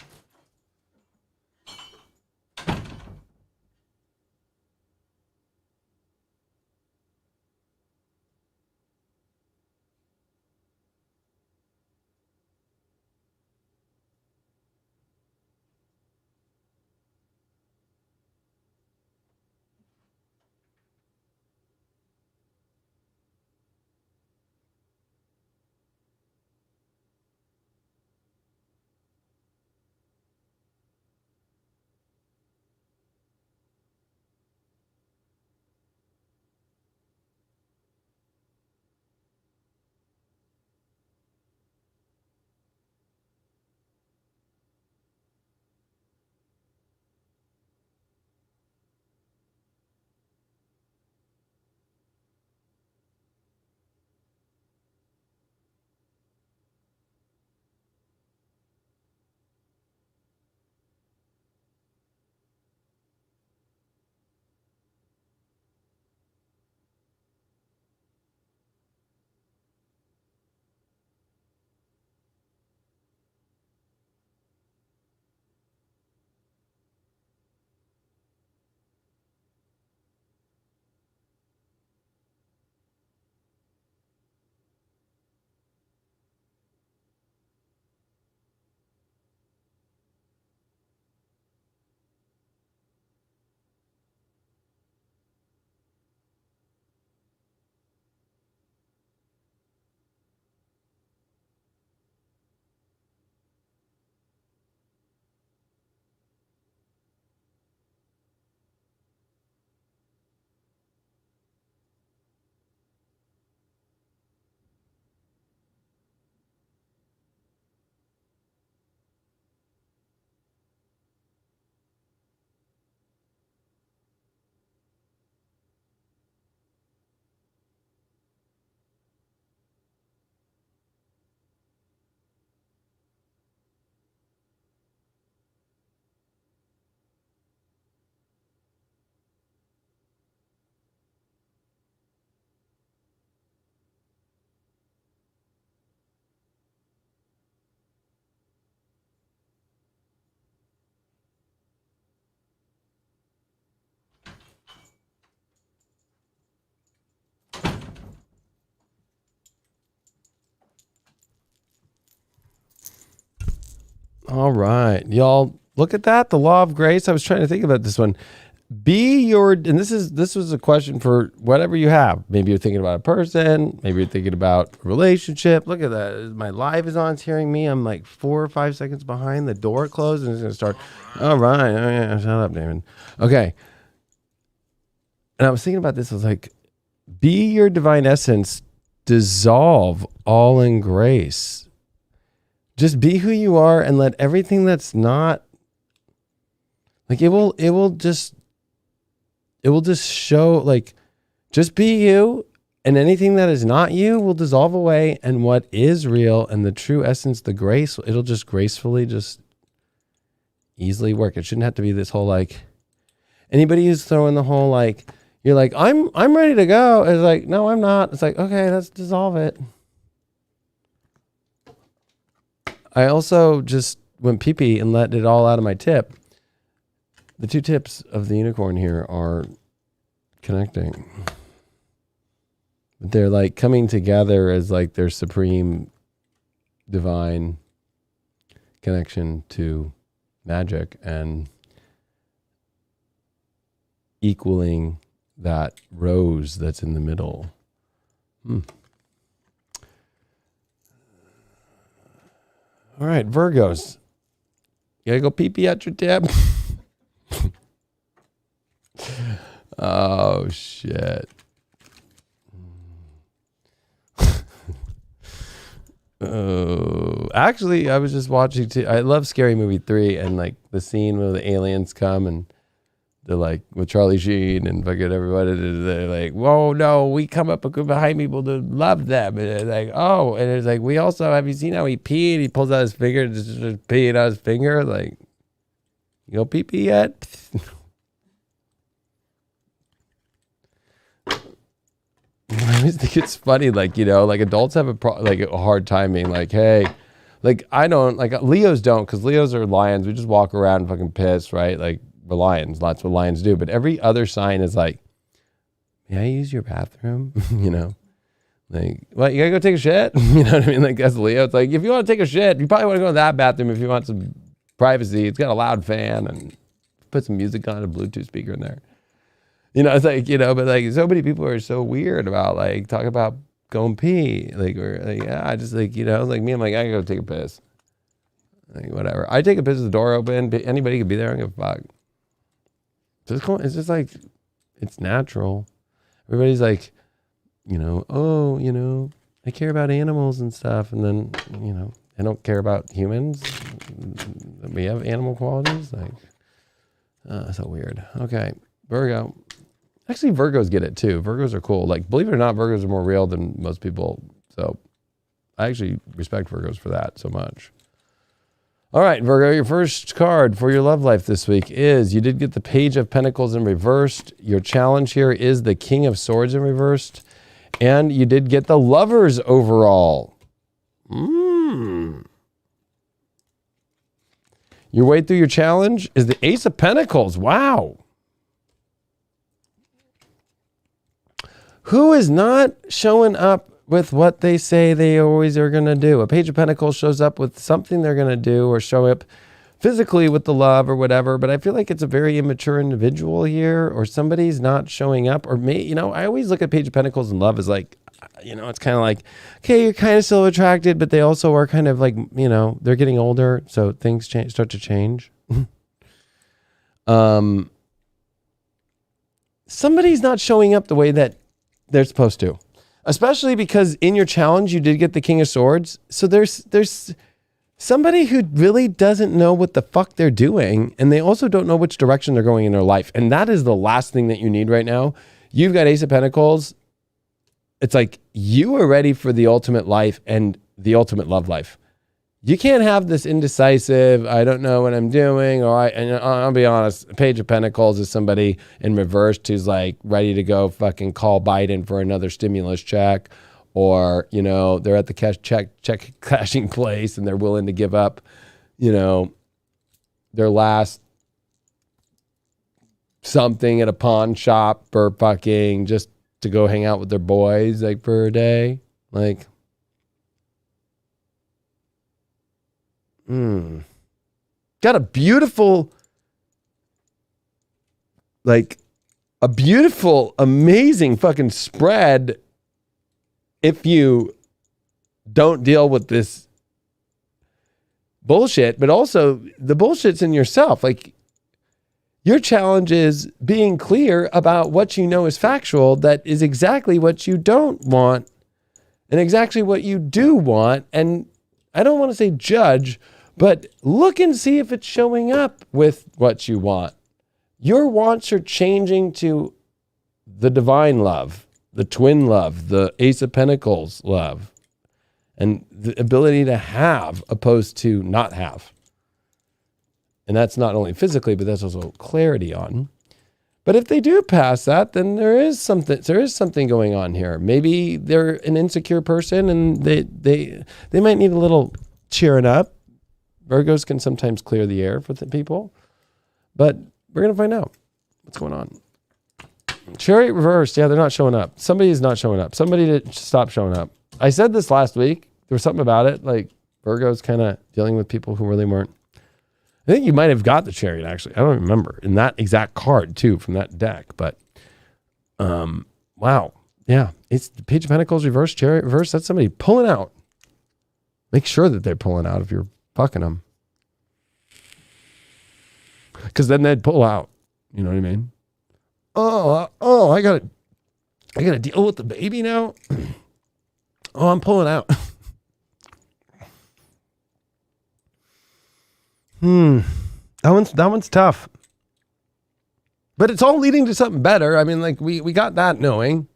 All right, y'all, look at that. The law of grace. I was trying to think about this one. Be your, and this was a question for whatever you have. Maybe you're thinking about a person. Maybe you're thinking about a relationship. Look at that. My live is on. It's hearing me. I'm like 4 or 5 seconds behind. The door closed and it's going to start. All right. Oh, yeah. Shut up, David. Okay. And I was thinking about this. I was like, be your divine essence. Dissolve all in grace. Just be who you are and let everything that's not, like, it will just show, like, just be you, and anything that is not you will dissolve away, and what is real and the true essence, the grace, it'll just gracefully just easily work. It shouldn't have to be this whole, like, anybody who's throwing the whole, like, you're like, I'm ready to go. It's like, no, I'm not. It's like, okay, let's dissolve it. I also just went pee-pee and let it all out of my tip. The two tips of the unicorn here are connecting. They're like coming together as like their supreme divine connection to magic and equaling that rose that's in the middle. All right, Virgos. You gotta go pee-pee at your tip. Oh, shit. Oh, actually, I was just watching I love Scary Movie 3 and like the scene where the aliens come and they're like with Charlie Sheen and fucking everybody. They're like, whoa, no, we come up behind people to love them. And it's like, oh, and it's like, we also, have you seen how he peed? He pulls out his finger, just peeing out his finger. Like, you go pee pee yet? I always think it's funny, like, you know, like adults have a hard time being like, hey, Like I don't, like Leos don't, because Leos are lions. We just walk around and fucking piss, right? Like we're lions. That's what lions do. But every other sign is like, may I use your bathroom? You know, like, what, you gotta go take a shit? You know what I mean? Like that's Leo. It's like, if you want to take a shit, you probably want to go to that bathroom if you want some privacy. It's got a loud fan and put some music on, a Bluetooth speaker in there. You know, it's like, you know, but like so many people are so weird about like talking about going pee. Like, or like, yeah, I just like, you know, like me, I'm like, I gotta go take a piss. Like, whatever. I take a piss with the door open. Anybody could be there. I don't give a fuck. It's just like, it's natural. Everybody's like, you know, oh, you know, I care about animals and stuff. And then, you know, I don't care about humans. We have animal qualities. Like, so weird. Okay. Virgo. Actually, Virgos get it too. Virgos are cool. Like, believe it or not, Virgos are more real than most people. So I actually respect Virgos for that so much. All right, Virgo, your first card for your love life this week is, you did get the Page of Pentacles in reversed. Your challenge here is the King of Swords in reversed. And you did get the Lovers overall. Your way through your challenge is the Ace of Pentacles. Wow. Who is not showing up with what they say they always are going to do? A Page of Pentacles shows up with something they're going to do, or show up physically with the love or whatever. But I feel like it's a very immature individual here, or somebody's not showing up. Or you know, I always look at Page of Pentacles and love as like, you know, it's kind of like, okay, you're kind of still attracted, but they also are kind of like, you know, they're getting older. So things start to change. Somebody's not showing up the way that they're supposed to. Especially because in your challenge, you did get the King of Swords. So there's somebody who really doesn't know what the fuck they're doing. And they also don't know which direction they're going in their life. And that is the last thing that you need right now. You've got Ace of Pentacles. It's like you are ready for the ultimate life and the ultimate love life. You can't have this indecisive, I don't know what I'm doing, or and I'll be honest, Page of Pentacles is somebody in reverse who's like ready to go fucking call Biden for another stimulus check, or, you know, they're at the check cashing place and they're willing to give up, you know, their last something at a pawn shop for fucking just to go hang out with their boys like for a day. Like, got a beautiful, amazing fucking spread if you don't deal with this bullshit, but also the bullshit's in yourself. Like, your challenge is being clear about what you know is factual, that is exactly what you don't want and exactly what you do want. And I don't want to say judge, but look and see if it's showing up with what you want. Your wants are changing to the divine love, the twin love, the Ace of Pentacles love, and the ability to have opposed to not have. And that's not only physically, but that's also clarity on. But if they do pass that, then there is something going on here. Maybe they're an insecure person and they might need a little cheering up. Virgos can sometimes clear the air for the people, but we're going to find out what's going on. Chariot reversed. Yeah, they're not showing up. Somebody's not showing up. Somebody to stop showing up. I said this last week. There was something about it. Like, Virgo's kind of dealing with people who really weren't. I think you might have got the Chariot, actually. I don't remember. In that exact card, too, from that deck. But, wow. Yeah. It's the Page of Pentacles reverse, Chariot reverse. That's somebody pulling out. Make sure that they're pulling out if you're fucking them. Because then they'd pull out. You know what I mean? Oh, I gotta deal with the baby now. Oh, I'm pulling out. That one's tough. But it's all leading to something better. I mean, like we got that knowing,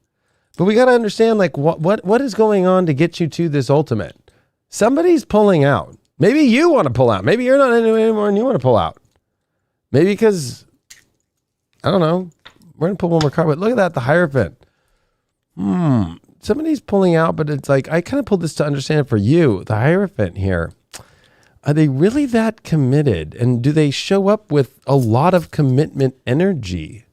but we got to understand like what is going on to get you to this ultimate. Somebody's pulling out. Maybe you want to pull out. Maybe you're not into it anymore and you want to pull out. Maybe because, I don't know. We're going to pull one more card, but look at that, the Hierophant. Somebody's pulling out, but it's like, I kind of pulled this to understand for you, the Hierophant here. Are they really that committed? And do they show up with a lot of commitment energy?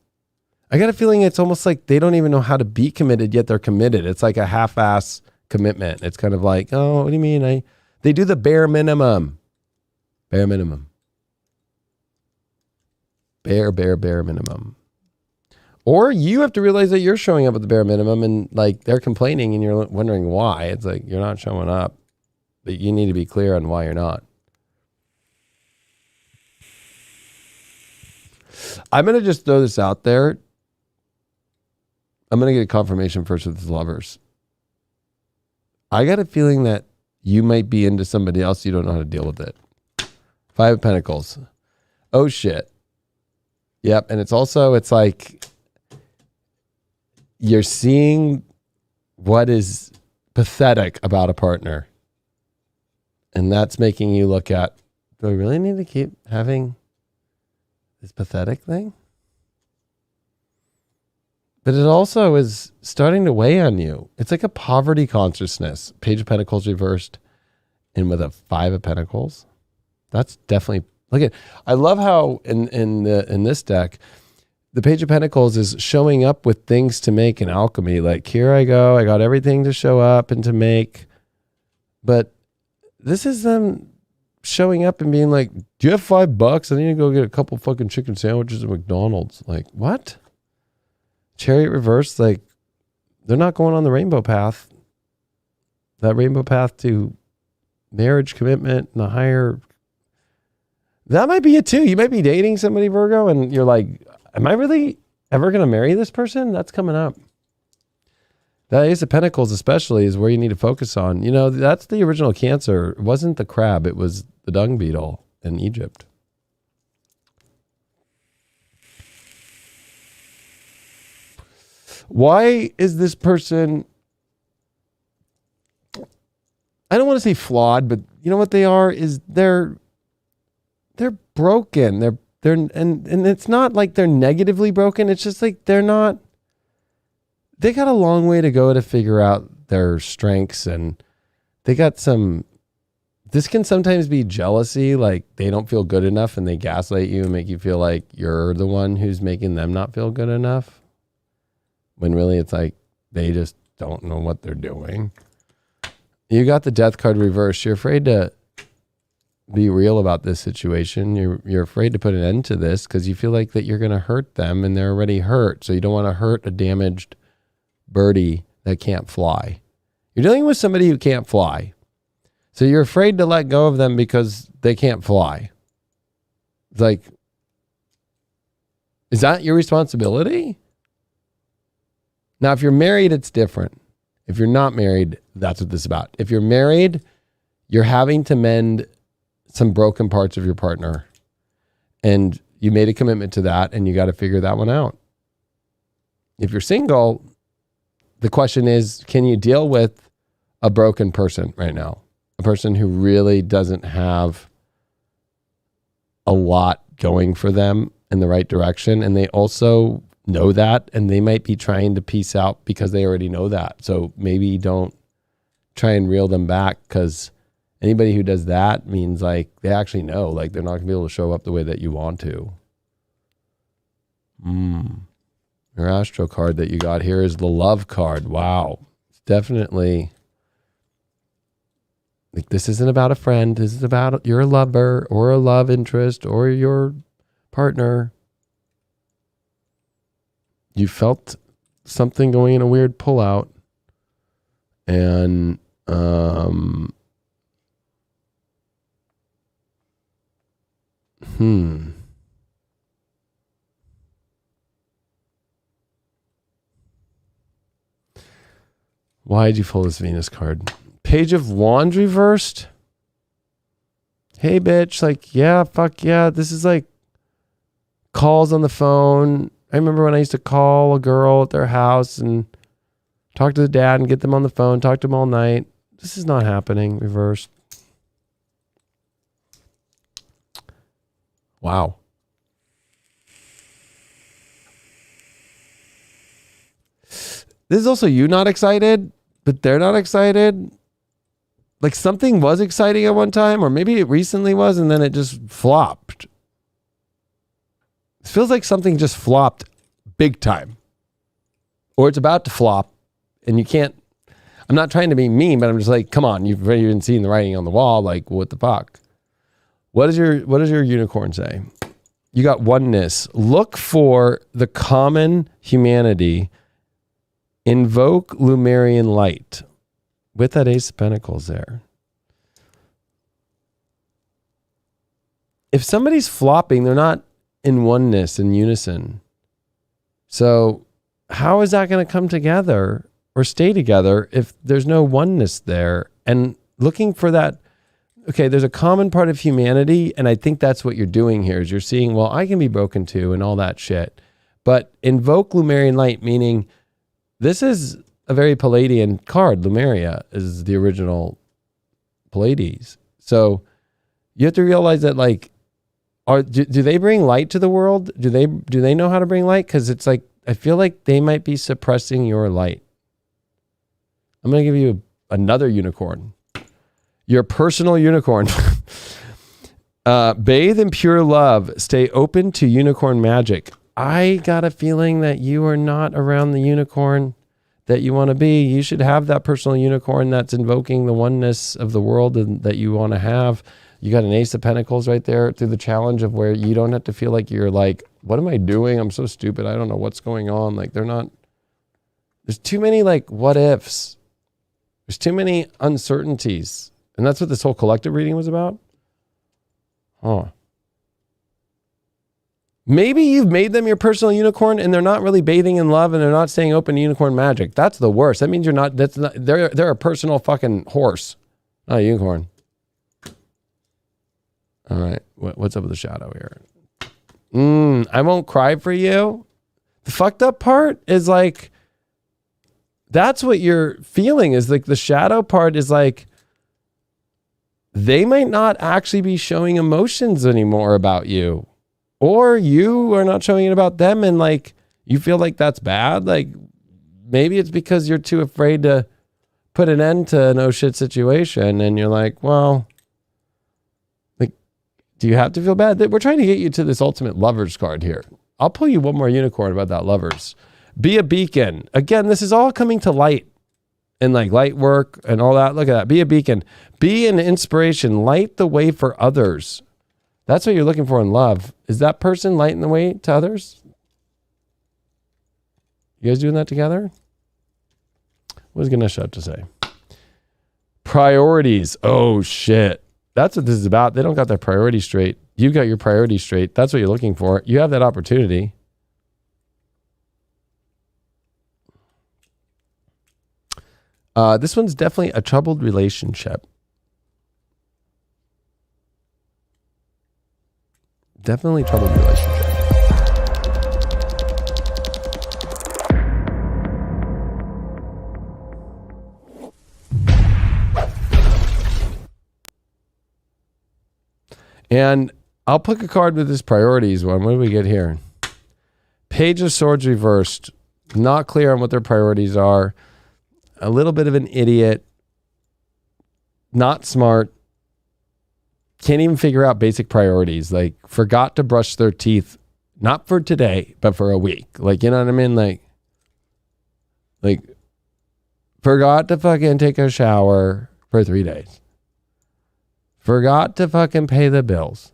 I got a feeling it's almost like they don't even know how to be committed, yet they're committed. It's like a half-ass commitment. It's kind of like, oh, what do you mean? They do the bare minimum. Bare minimum. Bare minimum. Or you have to realize that you're showing up at the bare minimum and like they're complaining and you're wondering why. It's like you're not showing up, but you need to be clear on why you're not. I'm going to just throw this out there. I'm going to get a confirmation first with the lovers. I got a feeling that you might be into somebody else. You don't know how to deal with it. 5 of Pentacles. Oh shit. Yep. And it's like you're seeing what is pathetic about a partner. And that's making you look at, do I really need to keep having this pathetic thing? But it also is starting to weigh on you. It's like a poverty consciousness. Page of Pentacles reversed and with a 5 of Pentacles. That's definitely, look at, I love how in this deck, the Page of Pentacles is showing up with things to make in alchemy. Like, here I go. I got everything to show up and to make. But this is them showing up and being like, do you have $5? I need to go get a couple fucking chicken sandwiches at McDonald's. Like, what? Chariot reverse, like, they're not going on the rainbow path. That rainbow path to marriage, commitment, and the higher. That might be it too. You might be dating somebody, Virgo, and you're like, am I really ever going to marry this person? That's coming up. That Ace of Pentacles especially is where you need to focus on. You know, that's the original Cancer. It wasn't the crab. It was the dung beetle in Egypt. Why is this person, I don't want to say flawed, but you know what they are is they're broken. And it's not like they're negatively broken. It's just like they got a long way to go to figure out their strengths, and they got this can sometimes be jealousy, like they don't feel good enough and they gaslight you and make you feel like you're the one who's making them not feel good enough. When really it's like they just don't know what they're doing. You got the Death card reversed. You're afraid to be real about this situation. You're afraid to put an end to this because you feel like that you're going to hurt them and they're already hurt. So you don't want to hurt a damaged birdie that can't fly. You're dealing with somebody who can't fly. So you're afraid to let go of them because they can't fly. It's like, is that your responsibility? Now, if you're married, it's different. If you're not married, that's what this is about. If you're married, you're having to mend some broken parts of your partner. And you made a commitment to that, and you got to figure that one out. If you're single, the question is, can you deal with a broken person right now? A person who really doesn't have a lot going for them in the right direction, and they also know that, and they might be trying to piece out because they already know that. So maybe don't try and reel them back, because anybody who does that means like they actually know, like they're not gonna be able to show up the way that you want to. Your astro card that you got here is the Love card. Wow. It's definitely like, this isn't about a friend. This is about your lover or a love interest or your partner. You felt something going in a weird pullout, and why did you pull this Venus card? Page of Wands reversed. Hey, bitch. Like, yeah, fuck yeah. This is like calls on the phone. I remember when I used to call a girl at their house and talk to the dad and get them on the phone, talk to them all night. This is not happening. Reversed. Wow. This is also you not excited, but they're not excited. like something was exciting at one time, or maybe it recently was, and then it just flopped. It feels like something just flopped big time, or it's about to flop, and you can't. I'm not trying to be mean, but I'm just like, come on, you've been seeing the writing on the wall. Like, what the fuck? What does your unicorn say? You got oneness. Look for the common humanity. Invoke Lemurian light. With that Ace of Pentacles there. If somebody's flopping, they're not in oneness, in unison. So how is that going to come together or stay together if there's no oneness there? And looking for that, okay, there's a common part of humanity, and I think that's what you're doing here, is you're seeing, well, I can be broken too and all that shit. But invoke Lemurian light, meaning this is a very Palladian card. Lemuria is the original Pallades. So you have to realize that, like, do they bring light to the world? Do they know how to bring light? Because it's like, I feel like they might be suppressing your light. I'm going to give you another unicorn. Your personal unicorn. Bathe in pure love. Stay open to unicorn magic. I got a feeling that you are not around the unicorn that you want to be. You should have that personal unicorn that's invoking the oneness of the world and that you want to have. You got an Ace of Pentacles right there through the challenge of where you don't have to feel like you're like, what am I doing? I'm so stupid. I don't know what's going on. Like, there's too many like what ifs. There's too many uncertainties. And that's what this whole collective reading was about. Huh. Maybe you've made them your personal unicorn and they're not really bathing in love and they're not staying open to unicorn magic. That's the worst. That means they're a personal fucking horse, not a unicorn. All right. What's up with the shadow here? I won't cry for you. The fucked up part is like, that's what you're feeling, is like the shadow part is like, they might not actually be showing emotions anymore about you. Or you are not showing it about them, and like you feel like that's bad. Like maybe it's because you're too afraid to put an end to an oh shit situation, and you're like, well, like, do you have to feel bad? We're trying to get you to this ultimate lovers card here. I'll pull you one more unicorn about that lovers. Be a beacon. Again, this is all coming to light and like light work and all that. Look at that. Be a beacon. Be an inspiration. Light the way for others. That's what you're looking for in love. Is that person lighting the way to others? You guys doing that together? What does Ganesh have to say? Priorities. Oh, shit. That's what this is about. They don't got their priorities straight. You got your priorities straight. That's what you're looking for. You have that opportunity. This one's definitely a troubled relationship. Definitely troubled relationship. And I'll pick a card with this priorities one. What do we get here? Page of Swords reversed. Not clear on what their priorities are. A little bit of an idiot. Not smart. Can't even figure out basic priorities. Like, forgot to brush their teeth, not for today, but for a week. Like, you know what I mean? Like forgot to fucking take a shower for 3 days. Forgot to fucking pay the bills.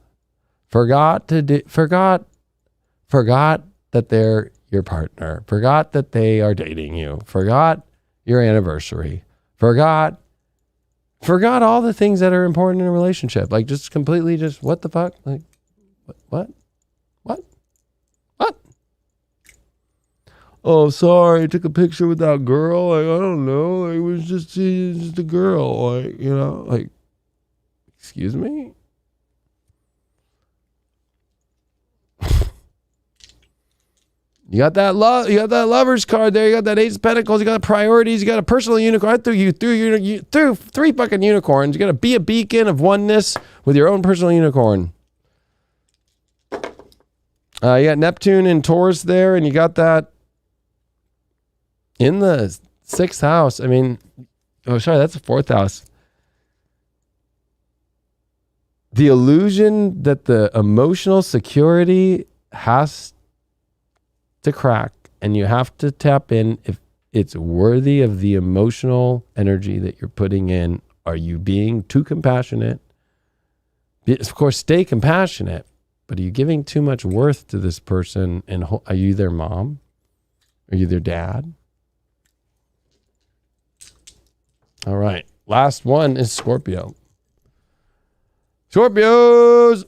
Forgot that they're your partner. Forgot that they are dating you. Forgot your anniversary. Forgot all the things that are important in a relationship. Like, just completely just, what the fuck? Like, what? Oh, sorry, I took a picture with that girl. Like, I don't know. It was just a girl. Like, you know, like, excuse me? You got that lovers card there. You got that Ace of Pentacles. You got priorities. You got a personal unicorn. I threw three fucking unicorns. You got to be a beacon of oneness with your own personal unicorn. You got Neptune and Taurus there, and you got that in the 6th house. I mean, oh, sorry, that's the 4th house. the illusion that the emotional security has to crack, and you have to tap in if it's worthy of the emotional energy that you're putting in. Are you being too compassionate? Of course, stay compassionate, but are you giving too much worth to this person? And are you their mom? Are you their dad? All right. Last one is Scorpio. Scorpios.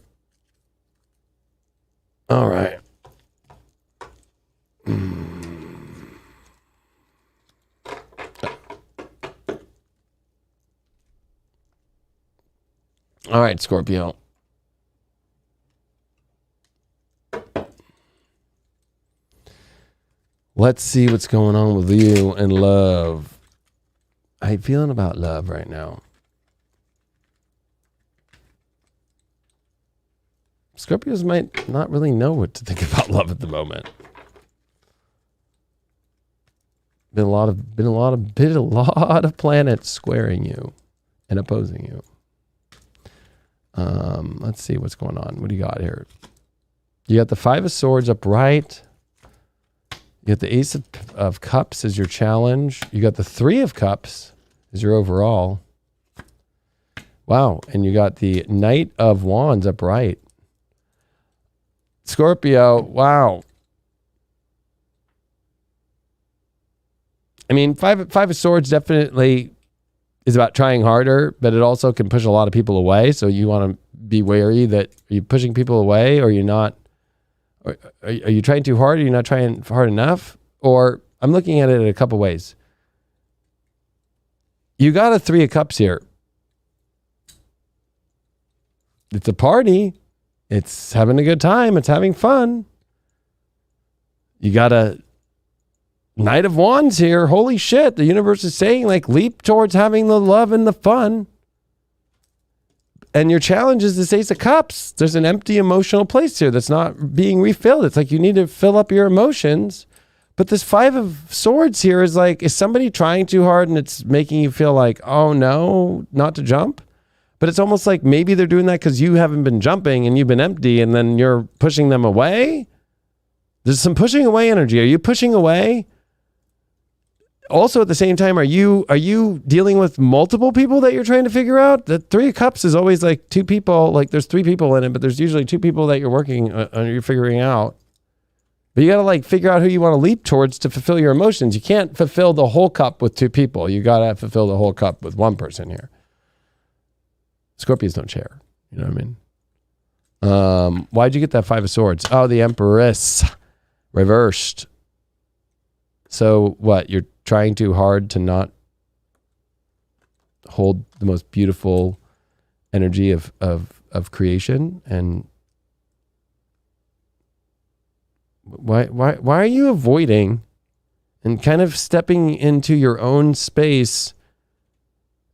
All right. All right, Scorpio. Let's see what's going on with you and love. How you feeling about love right now? Scorpios might not really know what to think about love at the moment. Been a lot of planets squaring you and opposing you. Let's see what's going on. What do you got here? You got the Five of Swords upright. You got the Ace of Cups as your challenge. You got the Three of Cups as your overall. Wow. And you got the Knight of Wands upright. Scorpio, wow. I mean, five of Swords definitely is about trying harder, but it also can push a lot of people away. So you want to be wary that are you pushing people away, or you're not? Or are you trying too hard? Or you're not trying hard enough? Or I'm looking at it in a couple ways. You got a Three of Cups here. It's a party. It's having a good time. It's having fun. You got a Knight of Wands here. Holy shit. The universe is saying, like, leap towards having the love and the fun. And your challenge is this Ace of Cups. There's an empty emotional place here that's not being refilled. It's like you need to fill up your emotions. But this Five of Swords here is like, is somebody trying too hard and it's making you feel like, oh no, not to jump? But it's almost like maybe they're doing that because you haven't been jumping and you've been empty, and then you're pushing them away. There's some pushing away energy. Are you pushing away? Also, at the same time, are you dealing with multiple people that you're trying to figure out? The Three of Cups is always like two people. Like there's three people in it, but there's usually two people that you're working on, you're figuring out. But you got to like figure out who you want to leap towards to fulfill your emotions. You can't fulfill the whole cup with two people. You got to fulfill the whole cup with one person here. Scorpios don't share. You know what I mean? Why'd you get that Five of Swords? Oh, the Empress reversed. So what? You're trying too hard to not hold the most beautiful energy of creation. And why are you avoiding and kind of stepping into your own space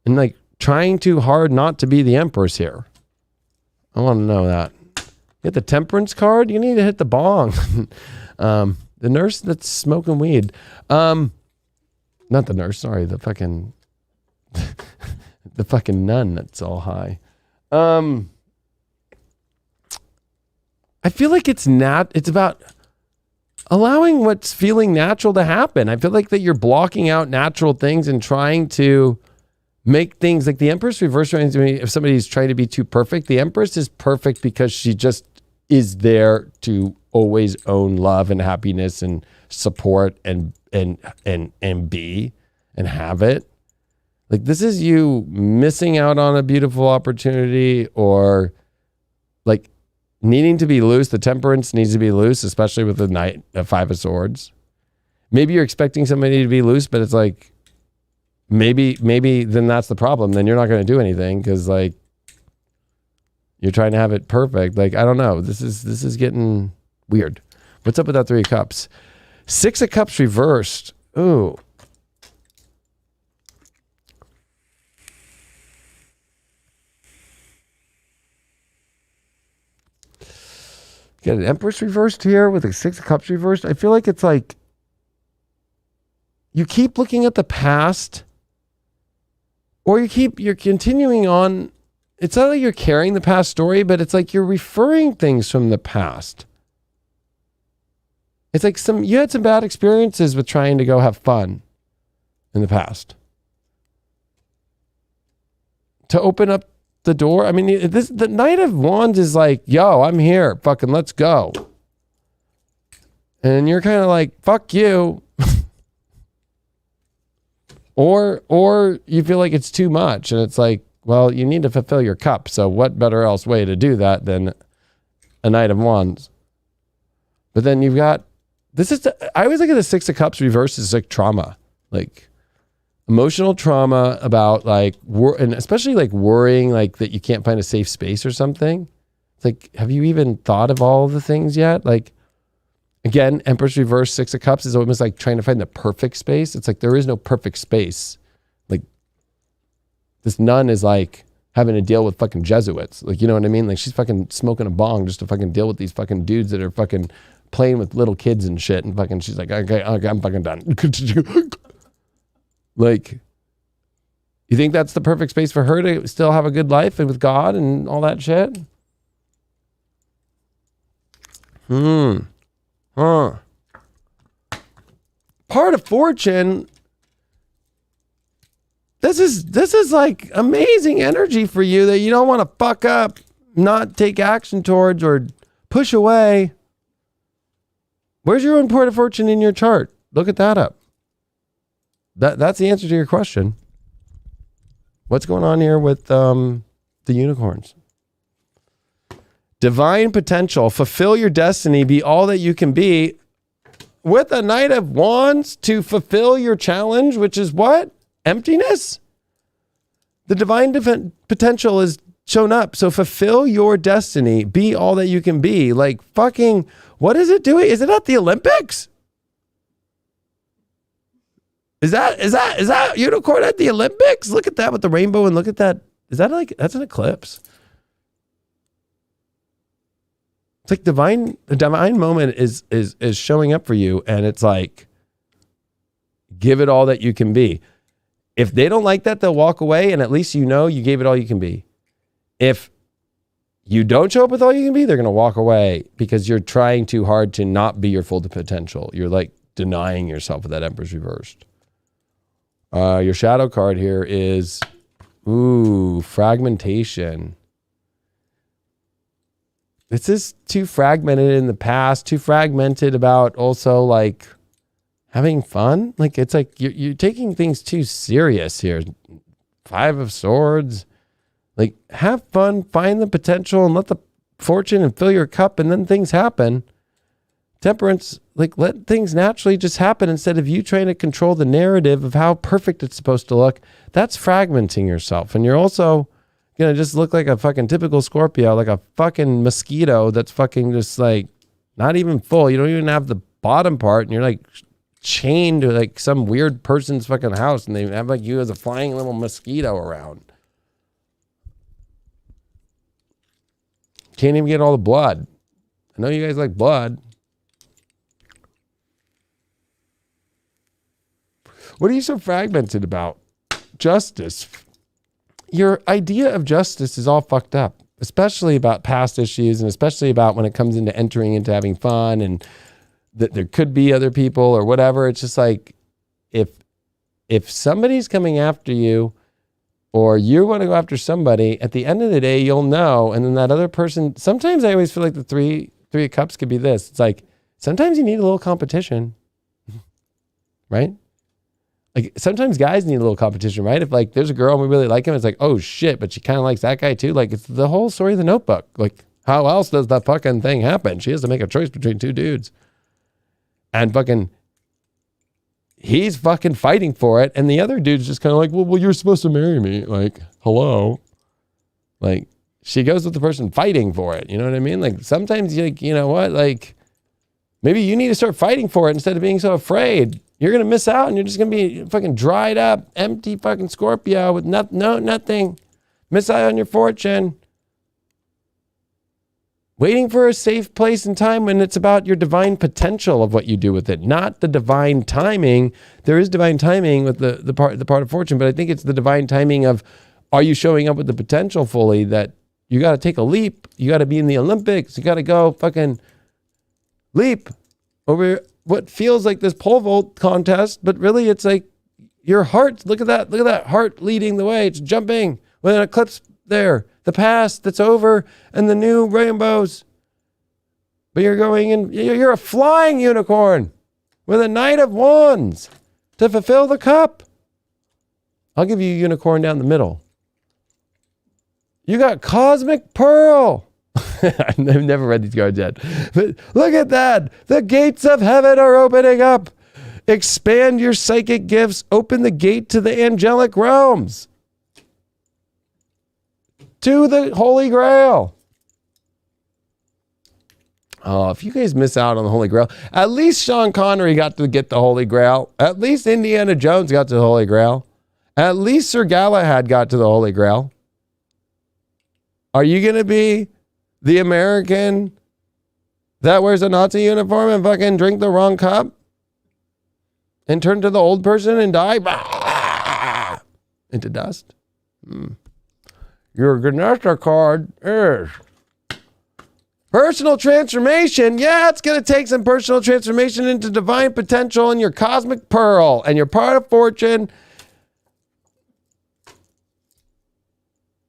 and like trying too hard not to be the Empress here? I want to know that. Get the Temperance card. You need to hit the bong. The nurse that's smoking weed. Not the nurse, sorry, the fucking the fucking nun that's all high. I feel like it's about allowing what's feeling natural to happen. I feel like that you're blocking out natural things and trying to make things like the Empress reverse reminds me, if somebody's trying to be too perfect, the Empress is perfect because she just is there to always own love and happiness and support and be and have it. Like this is you missing out on a beautiful opportunity, or like needing to be loose. The Temperance needs to be loose, especially with the Five of Swords. Maybe you're expecting somebody to be loose, but it's like maybe then that's the problem. Then you're not going to do anything because like you're trying to have it perfect. Like I don't know. This is getting weird. What's up with that Three of Cups? Six of Cups reversed. Ooh. Got an Empress reversed here with a Six of Cups reversed. I feel like it's like you keep looking at the past, or you're continuing on it's not like you're carrying the past story, but it's like you're referring things from the past. It's like you had some bad experiences with trying to go have fun in the past. To open up the door, I mean, the Knight of Wands is like, yo, I'm here, fucking let's go. And you're kind of like, fuck you. or you feel like it's too much, and it's like, well, you need to fulfill your cup. So what better else way to do that than a Knight of Wands? But then you've got, I always look at the Six of Cups reversed as like trauma, like emotional trauma about like, and especially like worrying like that you can't find a safe space or something. It's like, have you even thought of all the things yet? Like, again, Empress reversed, Six of Cups is almost like trying to find the perfect space. It's like there is no perfect space. Like this nun is like having to deal with fucking Jesuits. Like, you know what I mean? Like she's fucking smoking a bong just to fucking deal with these fucking dudes that are fucking playing with little kids and shit. And fucking, she's like, okay, I'm fucking done. Like, you think that's the perfect space for her to still have a good life and with God and all that shit? Part of fortune. This is like amazing energy for you that you don't want to fuck up, not take action towards, or push away. Where's your own point of fortune in your chart? Look at that up. That's the answer to your question. What's going on here with the unicorns? Divine potential. Fulfill your destiny. Be all that you can be. With a Knight of Wands to fulfill your challenge, which is what? Emptiness? The divine potential is shown up. So fulfill your destiny. Be all that you can be. Like fucking, what is it doing? Is it at the Olympics? Is that unicorn at the Olympics? Look at that with the rainbow, and look at that. Is that like, that's an eclipse? It's like the divine moment is showing up for you, and it's like, give it all that you can be. If they don't like that, they'll walk away, and at least you know you gave it all you can be. If you don't show up with all you can be, they're going to walk away because you're trying too hard to not be your full potential. You're like denying yourself with that Empress reversed. Your shadow card here is, fragmentation. This is too fragmented in the past, too fragmented about also like having fun. Like it's like you're taking things too serious here. Five of Swords. Like have fun, find the potential, and let the fortune and fill your cup, and then things happen. Temperance, like let things naturally just happen instead of you trying to control the narrative of how perfect it's supposed to look. That's fragmenting yourself. And you're also going to just look like a fucking typical Scorpio, like a fucking mosquito that's fucking just like not even full. You don't even have the bottom part, and you're like chained to like some weird person's fucking house, and they have like you as a flying little mosquito around. Can't even get all the blood. I know you guys like blood. What are you so fragmented about? Justice. Your idea of justice is all fucked up, especially about past issues, and especially about when it comes into entering into having fun, and that there could be other people or whatever. It's just like, if somebody's coming after you, or you want to go after somebody, at the end of the day, you'll know. And then that other person, sometimes I always feel like the three of cups could be this. It's like, sometimes you need a little competition, right? Like sometimes guys need a little competition, right? If like there's a girl and we really like him, it's like, oh shit, but she kind of likes that guy too. Like it's the whole story of The Notebook. Like how else does that fucking thing happen? She has to make a choice between two dudes. And fucking, he's fucking fighting for it. And the other dude's just kind of like, well, you're supposed to marry me. Like, hello. Like she goes with the person fighting for it. You know what I mean? Like sometimes you like, you know what? Like maybe you need to start fighting for it instead of being so afraid. You're going to miss out, and you're just going to be fucking dried up, empty fucking Scorpio with nothing. Miss out on your fortune. Waiting for a safe place and time when it's about your divine potential of what you do with it, not the divine timing. There is divine timing with the part of fortune, but I think it's the divine timing of Are you showing up with the potential fully that you got to take a leap? You got to be in the Olympics. You got to go fucking leap over what feels like this pole vault contest, but really it's like your heart. Look at that heart leading the way. It's jumping with an eclipse there, the past that's over and the new rainbows. But you're going in, you're a flying unicorn with a Knight of Wands to fulfill the cup. I'll give you a unicorn down the middle. You got Cosmic Pearl. I've never read these cards yet. But look at that. The gates of heaven are opening up. Expand your psychic gifts. Open the gate to the angelic realms. To the Holy Grail. Oh, if you guys miss out on the Holy Grail, at least Sean Connery got to get the Holy Grail. At least Indiana Jones got to the Holy Grail. At least Sir Galahad got to the Holy Grail. Are you going to be the American that wears a Nazi uniform and fucking drink the wrong cup and turn to the old person and die into dust? Your Ganesha card is personal transformation. Yeah, it's going to take some personal transformation into divine potential and your cosmic pearl and your part of fortune.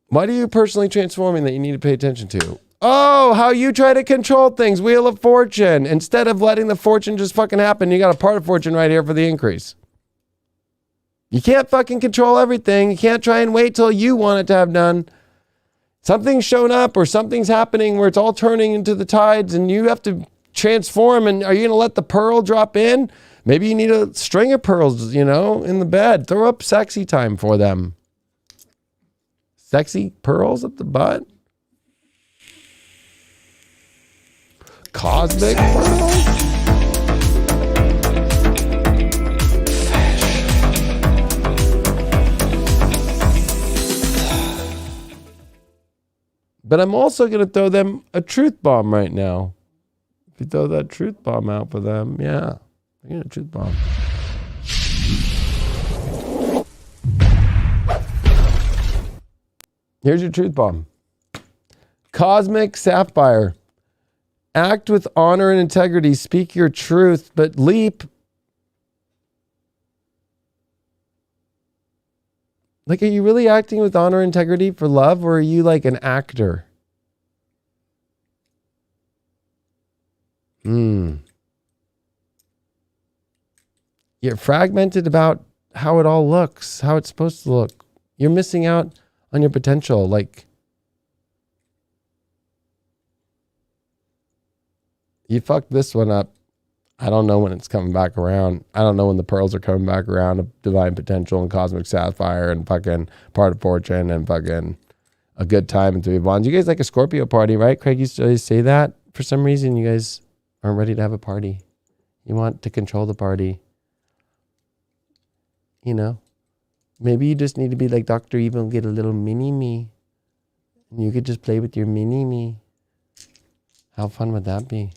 What are you personally transforming that you need to pay attention to? Oh, how you try to control things. Wheel of Fortune. Instead of letting the fortune just fucking happen, you got a part of fortune right here for the increase. You can't fucking control everything. You can't try and wait till you want it to have done. Something's shown up or something's happening where it's all turning into the tides and you have to transform. And are you going to let the pearl drop in? Maybe you need a string of pearls, in the bed. Throw up sexy time for them. Sexy pearls up the butt. Cosmic pearls. But I'm also going to throw them a truth bomb right now. If you throw that truth bomb out for them, yeah. I get a truth bomb. Here's your truth bomb. Cosmic Sapphire. Act with honor and integrity. Speak your truth, but leap. Like, are you really acting with honor and integrity for love, or are you like an actor? You're fragmented about how it all looks, how it's supposed to look. You're missing out on your potential. Like, you fucked this one up. I don't know when it's coming back around. I don't know when the pearls are coming back around of divine potential and cosmic sapphire and fucking part of fortune and fucking a good time and 3 of wands. You guys like a Scorpio party, right? Craig used to always say that. For some reason, you guys aren't ready to have a party. You want to control the party. Maybe you just need to be like Dr. Evil and get a little mini-me. And you could just play with your mini-me. How fun would that be?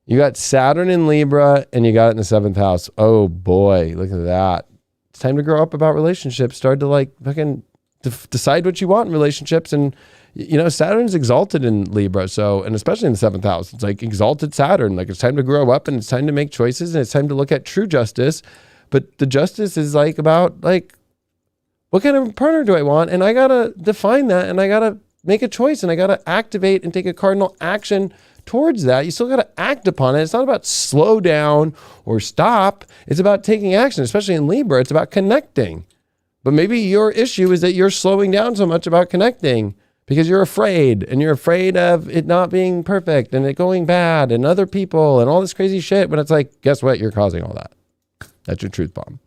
You got Saturn in Libra and you got it in the 7th house. Oh boy, look at that. It's time to grow up about relationships. Start to like fucking decide what you want in relationships. And Saturn's exalted in Libra. So, and especially in the 7th house, it's like exalted Saturn. Like, it's time to grow up and it's time to make choices and it's time to look at true justice. But the justice is like about like, what kind of partner do I want? And I got to define that and I got to make a choice and I got to activate and take a cardinal action towards that. You still got to act upon it. It's not about slow down or stop. It's about taking action, especially in Libra. It's about connecting. But maybe your issue is that you're slowing down so much about connecting because you're afraid and you're afraid of it not being perfect and it going bad and other people and all this crazy shit. But it's like, guess what? You're causing all that. That's your truth bomb.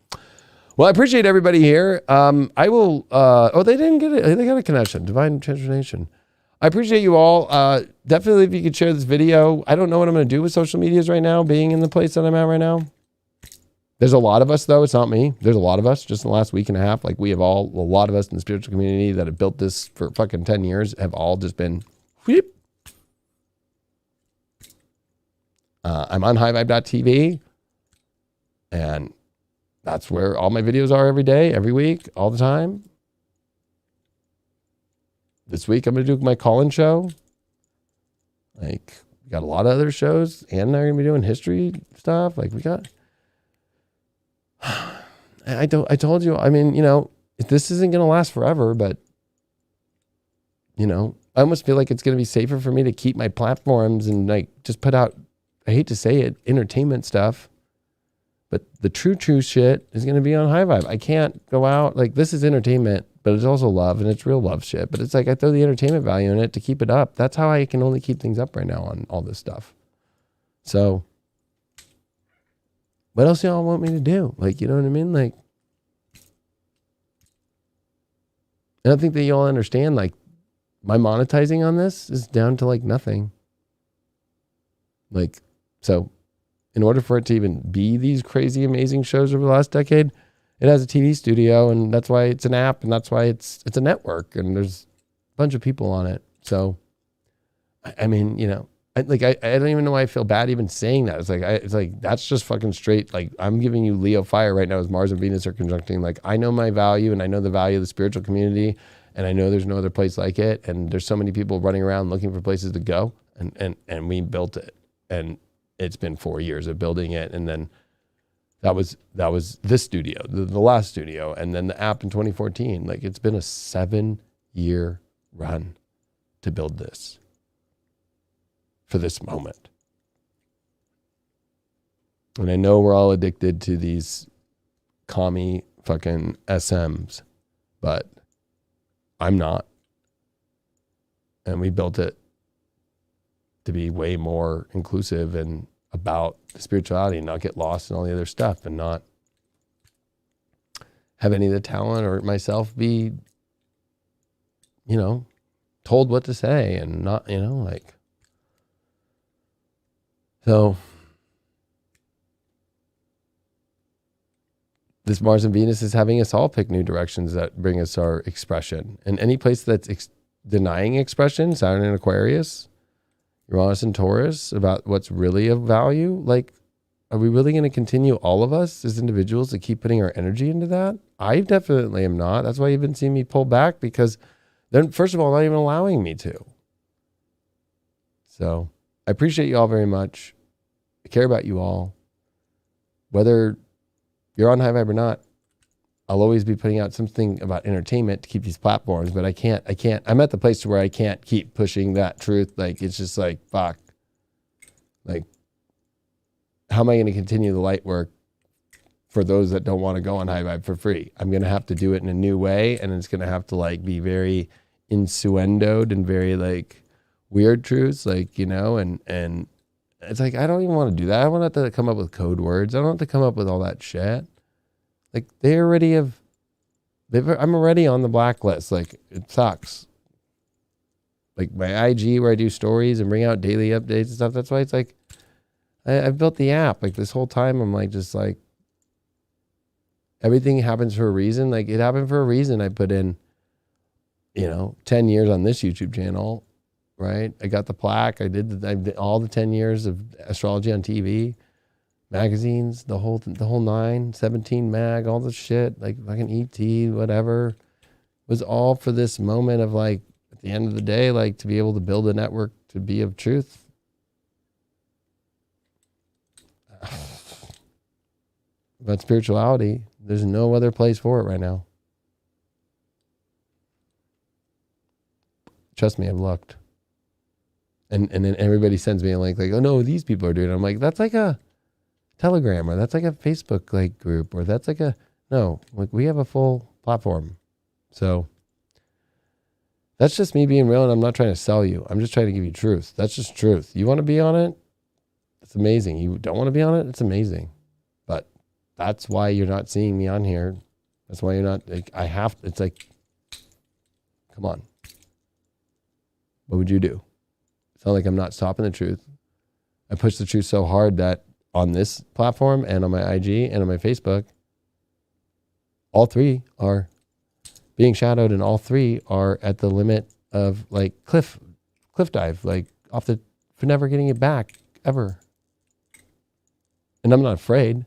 Well, I appreciate everybody here. I will, they didn't get it. They got a connection, divine transformation. I appreciate you all. Definitely if you could share this video. I don't know what I'm going to do with social medias right now, being in the place that I'm at right now. There's a lot of us though. It's not me. There's a lot of us just in the last week and a half. Like, we have a lot of us in the spiritual community that have built this for fucking 10 years have all just been whoop. I'm on highvibe.tv and that's where all my videos are every day, every week, all the time. this week I'm going to do my call-in show. Like, we got a lot of other shows, and they're going to be doing history stuff. Like, we got, I told you, I mean, you know, this isn't going to last forever, but, you know, I almost feel like it's going to be safer for me to keep my platforms and like just put out, I hate to say it, entertainment stuff, but the true shit is going to be on High Vibe. I can't go out, like, this is entertainment, but it's also love, and it's real love shit. But it's like I throw the entertainment value in it to keep it up. That's how I can only keep things up right now on all this stuff. So what else y'all want me to do? Like, you know what I mean? Like, I don't think that y'all understand, like, my monetizing on this is down to like nothing. Like, so in order for it to even be these crazy, amazing shows over the last decade, it has a TV studio, and that's why it's an app, and that's why it's a network, and there's a bunch of people on it. So, I mean, you know, I don't even know why I feel bad even saying that. It's like that's just fucking straight. Like, I'm giving you Leo fire right now as Mars and Venus are conjuncting. Like, I know my value, and I know the value of the spiritual community, and I know there's no other place like it. And there's so many people running around looking for places to go, and we built it, and it's been 4 years of building it, and then that was this studio, the last studio, and then the app in 2014. Like, it's been a 7-year run to build this for this moment. And I know we're all addicted to these commie fucking SMs, but I'm not. And we built it to be way more inclusive and about spirituality, and not get lost in all the other stuff, and not have any of the talent or myself be, you know, told what to say, and not, you know, like, so this Mars and Venus is having us all pick new directions that bring us our expression. And any place that's denying expression, Saturn and Aquarius, Uranus and Taurus, about what's really of value, like, are we really going to continue, all of us as individuals, to keep putting our energy into that? I definitely am not. That's why you've been seeing me pull back, because they're, first of all, not even allowing me to. So I appreciate you all very much. I care about you all. Whether you're on High Vibe or not, I'll always be putting out something about entertainment to keep these platforms, but I can't, I'm at the place where I can't keep pushing that truth. Like, it's just like, fuck. Like, how am I going to continue the light work for those that don't want to go on High Vibe for free? I'm going to have to do it in a new way, and it's going to have to like be very innuendoed and very like weird truths, like, you know, and it's like, I don't even want to do that. I don't want to have to come up with code words. I don't have to come up with all that shit. Like, they already have, I'm already on the blacklist. Like, it sucks. Like, my IG, where I do stories and bring out daily updates and stuff, that's why it's like, I've built the app. Like, this whole time, I'm like, just like, everything happens for a reason. Like, it happened for a reason. I put in, you know, 10 years on this YouTube channel, right? I got the plaque. I did all the 10 years of astrology on TV. Magazines, the whole 17 mag, all the shit, like fucking ET, whatever, was all for this moment of like, at the end of the day, like, to be able to build a network to be of truth. But spirituality, there's no other place for it right now. Trust me, I've looked. And then everybody sends me a link like, oh no, these people are doing it. I'm like, that's like a Telegram, or that's like a Facebook like group, or that's like a, no, like, we have a full platform. So that's just me being real, and I'm not trying to sell you. I'm just trying to give you truth. That's just truth. You want to be on it? It's amazing. You don't want to be on it? It's amazing. But that's why you're not seeing me on here. That's why you're not, like, it's like, come on. What would you do? It's not like I'm not stopping the truth. I push the truth so hard that on this platform and on my IG and on my Facebook, all three are being shadowed, and all three are at the limit of like cliff dive, like off the, for never getting it back ever. And I'm not afraid.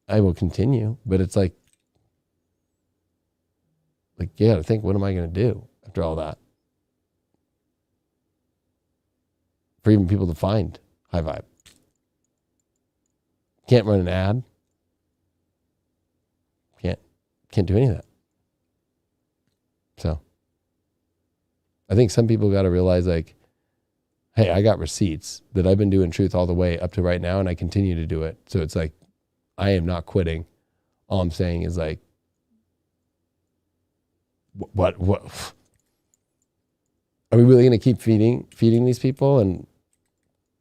I will continue, but it's like you gotta think, what am I going to do? after all that. For even people to find high vibe. Can't run an ad. Can't do any of that. So I think some people got to realize, like, hey, I got receipts that I've been doing truth all the way up to right now, and I continue to do it. So it's like, I am not quitting. All I'm saying is, like, what are we really going to keep feeding these people and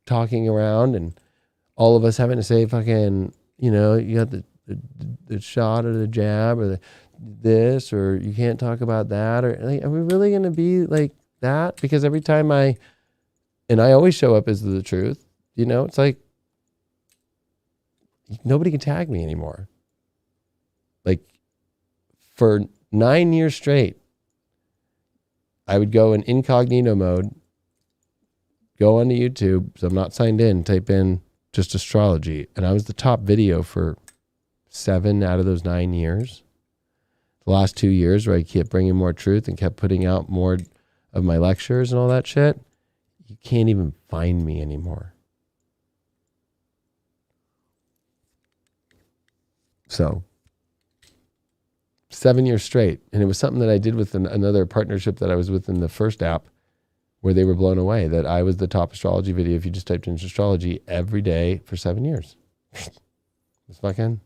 talking around, and all of us having to say fucking, you know, you got the shot or the jab or this, or you can't talk about that, or like, are we really going to be like that? Because every time I always show up as the truth, you know, it's like nobody can tag me anymore. Like for 9 years straight, I would go in incognito mode, go onto YouTube, so I'm not signed in, type in just astrology, and I was the top video for 7 out of those 9 years. The last 2 years where I kept bringing more truth and kept putting out more of my lectures and all that shit, you can't even find me anymore. So 7 years straight. And it was something that I did with another partnership that I was with in the first app, where they were blown away that I was the top astrology video if you just typed in astrology every day for 7 years. It's fucking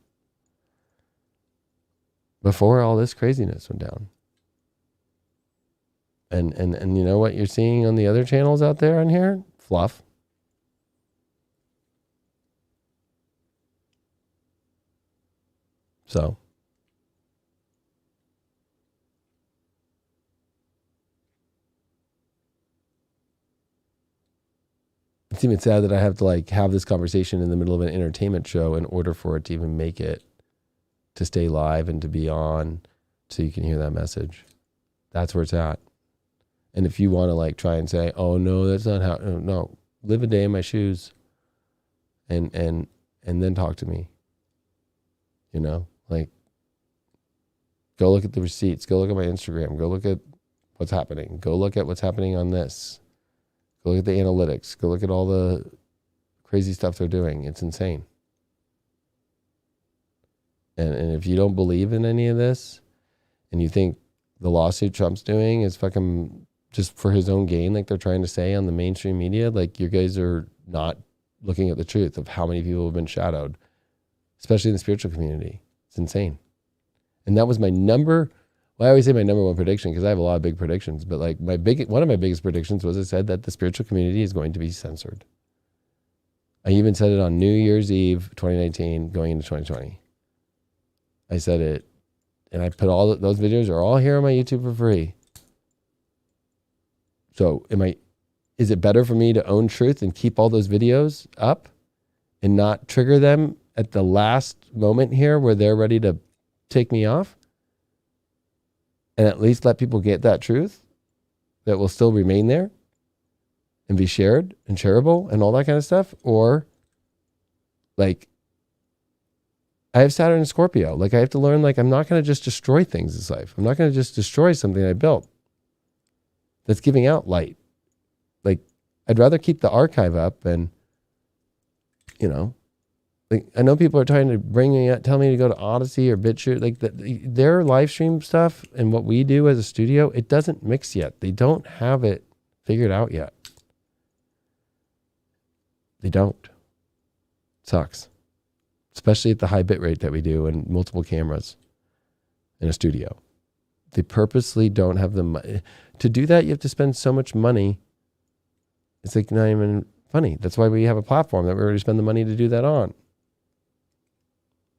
before all this craziness went down. And you know what you're seeing on the other channels out there on here? Fluff. So it's even sad that I have to like have this conversation in the middle of an entertainment show in order for it to even make it to stay live and to be on so you can hear that message. That's where it's at. And if you want to like try and say, oh no, that's not how, no, live a day in my shoes and then talk to me. You know, like go look at the receipts, go look at my Instagram, go look at what's happening, go look at what's happening on this. Go look at the analytics. Go look at all the crazy stuff they're doing. It's insane. And if you don't believe in any of this, and you think the lawsuit Trump's doing is fucking just for his own gain, like they're trying to say on the mainstream media, like you guys are not looking at the truth of how many people have been shadowed, especially in the spiritual community. It's insane. And that was my I always say my number one prediction because I have a lot of big predictions, but like one of my biggest predictions was I said that the spiritual community is going to be censored. I even said it on New Year's Eve, 2019, going into 2020. I said it, and I put those videos are all here on my YouTube for free. So is it better for me to own truth and keep all those videos up and not trigger them at the last moment here where they're ready to take me off? And at least let people get that truth that will still remain there and be shared and shareable and all that kind of stuff? Or like, I have Saturn and Scorpio. Like I have to learn, like, I'm not going to just destroy things in this life. I'm not going to just destroy something I built that's giving out light. Like I'd rather keep the archive up and, you know, like I know people are trying to tell me to go to Odyssey or BitChute, like their live stream stuff and what we do as a studio, it doesn't mix yet. They don't have it figured out yet. They don't. It sucks. Especially at the high bit rate that we do and multiple cameras in a studio. They purposely don't have the money. To do that, you have to spend so much money. It's like not even funny. That's why we have a platform that we already spend the money to do that on.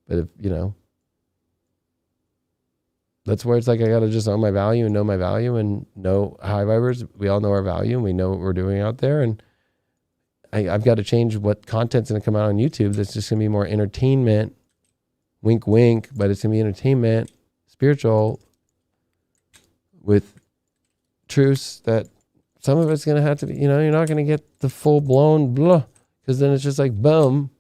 But if, you know, that's where it's like I got to just own my value and know my value and know high vibers. We all know our value and we know what we're doing out there. And I've got to change what content's going to come out on YouTube. That's just going to be more entertainment, wink, wink, but it's going to be entertainment, spiritual, with truths that some of it's going to have to be, you know, you're not going to get the full blown blah, because then it's just like, boom.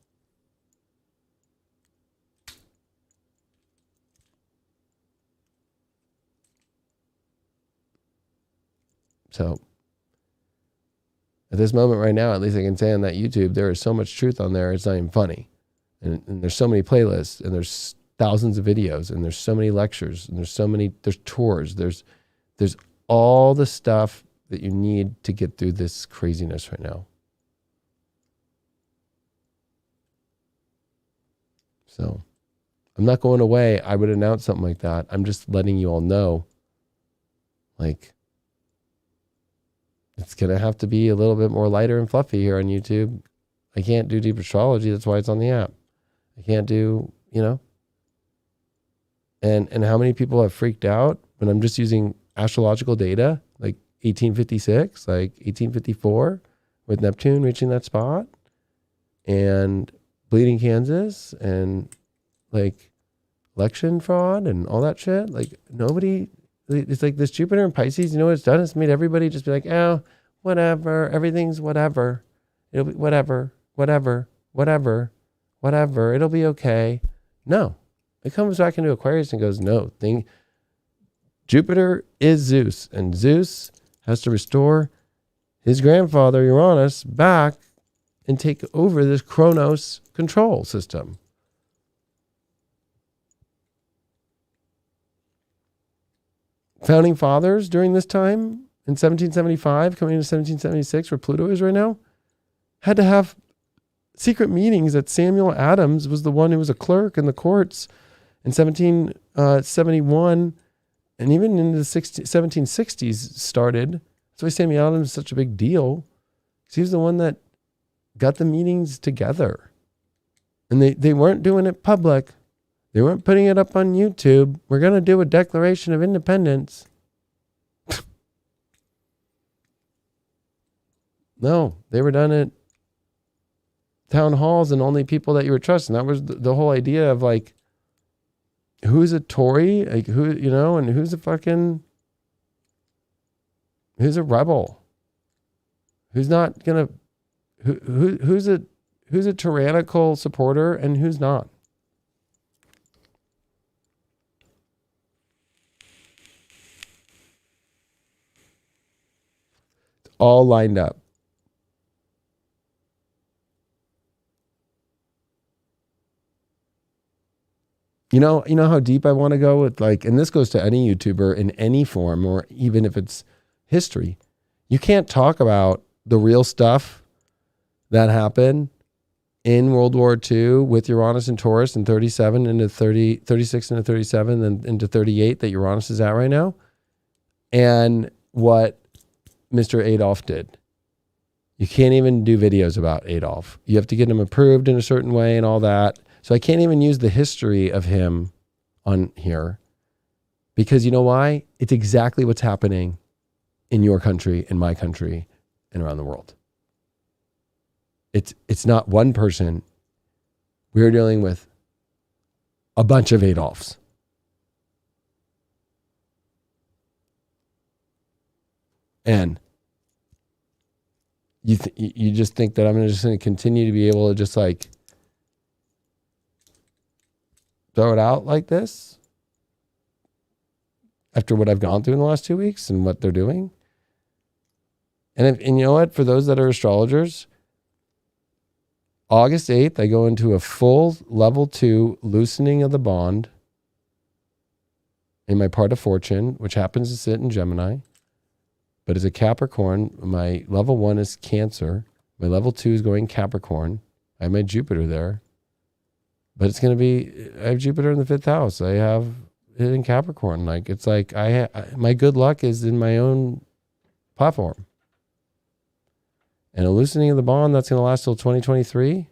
So at this moment right now, at least I can say on that YouTube, there is so much truth on there, it's not even funny. And there's so many playlists, and there's thousands of videos, and there's so many lectures, and there's tours, there's all the stuff that you need to get through this craziness right now. So I'm not going away. I would announce something like that. I'm just letting you all know, like, it's going to have to be a little bit more lighter and fluffy here on YouTube. I can't do deep astrology. That's why it's on the app. I can't do, and how many people have freaked out when I'm just using astrological data, like 1856, like 1854, with Neptune reaching that spot, and bleeding Kansas, and like election fraud and all that shit. Like nobody, it's like this Jupiter and Pisces, you know what it's done? It's made everybody just be like, oh, whatever, everything's whatever. It'll be whatever, it'll be okay. No, it comes back into Aquarius and goes, no, Jupiter is Zeus, and Zeus has to restore his grandfather Uranus back and take over this Chronos control system. Founding fathers during this time in 1775, coming into 1776, where Pluto is right now, had to have secret meetings that Samuel Adams was the one who was a clerk in the courts in 1771, and even in the 1760s started. That's why Samuel Adams is such a big deal, because he was the one that got the meetings together. And they weren't doing it public. They weren't putting it up on YouTube. We're going to do a Declaration of Independence. No, they were done at town halls and only people that you were trusting. That was the whole idea of like, who's a Tory, like who, and who's a rebel, who's not gonna, who's a tyrannical supporter and who's not. It's all lined up. You know how deep I want to go with, like, and this goes to any YouTuber in any form, or even if it's history. You can't talk about the real stuff that happened in World War II with Uranus and Taurus in 37 into 30, 36 into 37, then into 38 that Uranus is at right now, and what Mr. Adolf did. You can't even do videos about Adolf. You have to get him approved in a certain way and all that. So I can't even use the history of him on here, because you know why? It's exactly what's happening in your country, in my country, and around the world. It's not one person. We're dealing with a bunch of Adolfs. And you just think that I'm just going to continue to be able to just like throw it out like this after what I've gone through in the last 2 weeks and what they're doing? And you know what? For those that are astrologers, August 8th, I go into a full level 2 loosening of the bond in my part of fortune, which happens to sit in Gemini, but as a Capricorn. My level 1 is Cancer. My level 2 is going Capricorn. I have my Jupiter there. But it's going to be, I have Jupiter in the 5th house. I have it in Capricorn. Like, it's like my good luck is in my own platform. And a loosening of the bond that's going to last till 2023.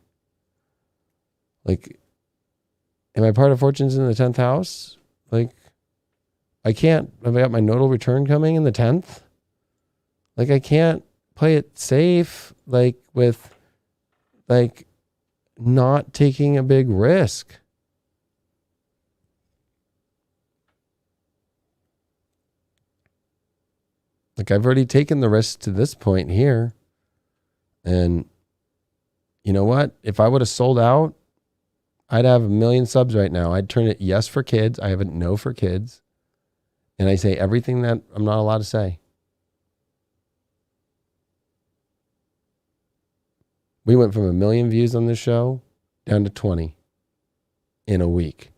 Like, and my part of fortune's in the 10th house. Like, I can't, I've got my nodal return coming in the 10th. Like, I can't play it safe, like, with, like, not taking a big risk. Like, I've already taken the risk to this point here. And you know what? If I would have sold out, I'd have 1 million subs right now. I'd turn it yes for kids. I have it no for kids. And I say everything that I'm not allowed to say. We went from 1 million views on this show down to 20 in a week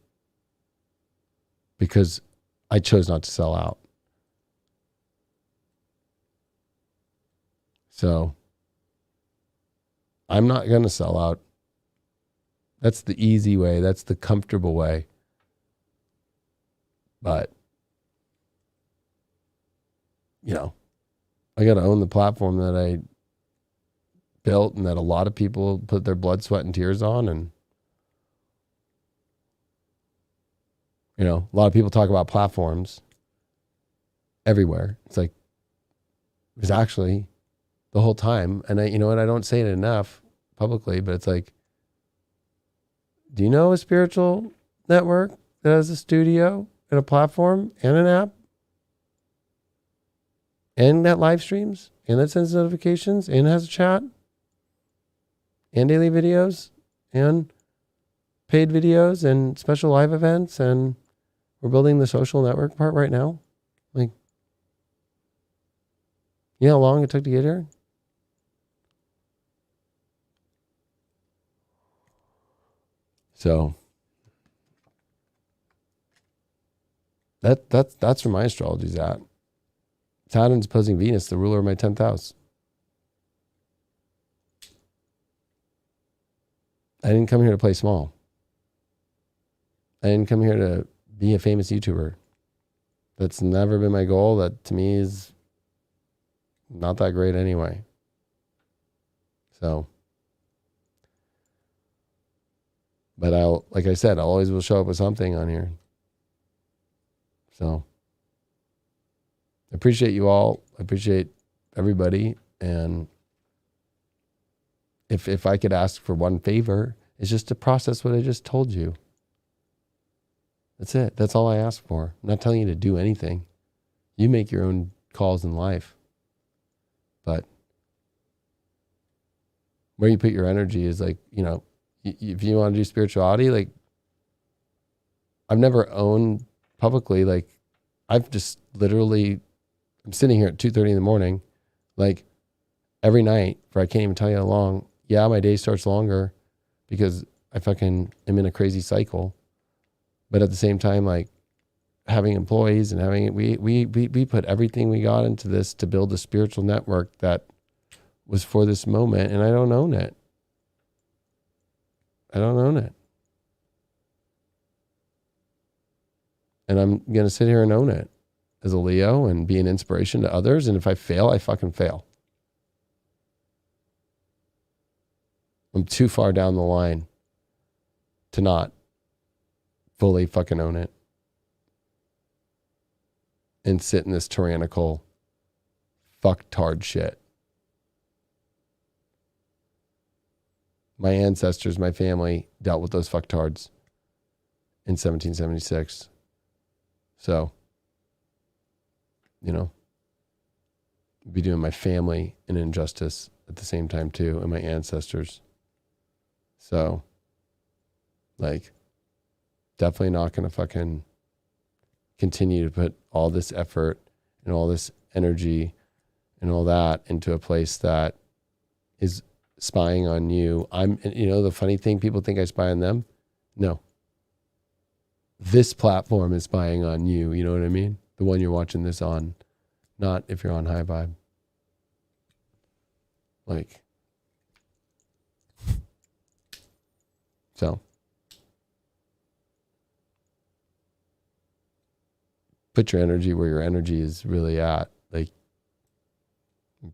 because I chose not to sell out. So I'm not going to sell out. That's the easy way. That's the comfortable way. But, you know, I got to own the platform that I built and that a lot of people put their blood, sweat, and tears on. And, you know, a lot of people talk about platforms everywhere. It's like, it was actually the whole time. And I, you know what, I don't say it enough publicly, but it's like, do you know a spiritual network that has a studio and a platform and an app and that live streams and that sends notifications and has a chat and daily videos and paid videos and special live events, and we're building the social network part right now? Like, you know how long it took to get here? So that's where my astrology's at. Saturn's opposing Venus, the ruler of my 10th house. I didn't come here to play small. I didn't come here to be a famous YouTuber. That's never been my goal. That to me is not that great anyway. So, but like I said, I'll always will show up with something on here. So I appreciate you all. I appreciate everybody. And if I could ask for one favor, it's just to process what I just told you. That's it. That's all I ask for. I'm not telling you to do anything. You make your own calls in life. But where you put your energy is like, you know, if you want to do spirituality, like, I've never owned publicly, like, I've just literally, I'm sitting here at 2:30 in the morning, like, every night for I can't even tell you how long. Yeah, my day starts longer because I fucking am in a crazy cycle. But at the same time, like, having employees and having it, we put everything we got into this to build a spiritual network that was for this moment, and I don't own it. I don't own it. And I'm going to sit here and own it as a Leo and be an inspiration to others. And if I fail, I fucking fail. I'm too far down the line to not fully fucking own it and sit in this tyrannical fucktard shit. My ancestors, my family dealt with those fucktards in 1776. So, you know, I'd be doing my family an injustice at the same time too, and my ancestors. So, like, definitely not going to fucking continue to put all this effort and all this energy and all that into a place that is spying on you. You know, the funny thing, people think I spy on them. No. This platform is spying on you. You know what I mean? The one you're watching this on, not if you're on High Vibe. Like, so. Put your energy where your energy is really at. Like,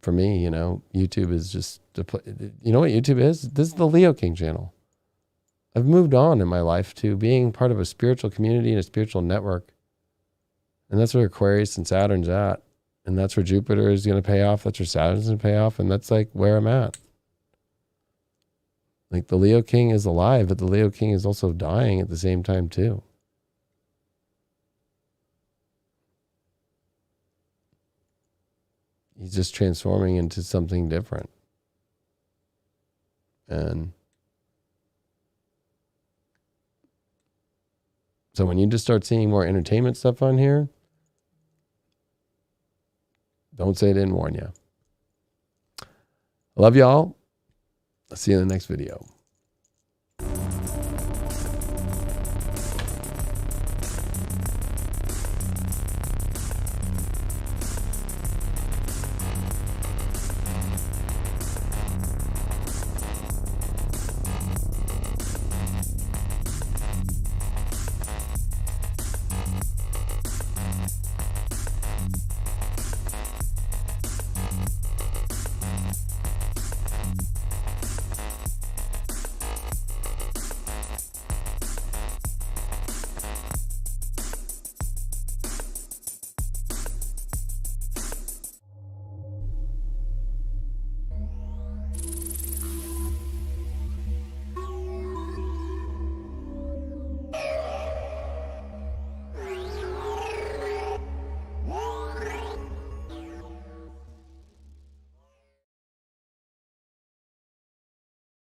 for me, you know, YouTube is just, you know what YouTube is? This is the Leo King channel. I've moved on in my life to being part of a spiritual community and a spiritual network. And that's where Aquarius and Saturn's at. And that's where Jupiter is going to pay off. That's where Saturn's going to pay off. And that's like where I'm at. Like, the Leo King is alive, but the Leo King is also dying at the same time too. He's just transforming into something different. And so when you just start seeing more entertainment stuff on here, don't say I didn't warn you. I love y'all. I'll see you in the next video.